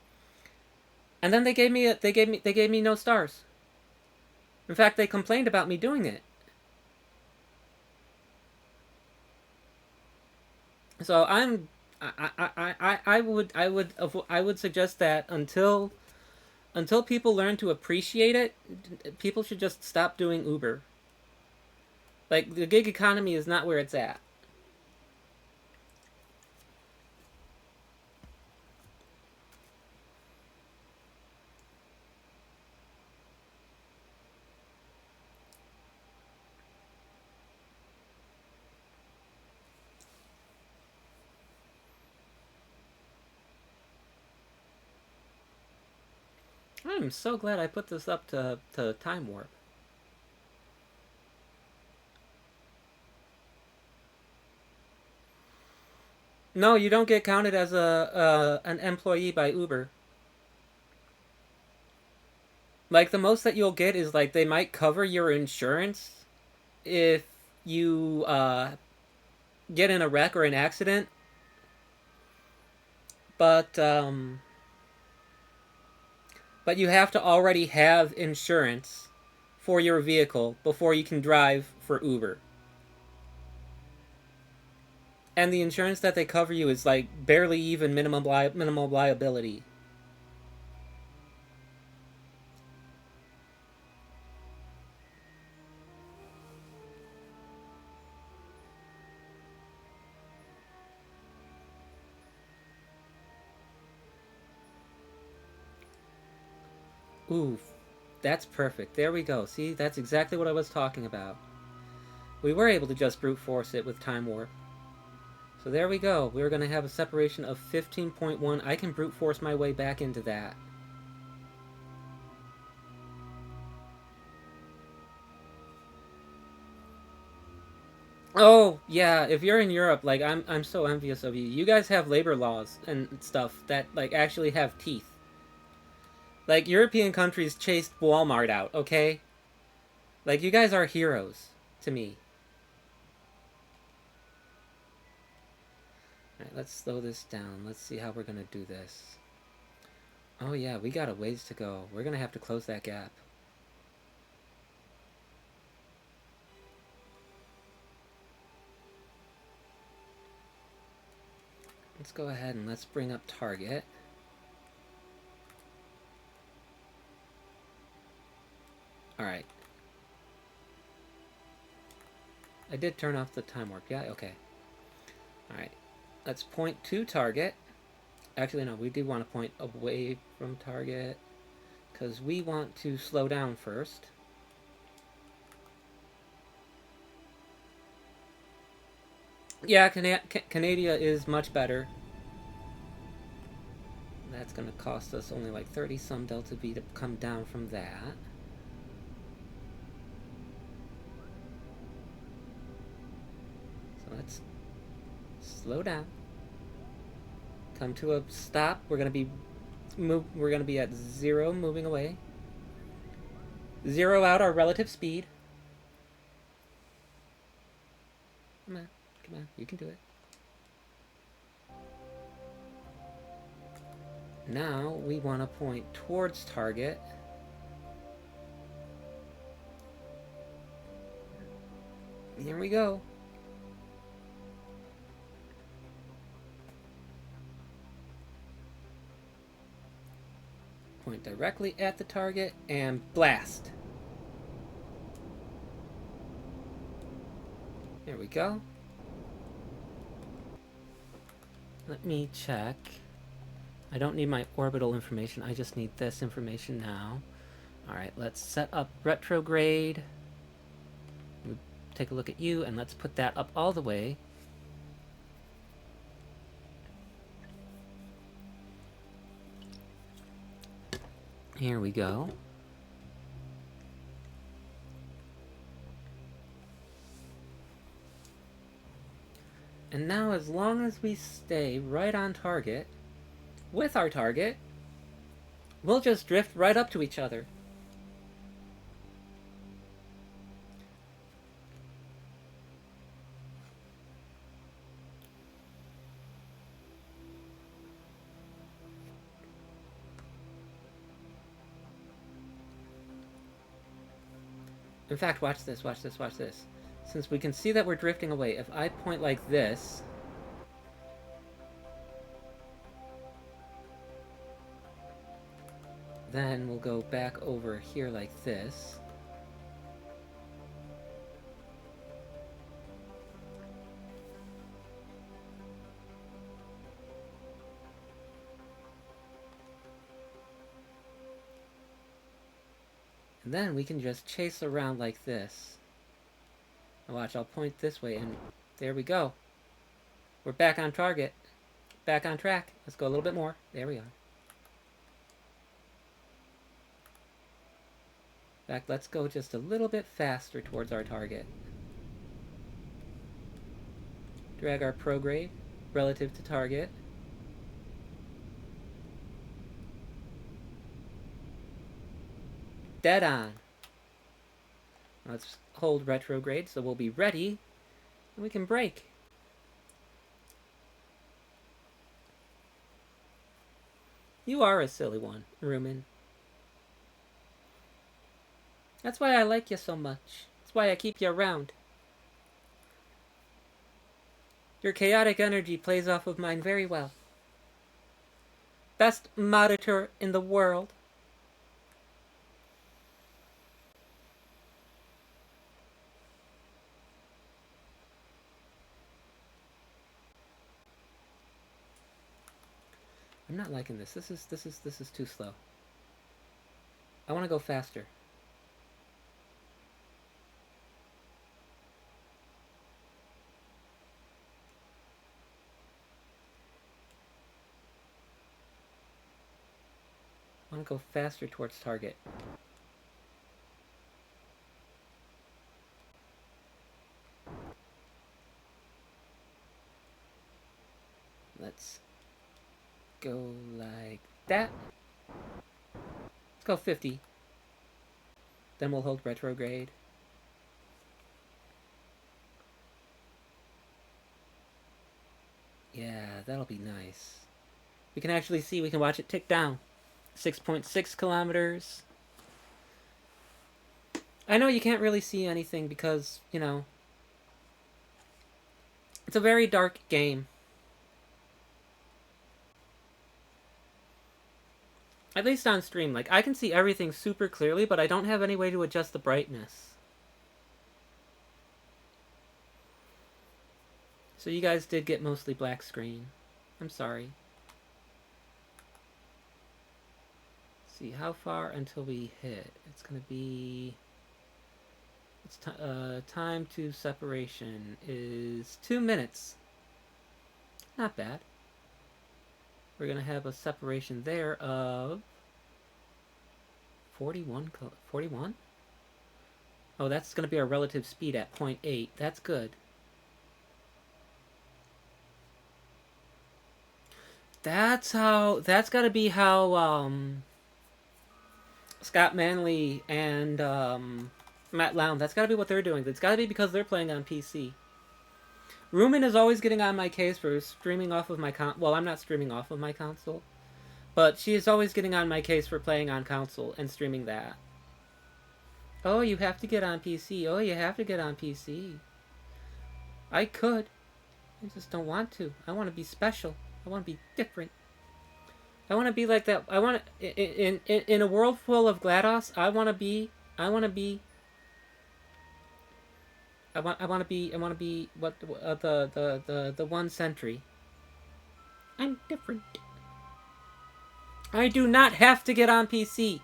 And then they gave me no stars. In fact, they complained about me doing it. So I would suggest that until people learn to appreciate it, people should just stop doing Uber. Like, the gig economy is not where it's at. I'm so glad I put this up to Time Warp. No, you don't get counted as a an employee by Uber. Like, the most that you'll get is, like, they might cover your insurance if you get in a wreck or an accident, but but you have to already have insurance for your vehicle before you can drive for Uber. And the insurance that they cover you is like barely even minimum liability. Ooh, that's perfect. There we go. See, that's exactly what I was talking about. We were able to just brute force it with Time Warp. So there we go. We're going to have a separation of 15.1. I can brute force my way back into that. Oh, yeah, if you're in Europe, like, I'm so envious of you. You guys have labor laws and stuff that, like, actually have teeth. Like, European countries chased Walmart out, okay? Like, you guys are heroes to me. Alright, let's slow this down. Let's see how we're gonna do this. Oh yeah, we got a ways to go. We're gonna have to close that gap. Let's go ahead and let's bring up target. Alright. I did turn off the time warp. Yeah, okay. Alright. Let's point to target. Actually, no, we do want to point away from target, because we want to slow down first. Yeah, Canada is much better. That's going to cost us only like 30 some delta V to come down from that. So let's slow down. Come to a stop. We're going to be at 0, moving away. 0 out our relative speed. Come on, you can do it. Now we want to point towards target. Here we go. Point directly at the target and blast. There we go. Let me check. I don't need my orbital information, I just need this information now. Alright, let's set up retrograde. Take a look at you, and let's put that up all the way. Here we go. And now, as long as we stay right on target, with our target, we'll just drift right up to each other. In fact, watch this, watch this, watch this. Since we can see that we're drifting away, if I point like this... then we'll go back over here like this. And then we can just chase around like this. Now watch, I'll point this way and there we go. We're back on target. Back on track. Let's go a little bit more. There we are. In fact, let's go just a little bit faster towards our target. Drag our prograde relative to target. Dead on. Let's hold retrograde so we'll be ready and we can brake. You are a silly one, Rumen. That's why I like you so much. That's why I keep you around. Your chaotic energy plays off of mine very well. Best monitor in the world. I'm not liking this. This is too slow. I want to go faster. I want to go faster towards target. Let's go like that. Let's go 50. Then we'll hold retrograde. Yeah, that'll be nice. We can actually see, we can watch it tick down. 6.6 kilometers. I know you can't really see anything because, you know, it's a very dark game. At least on stream, like, I can see everything super clearly, but I don't have any way to adjust the brightness. So you guys did get mostly black screen. I'm sorry. Let's see, how far until we hit? It's gonna be... It's time to separation is 2 minutes. Not bad. We're gonna have a separation there of 41. Oh, that's gonna be our relative speed at 0.8. That's good. That's gotta be how Scott Manley and Matt Lown, that's gotta be what they're doing. It's gotta be because they're playing on PC. Rumen is always getting on my case for streaming off of my well, I'm not streaming off of my console, but she is always getting on my case for playing on console and streaming that. Oh, you have to get on PC. Oh, you have to get on PC. I could. I just don't want to. I want to be special. I want to be different. I want to be like that. I want to, in a world full of GLaDOS, I want to be what the one sentry. I'm different. I do not have to get on PC.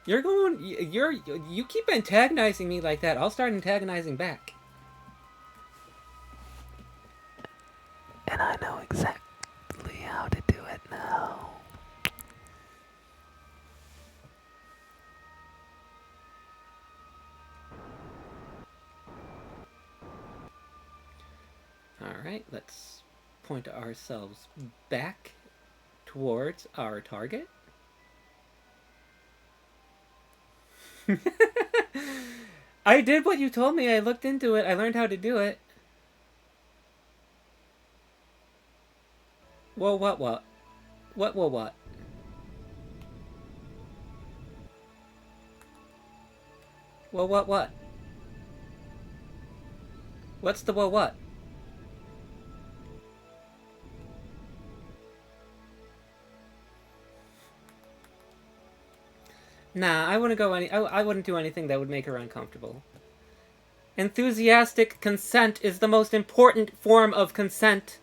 You keep antagonizing me like that. I'll start antagonizing back. And I know exactly how to do it now. Alright, let's point ourselves back towards our target. I did what you told me. I looked into it. I learned how to do it. Whoa, what? What? Well, what? What's the what? Nah, I wouldn't go any. I wouldn't do anything that would make her uncomfortable. Enthusiastic consent is the most important form of consent.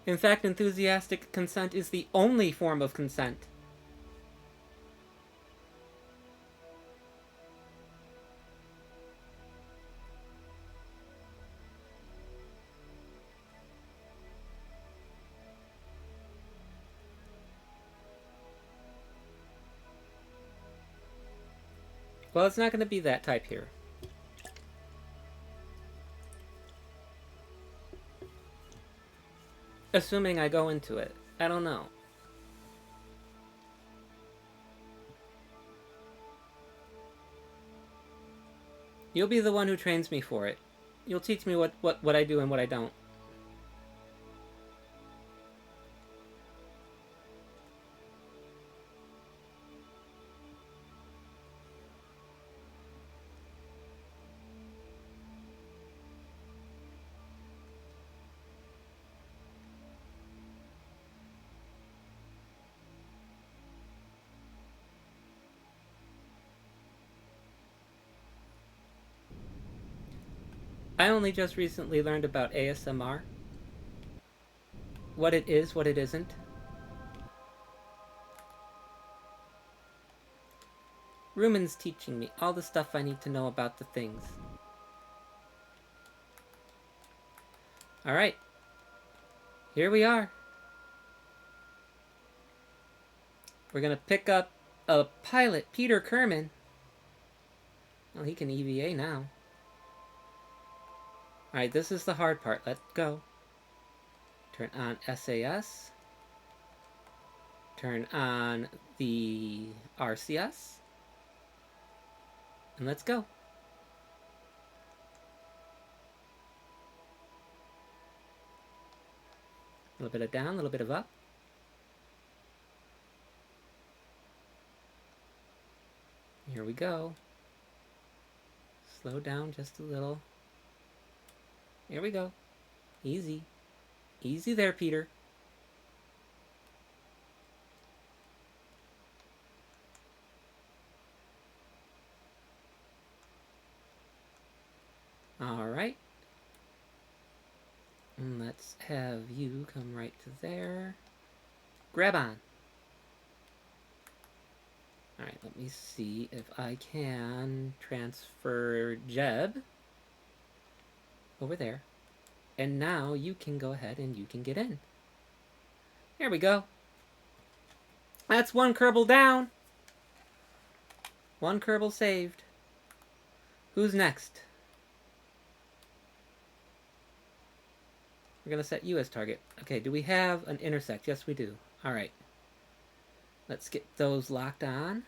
In fact, enthusiastic consent is the only form of consent. Well, it's not going to be that type here. Assuming I go into it. I don't know. You'll be the one who trains me for it. You'll teach me what I do and what I don't. I only just recently learned about ASMR. What it is, what it isn't. Rumen's teaching me all the stuff I need to know about the things. Alright. Here we are. We're gonna pick up a pilot, Peter Kerman. Oh, he can EVA now. Alright, this is the hard part. Let's go. Turn on SAS. Turn on the RCS. And let's go. A little bit of down, a little bit of up. Here we go. Slow down just a little. Here we go. Easy. Easy there, Peter. Alright. And let's have you come right to there. Grab on. Alright, let me see if I can transfer Jeb over there. And now you can go ahead and you can get in. There we go. That's one Kerbal down. One Kerbal saved. Who's next? We're going to set you as target. Okay, do we have an intersect? Yes, we do. Alright. Let's get those locked on.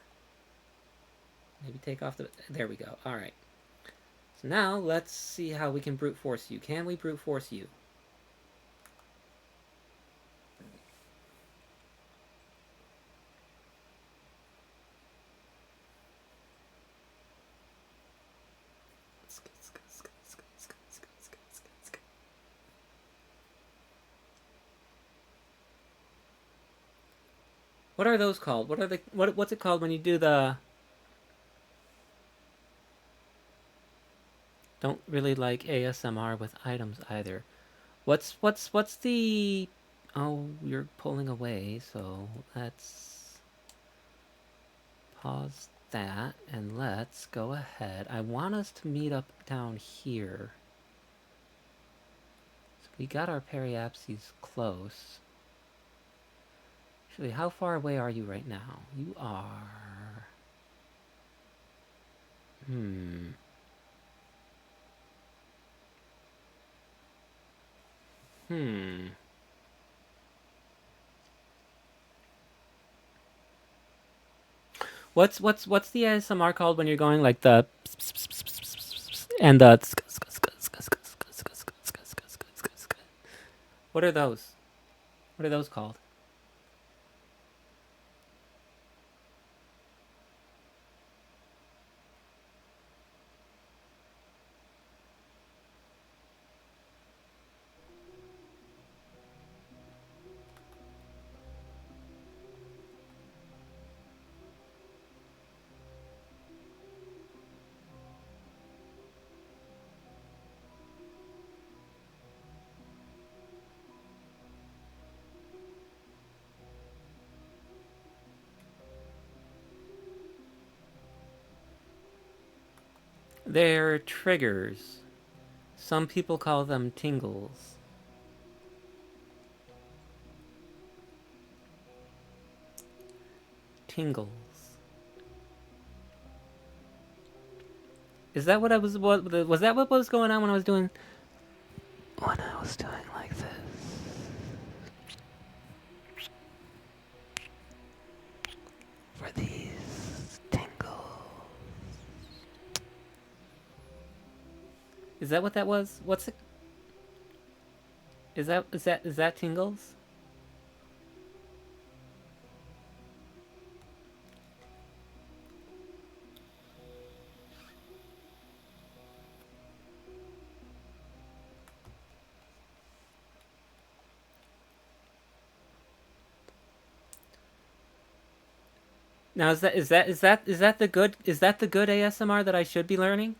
Maybe take off the... There we go. Alright. So now, let's see how we can brute force you. Can we brute force you? What are those called? What are the what's it called when you do the... Don't really like ASMR with items either. What's the... Oh, you're pulling away, so let's pause that and let's go ahead. I want us to meet up down here. So we got our periapses close. Actually, how far away are you right now? You are... What's the ASMR called when you're going like the... And the... What are those? What are those called? They're triggers. Some people call them tingles. Tingles. Is that what I was... was that what was going on when I was doing... When I was doing like this. For these tingles. Is that what that was? What's it? Is that tingles? Now is that the good ASMR that I should be learning?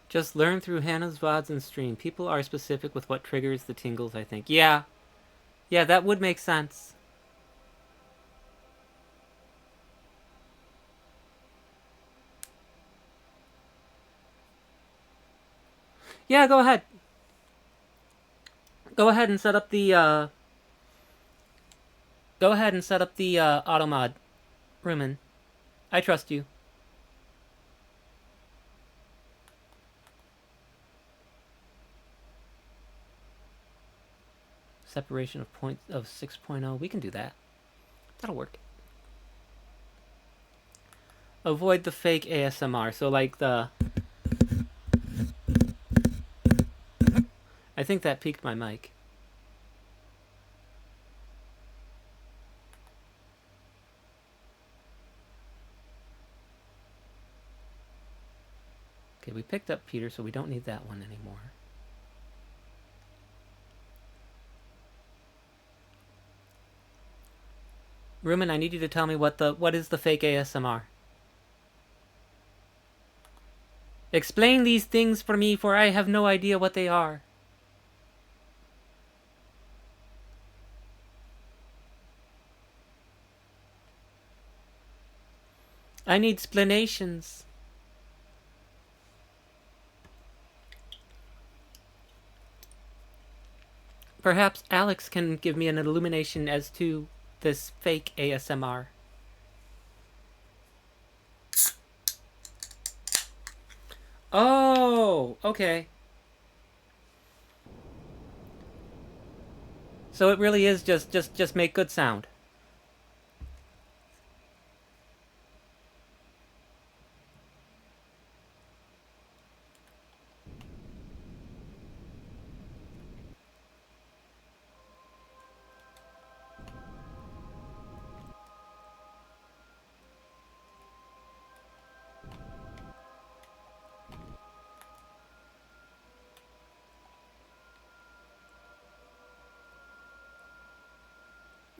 Just learn through Hannah's VODs and stream. People are specific with what triggers the tingles, I think. Yeah. Yeah, that would make sense. Yeah, go ahead. Go ahead and set up the, Go ahead and set up the, auto mod. Rumen. I trust you. Separation of point of 6.0. We can do that. That'll work. Avoid the fake ASMR. So like the... I think that peaked my mic. Okay, we picked up Peter, so we don't need that one anymore. Rumen, I need you to tell me what is the fake ASMR. Explain these things for me, for I have no idea what they are. I need explanations. Perhaps Alex can give me an illumination as to this fake ASMR. Oh, okay. So it really is just make good sound.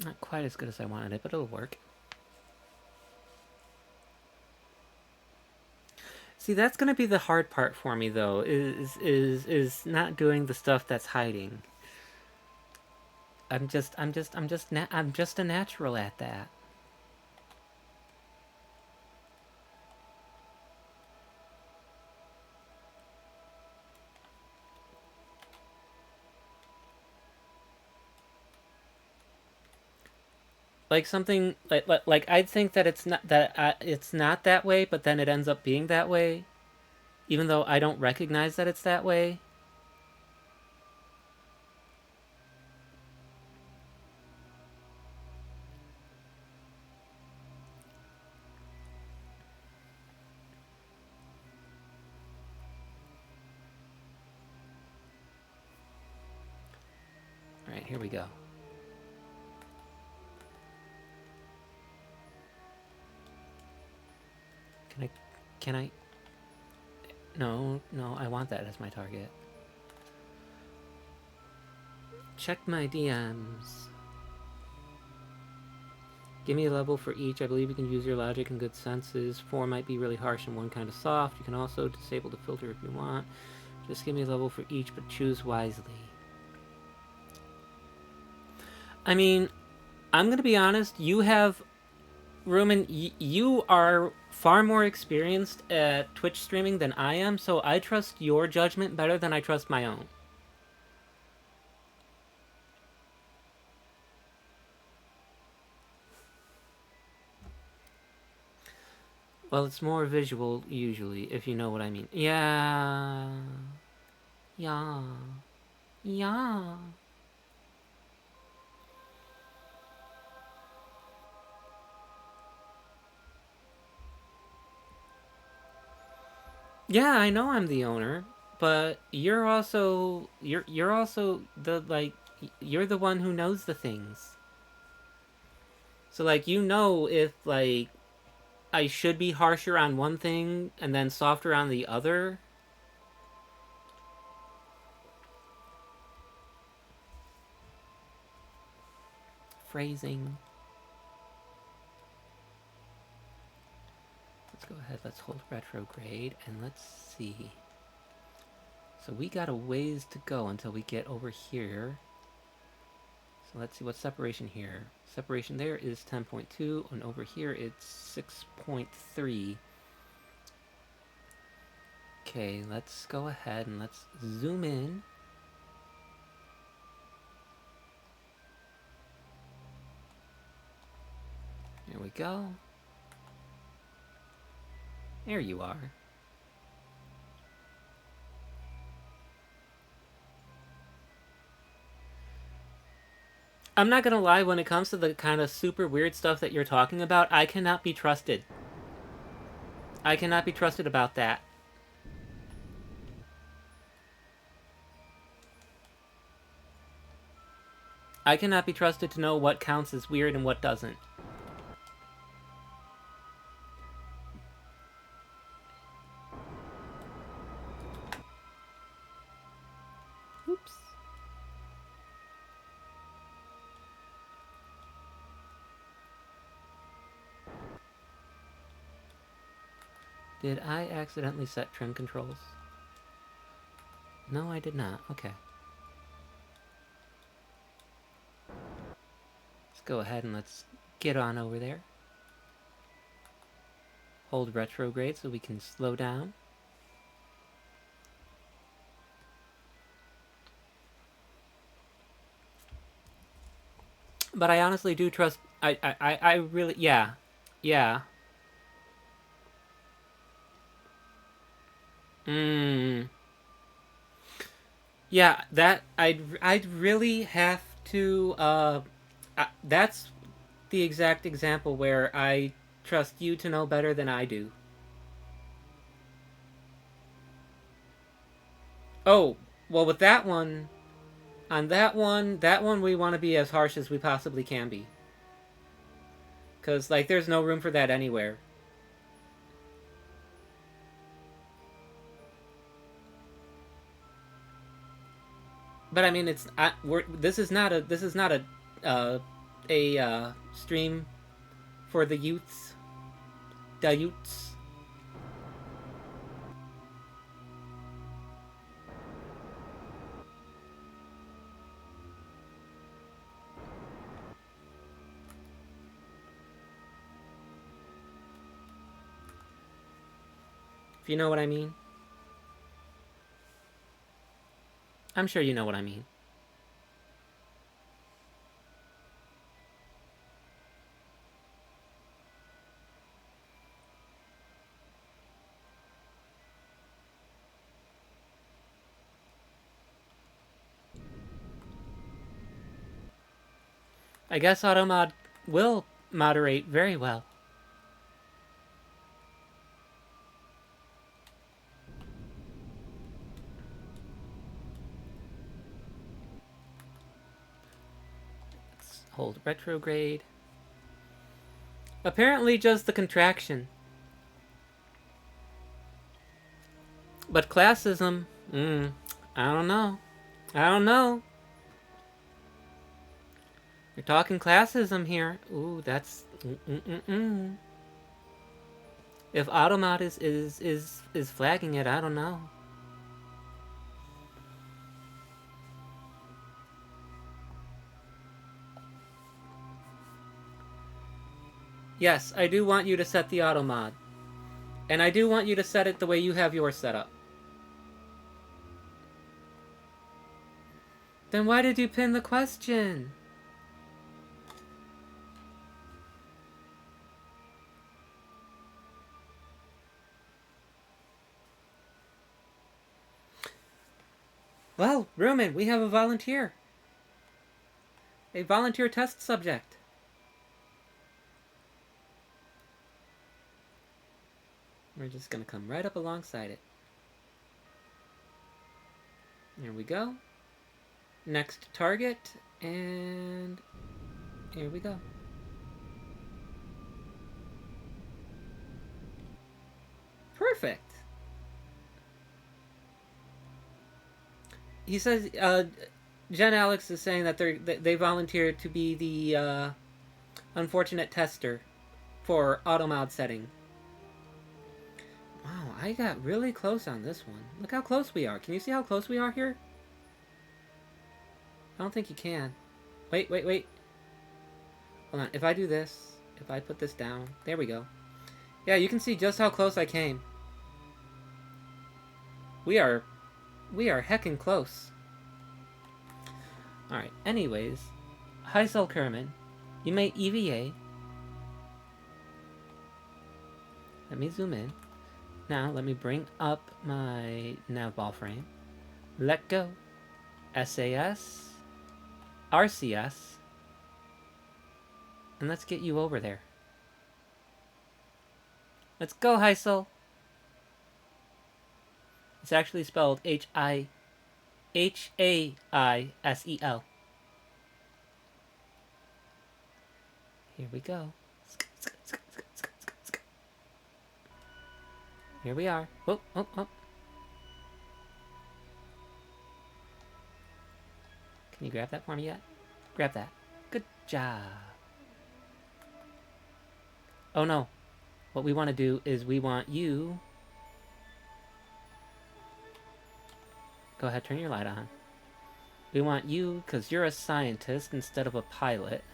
Not quite as good as I wanted it, but it'll work. See, that's gonna be the hard part for me, though. Is not doing the stuff that's hiding. I'm just a natural at that. like something like I'd think that it's not that way, but then it ends up being that way, even though I don't recognize that it's that way. All right, here we go. Can I? Can I? No, no, I want that as my target. Check my DMs. Give me a level for each. I believe you can use your logic and good senses. 4 might be really harsh and 1 kind of soft. You can also disable the filter if you want. Just give me a level for each, but choose wisely. I mean, I'm gonna be honest. You have, Rumen, you are far more experienced at Twitch streaming than I am, so I trust your judgment better than I trust my own. Well, it's more visual, usually, if you know what I mean. Yeah. Yeah. Yeah. Yeah, I know I'm the owner, but you're also the you're the one who knows the things. So like you know if like I should be harsher on one thing and then softer on the other. Phrasing. Let's go ahead, let's hold retrograde and let's see. So we got a ways to go until we get over here. So let's see what's separation here. Separation there is 10.2 and over here it's 6.3. Okay, let's go ahead and let's zoom in. There we go. There you are. I'm not gonna lie, when it comes to the kind of super weird stuff that you're talking about, I cannot be trusted. I cannot be trusted about that. I cannot be trusted to know what counts as weird and what doesn't. Oops. Did I accidentally set trim controls? No, I did not. Okay. Let's go ahead and let's get on over there. Hold retrograde so we can slow down. But I honestly do trust. I really, yeah, yeah. Yeah, that I'd really have to. That's the exact example where I trust you to know better than I do. Oh, well, with that one, on that one we want to be as harsh as we possibly can be. Because, like, there's no room for that anywhere. But I mean, this is not a stream for the youths. The youths. If you know what I mean. I'm sure you know what I mean. I guess automod will moderate very well. Let's hold retrograde. Apparently just the contraction. But classism, I don't know. I don't know. You're talking classism here. Ooh, that's If automod is flagging it, I don't know. Yes, I do want you to set the automod. And I do want you to set it the way you have yours set up. Then why did you pin the question? Well, Rumen, we have a volunteer. A volunteer test subject. We're just going to come right up alongside it. There we go. Next target, and here we go. Perfect. He says, Jen Alex is saying that they volunteered to be the unfortunate tester for automod setting. Wow, I got really close on this one. Look how close we are. Can you see how close we are here? I don't think you can. Wait. Hold on. If I do this, if I put this down, there we go. Yeah, you can see just how close I came. We are heckin' close. Alright, anyways. Heisel Kerman, you may EVA. Let me zoom in. Now, let me bring up my nav ball frame. Let go. SAS. RCS. And let's get you over there. Let's go, Heisel. It's actually spelled H-A-I-S-E-L. Here we go. Here we are. Oh. Can you grab that for me yet? Grab that. Good job. Oh no. What we want to do is we want you... Go ahead, turn your light on. We want you, because you're a scientist instead of a pilot.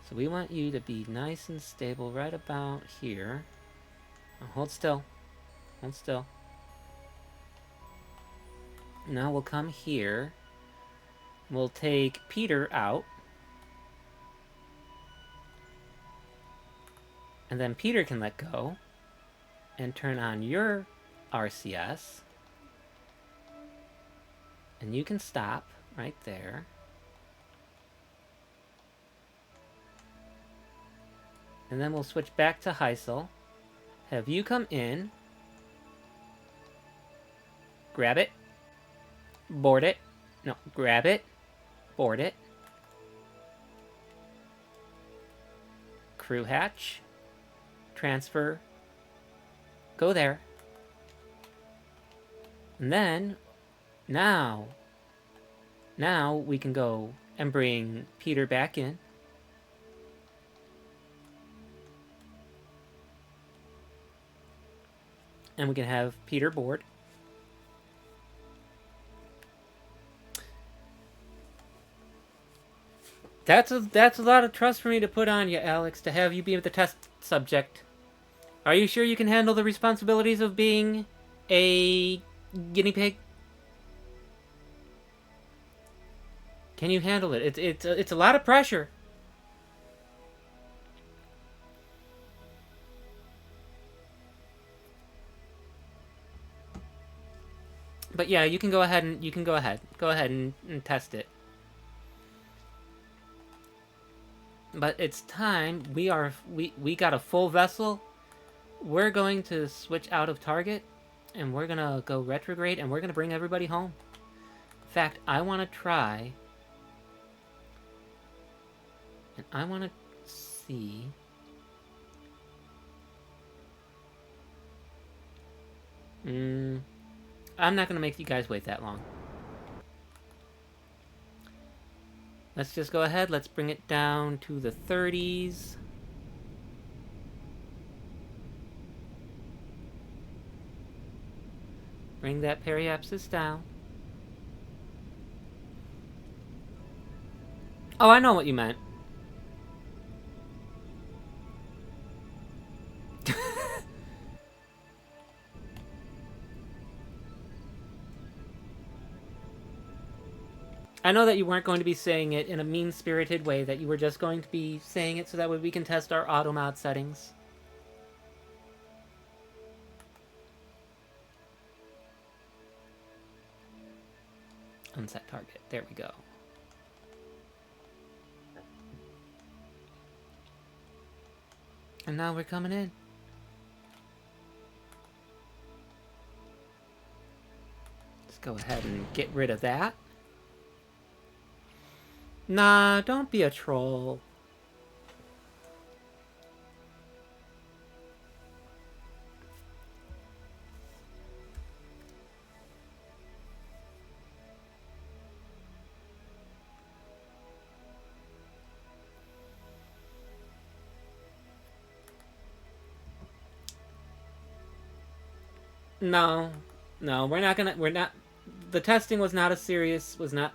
So we want you to be nice and stable right about here. Now hold still. Hold still. Now we'll come here. We'll take Peter out. And then Peter can let go. And turn on your RCS. And you can stop right there. And then we'll switch back to Heisel. Have you come in. Grab it. Board it. No, grab it. Board it. Crew hatch. Transfer. Go there. And then, now we can go and bring Peter back in. And we can have Peter board. That's a lot of trust for me to put on you, Alex, to have you be the test subject. Are you sure you can handle the responsibilities of being a guinea pig? Can you handle it? It's a lot of pressure. But yeah, you can go ahead and test it. But it's time. We got a full vessel. We're going to switch out of target, and we're gonna go retrograde, and we're gonna bring everybody home. In fact, I want to try, and I want to see. I'm not gonna make you guys wait that long. Let's just go ahead. Let's bring it down to the 30s. Bring that periapsis down. Oh, I know what you meant. I know that you weren't going to be saying it in a mean-spirited way, that you were just going to be saying it so that way we can test our auto mod settings. Unset target. There we go. And now we're coming in. Let's go ahead and get rid of that. Nah, don't be a troll. No, we're not. The testing was not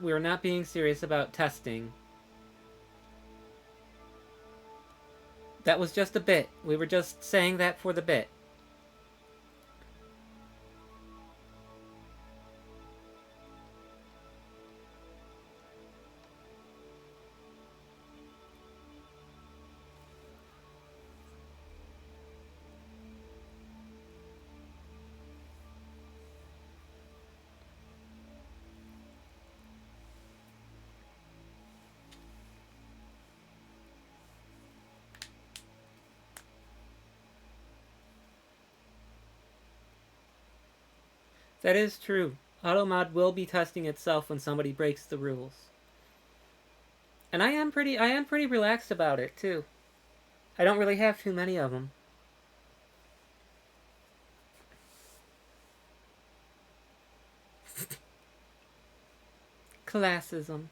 we were not being serious about testing. That was just a bit. We were just saying that for the bit. That is true. Automod will be testing itself when somebody breaks the rules. And I am pretty relaxed about it too. I don't really have too many of them. Classism.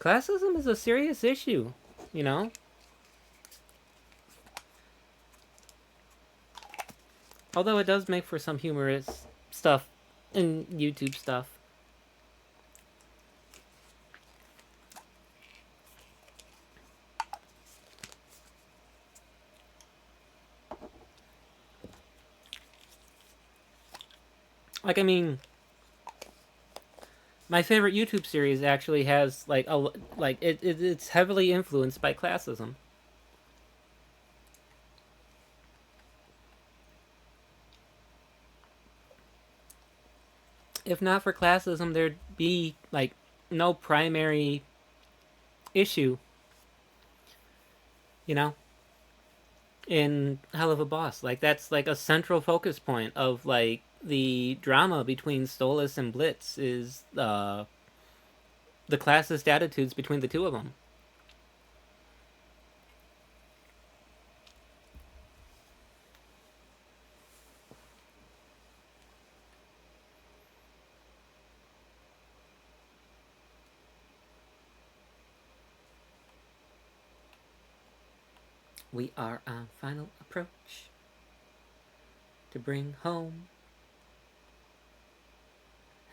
Classism is a serious issue, you know? Although it does make for some humorous stuff in YouTube stuff. Like, I mean, my favorite YouTube series actually has it's heavily influenced by classism. If not for classism, there'd be like no primary issue, you know, in Hell of a Boss. Like, that's like a central focus point of like the drama between Stolas and Blitz is the classist attitudes between the two of them. We are on final approach to bring home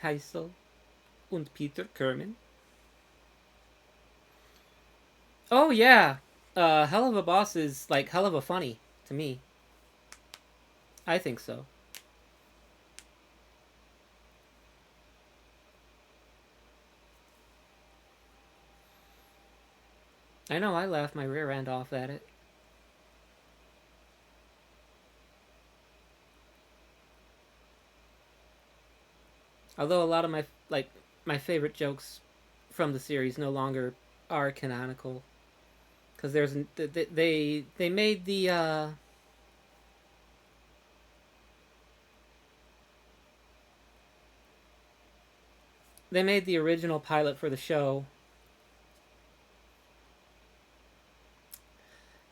Heisel und Peter Kerman. Oh yeah, Hell of a Boss is like hell of a funny to me. I think so. I know I laughed my rear end off at it. Although a lot of my favorite jokes from the series no longer are canonical because they made the original pilot for the show.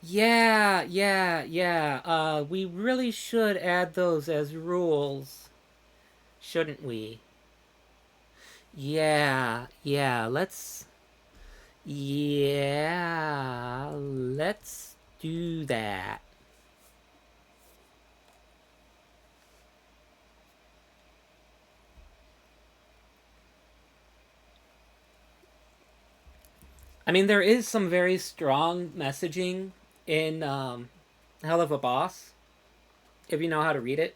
Yeah, yeah, yeah. We really should add those as rules, shouldn't we? Yeah, yeah. Let's do that. I mean, there is some very strong messaging in Hell of a Boss, if you know how to read it.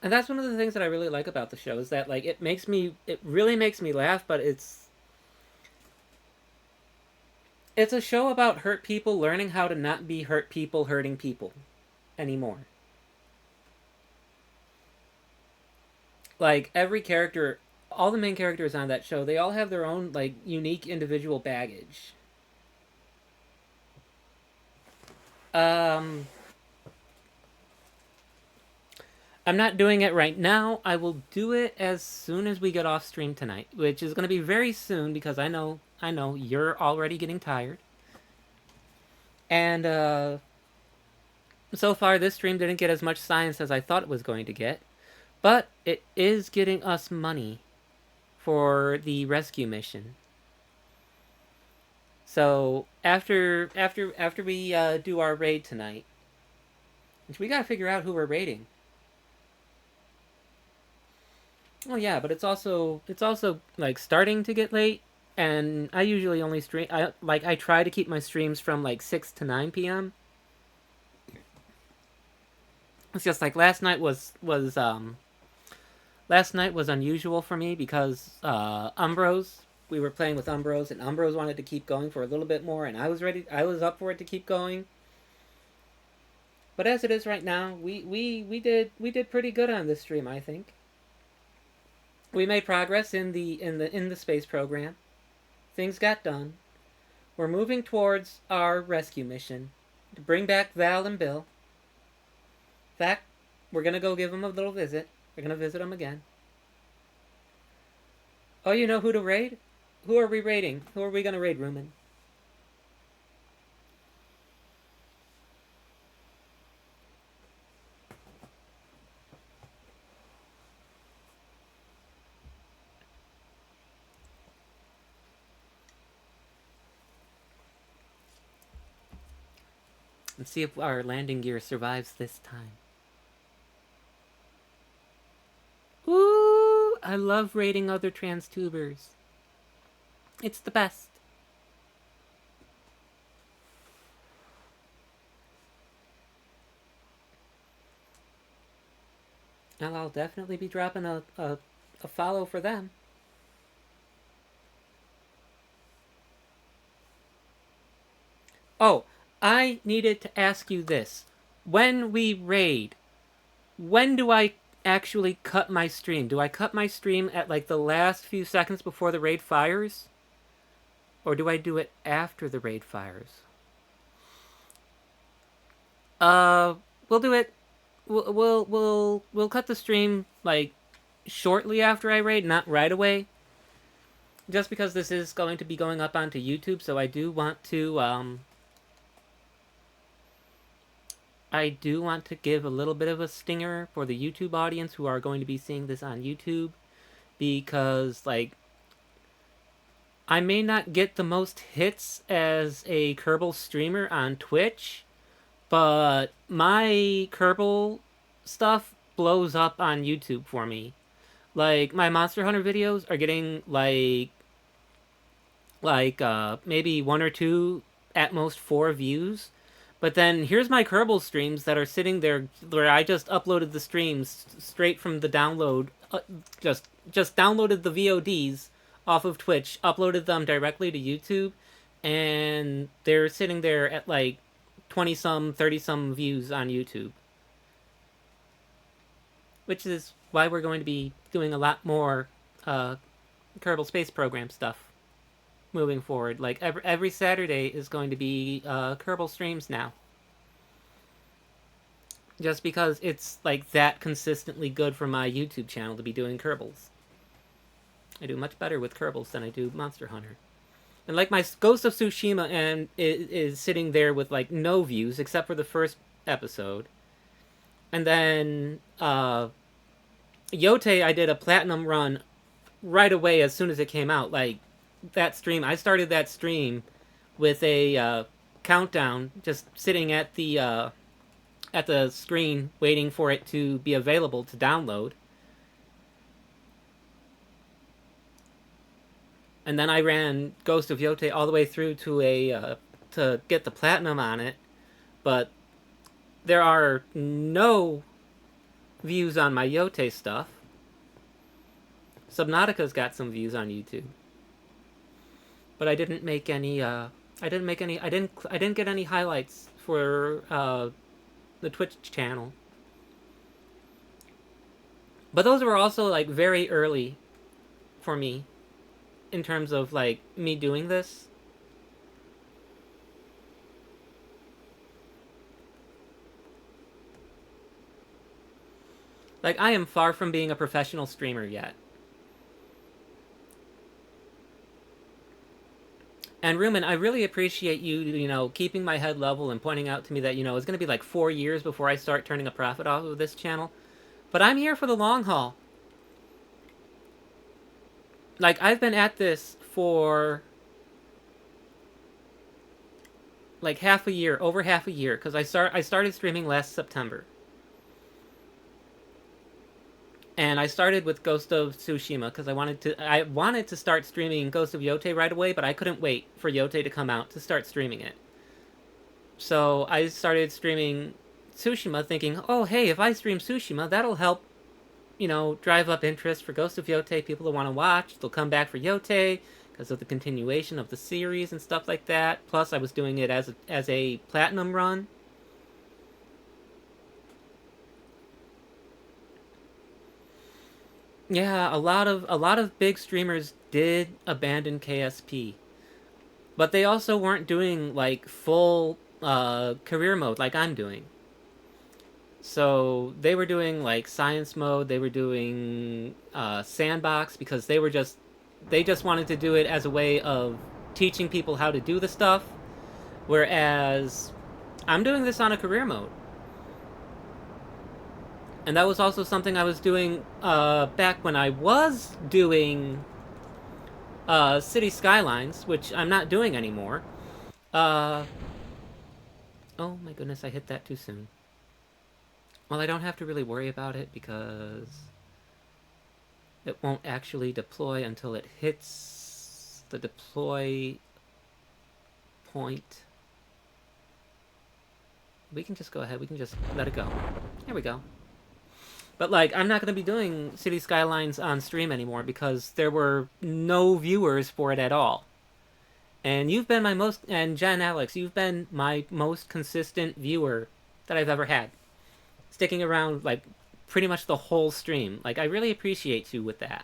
And that's one of the things that I really like about the show is that like it really makes me laugh, but it's a show about hurt people learning how to not be hurt people hurting people anymore. Like every character, all the main characters on that show, they all have their own like unique individual baggage. Um I'm not doing it right now. I will do it as soon as we get off stream tonight, which is going to be very soon because I know you're already getting tired. And so far this stream didn't get as much science as I thought it was going to get, but it is getting us money for the rescue mission. So after we do our raid tonight, which we gotta figure out who we're raiding. Well, yeah, but it's also like starting to get late, and I usually only stream. I try to keep my streams from like 6 to 9 p.m. It's just like last night was unusual for me because Umbros, we were playing with Umbros, and Umbros wanted to keep going for a little bit more, and I was up for it to keep going. But as it is right now, we did pretty good on this stream, I think. We made progress in the space program. Things got done. We're moving towards our rescue mission to bring back Val and Bill. In fact, we're gonna go give them a little visit. We're gonna visit them again. Oh, you know who to raid? Who are we raiding? Who are we gonna raid, Rumen? Let's see if our landing gear survives this time. Ooh, I love raiding other trans tubers. It's the best. And I'll definitely be dropping a follow for them. Oh, I needed to ask you this. When we raid, when do I actually cut my stream? Do I cut my stream at like the last few seconds before the raid fires? Or do I do it after the raid fires? We'll do it. We'll cut the stream like shortly after I raid, not right away. Just because this is going to be going up onto YouTube, so I do want to give a little bit of a stinger for the YouTube audience who are going to be seeing this on YouTube, because like I may not get the most hits as a Kerbal streamer on Twitch, but my Kerbal stuff blows up on YouTube for me. Like my Monster Hunter videos are getting maybe 1 or 2, at most 4 views. But then here's my Kerbal streams that are sitting there where I just uploaded the streams straight from the download, just downloaded the VODs off of Twitch, uploaded them directly to YouTube, and they're sitting there at like 20 some, 30 some views on YouTube. which is why we're going to be doing a lot more uh, Kerbal Space Program stuff moving forward. Like every Saturday is going to be Kerbal streams now, just because it's like that consistently good for my YouTube channel to be doing Kerbals. I do much better with Kerbals than I do Monster Hunter. And like my Ghost of Tsushima and is sitting there with like no views except for the first episode. And then Yote, I did a platinum run right away as soon as it came out. Like that stream, I started that stream with a countdown, just sitting at the screen waiting for it to be available to download. And then I ran Ghost of Yote all the way through to get the platinum on it, but there are no views on my Yote stuff. Subnautica's got some views on YouTube, but I didn't make any. I didn't get any highlights for the Twitch channel. But those were also like very early for me in terms of like me doing this. Like I am far from being a professional streamer yet. And Rumen, I really appreciate you, keeping my head level and pointing out to me that, it's going to be like 4 years before I start turning a profit off of this channel. But I'm here for the long haul. Like, I've been at this for like half a year, over half a year, because I started streaming last September. And I started with Ghost of Tsushima because I wanted to start streaming Ghost of Yote right away, but I couldn't wait for Yote to come out to start streaming it. So I started streaming Tsushima thinking, oh hey, if I stream Tsushima, that'll help, drive up interest for Ghost of Yote. People will want to watch. They'll come back for Yote because of the continuation of the series and stuff like that. Plus, I was doing it as a platinum run. Yeah, a lot of big streamers did abandon KSP, but they also weren't doing like full career mode like I'm doing. So they were doing like science mode. They were doing sandbox because they just wanted to do it as a way of teaching people how to do the stuff. Whereas I'm doing this on a career mode. And that was also something I was doing back when I was doing City Skylines, which I'm not doing anymore. Oh my goodness, I hit that too soon. Well, I don't have to really worry about it because it won't actually deploy until it hits the deploy point. We can just go ahead. We can just let it go. There we go. But, like, I'm not going to be doing City Skylines on stream anymore because there were no viewers for it at all. And you've been my most... And Jen Alex, you've been my most consistent viewer that I've ever had. Sticking around, like, pretty much the whole stream. Like, I really appreciate you with that.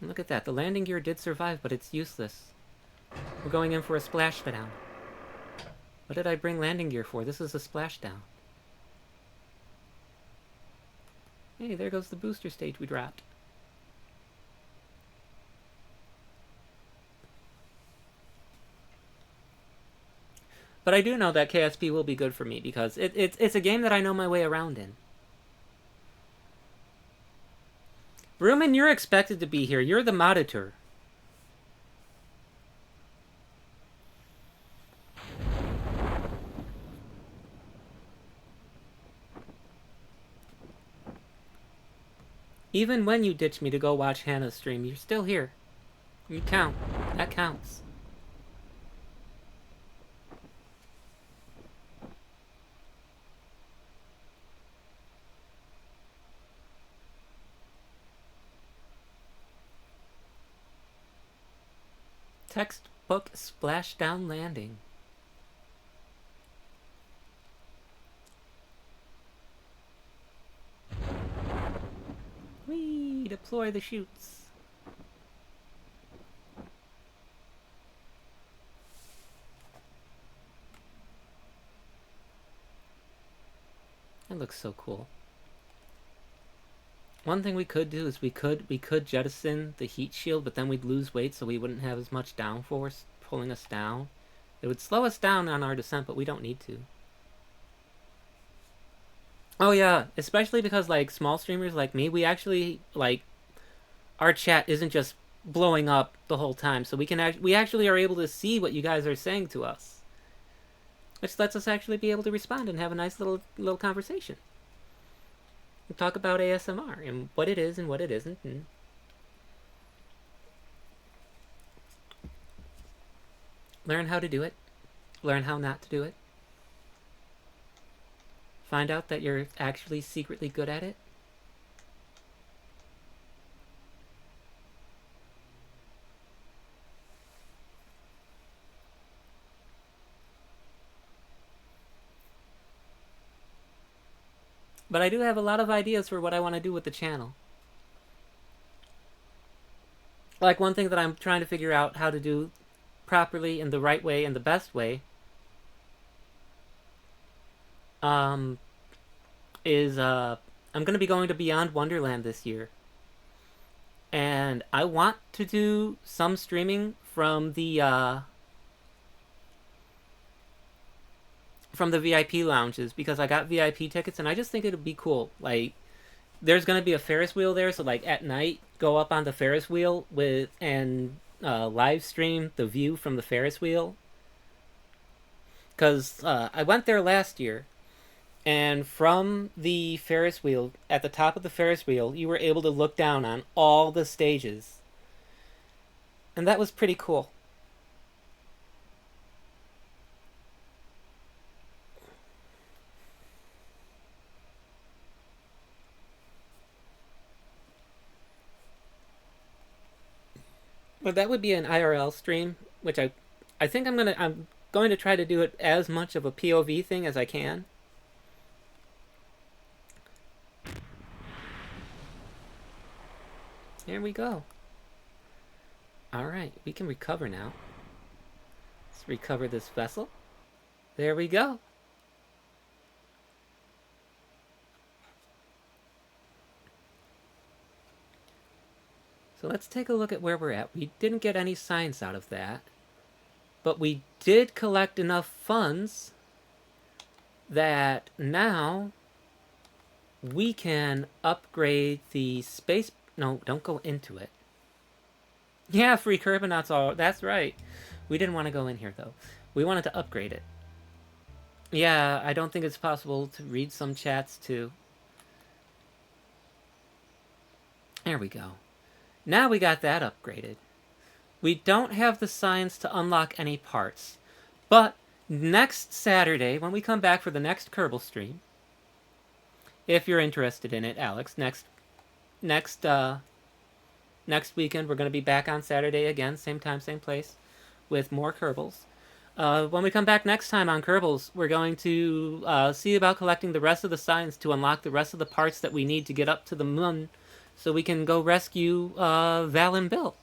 And look at that. The landing gear did survive, but it's useless. We're going in for a splashdown. What did I bring landing gear for? This is a splashdown. Hey, there goes the booster stage we dropped. But I do know that KSP will be good for me because it's a game that I know my way around in. Rumen, you're expected to be here. You're the monitor. Even when you ditch me to go watch Hannah's stream, you're still here. You count. That counts. Textbook splashdown landing. Deploy the chutes. That looks so cool. One thing we could do is we could jettison the heat shield, but then we'd lose weight, so we wouldn't have as much downforce pulling us down. It would slow us down on our descent, but we don't need to. Oh yeah, especially because like small streamers like me, we actually like our chat isn't just blowing up the whole time, so we actually are able to see what you guys are saying to us, which lets us actually be able to respond and have a nice little conversation. We talk about ASMR and what it is and what it isn't, and learn how to do it, learn how not to do it. Find out that you're actually secretly good at it. But I do have a lot of ideas for what I want to do with the channel. Like one thing that I'm trying to figure out how to do properly in the right way and the best way is I'm going to be going to Beyond Wonderland this year. And I want to do some streaming from the VIP lounges because I got VIP tickets and I just think it would be cool. Like there's going to be a Ferris wheel there, so like at night go up on the Ferris wheel with and live stream the view from the Ferris wheel. Cuz I went there last year. And from the Ferris wheel, at the top of the Ferris wheel, you were able to look down on all the stages. And that was pretty cool. But that would be an IRL stream, which I think I'm going to try to do it as much of a POV thing as I can. There we go. Alright, we can recover now. Let's recover this vessel. There we go. So let's take a look at where we're at. We didn't get any science out of that. But we did collect enough funds that now we can upgrade the space... No, don't go into it. Yeah, free Kerbinauts all... That's right. We didn't want to go in here, though. We wanted to upgrade it. Yeah, I don't think it's possible to read some chats, too. There we go. Now we got that upgraded. We don't have the science to unlock any parts. But next Saturday, when we come back for the next Kerbal stream, if you're interested in it, Alex, next weekend we're going to be back on Saturday again, same time, same place, with more Kerbals. When we come back next time on Kerbals, we're going to see about collecting the rest of the science to unlock the rest of the parts that we need to get up to the moon so we can go rescue Val and Bill.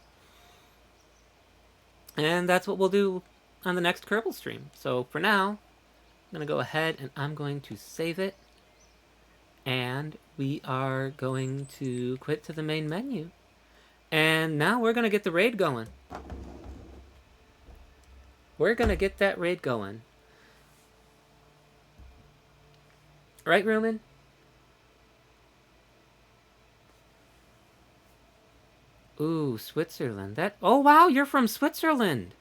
And that's what we'll do on the next Kerbal stream. So for now, I'm going to go ahead and I'm going to save it. And we are going to quit to the main menu. And now we're going to get the raid going. We're going to get that raid going. Right, Rumen? Ooh, Switzerland. Oh, wow, you're from Switzerland.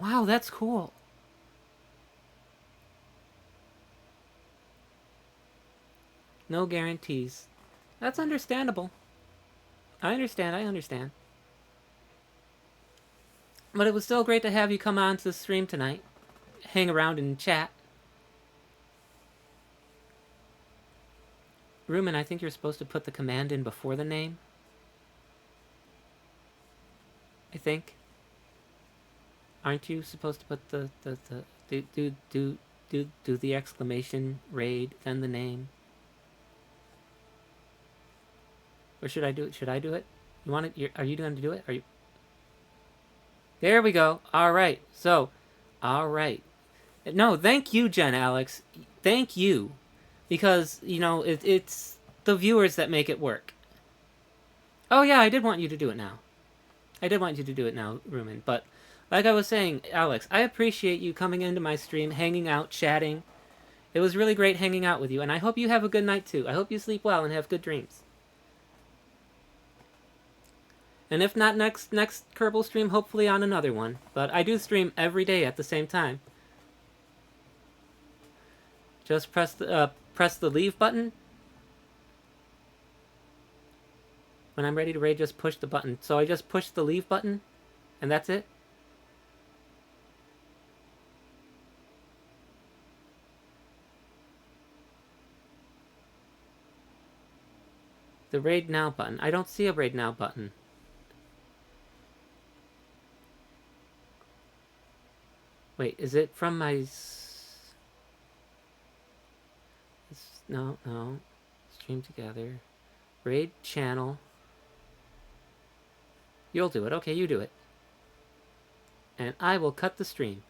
Wow, that's cool. No guarantees. That's understandable. I understand. But it was still great to have you come on to the stream tonight. Hang around and chat. Rumen, I think you're supposed to put the command in before the name. I think. Aren't you supposed to put do the exclamation raid, then the name? Or should I do it? Should I do it? You want it? Are you going to do it? Are you? There we go. All right. So, all right. No, thank you, Jen Alex. Thank you. Because, you know, it's the viewers that make it work. Oh, yeah, I did want you to do it now. I did want you to do it now, Rumen. But, like I was saying, Alex, I appreciate you coming into my stream, hanging out, chatting. It was really great hanging out with you, and I hope you have a good night, too. I hope you sleep well and have good dreams. And if not next Kerbal stream, hopefully on another one. But I do stream every day at the same time. Just press the leave button. When I'm ready to raid, just push the button. So I just push the leave button, and that's it. The raid now button. I don't see a raid now button. Wait, is it from my... No. Stream together. Raid channel. You'll do it. Okay, you do it. And I will cut the stream.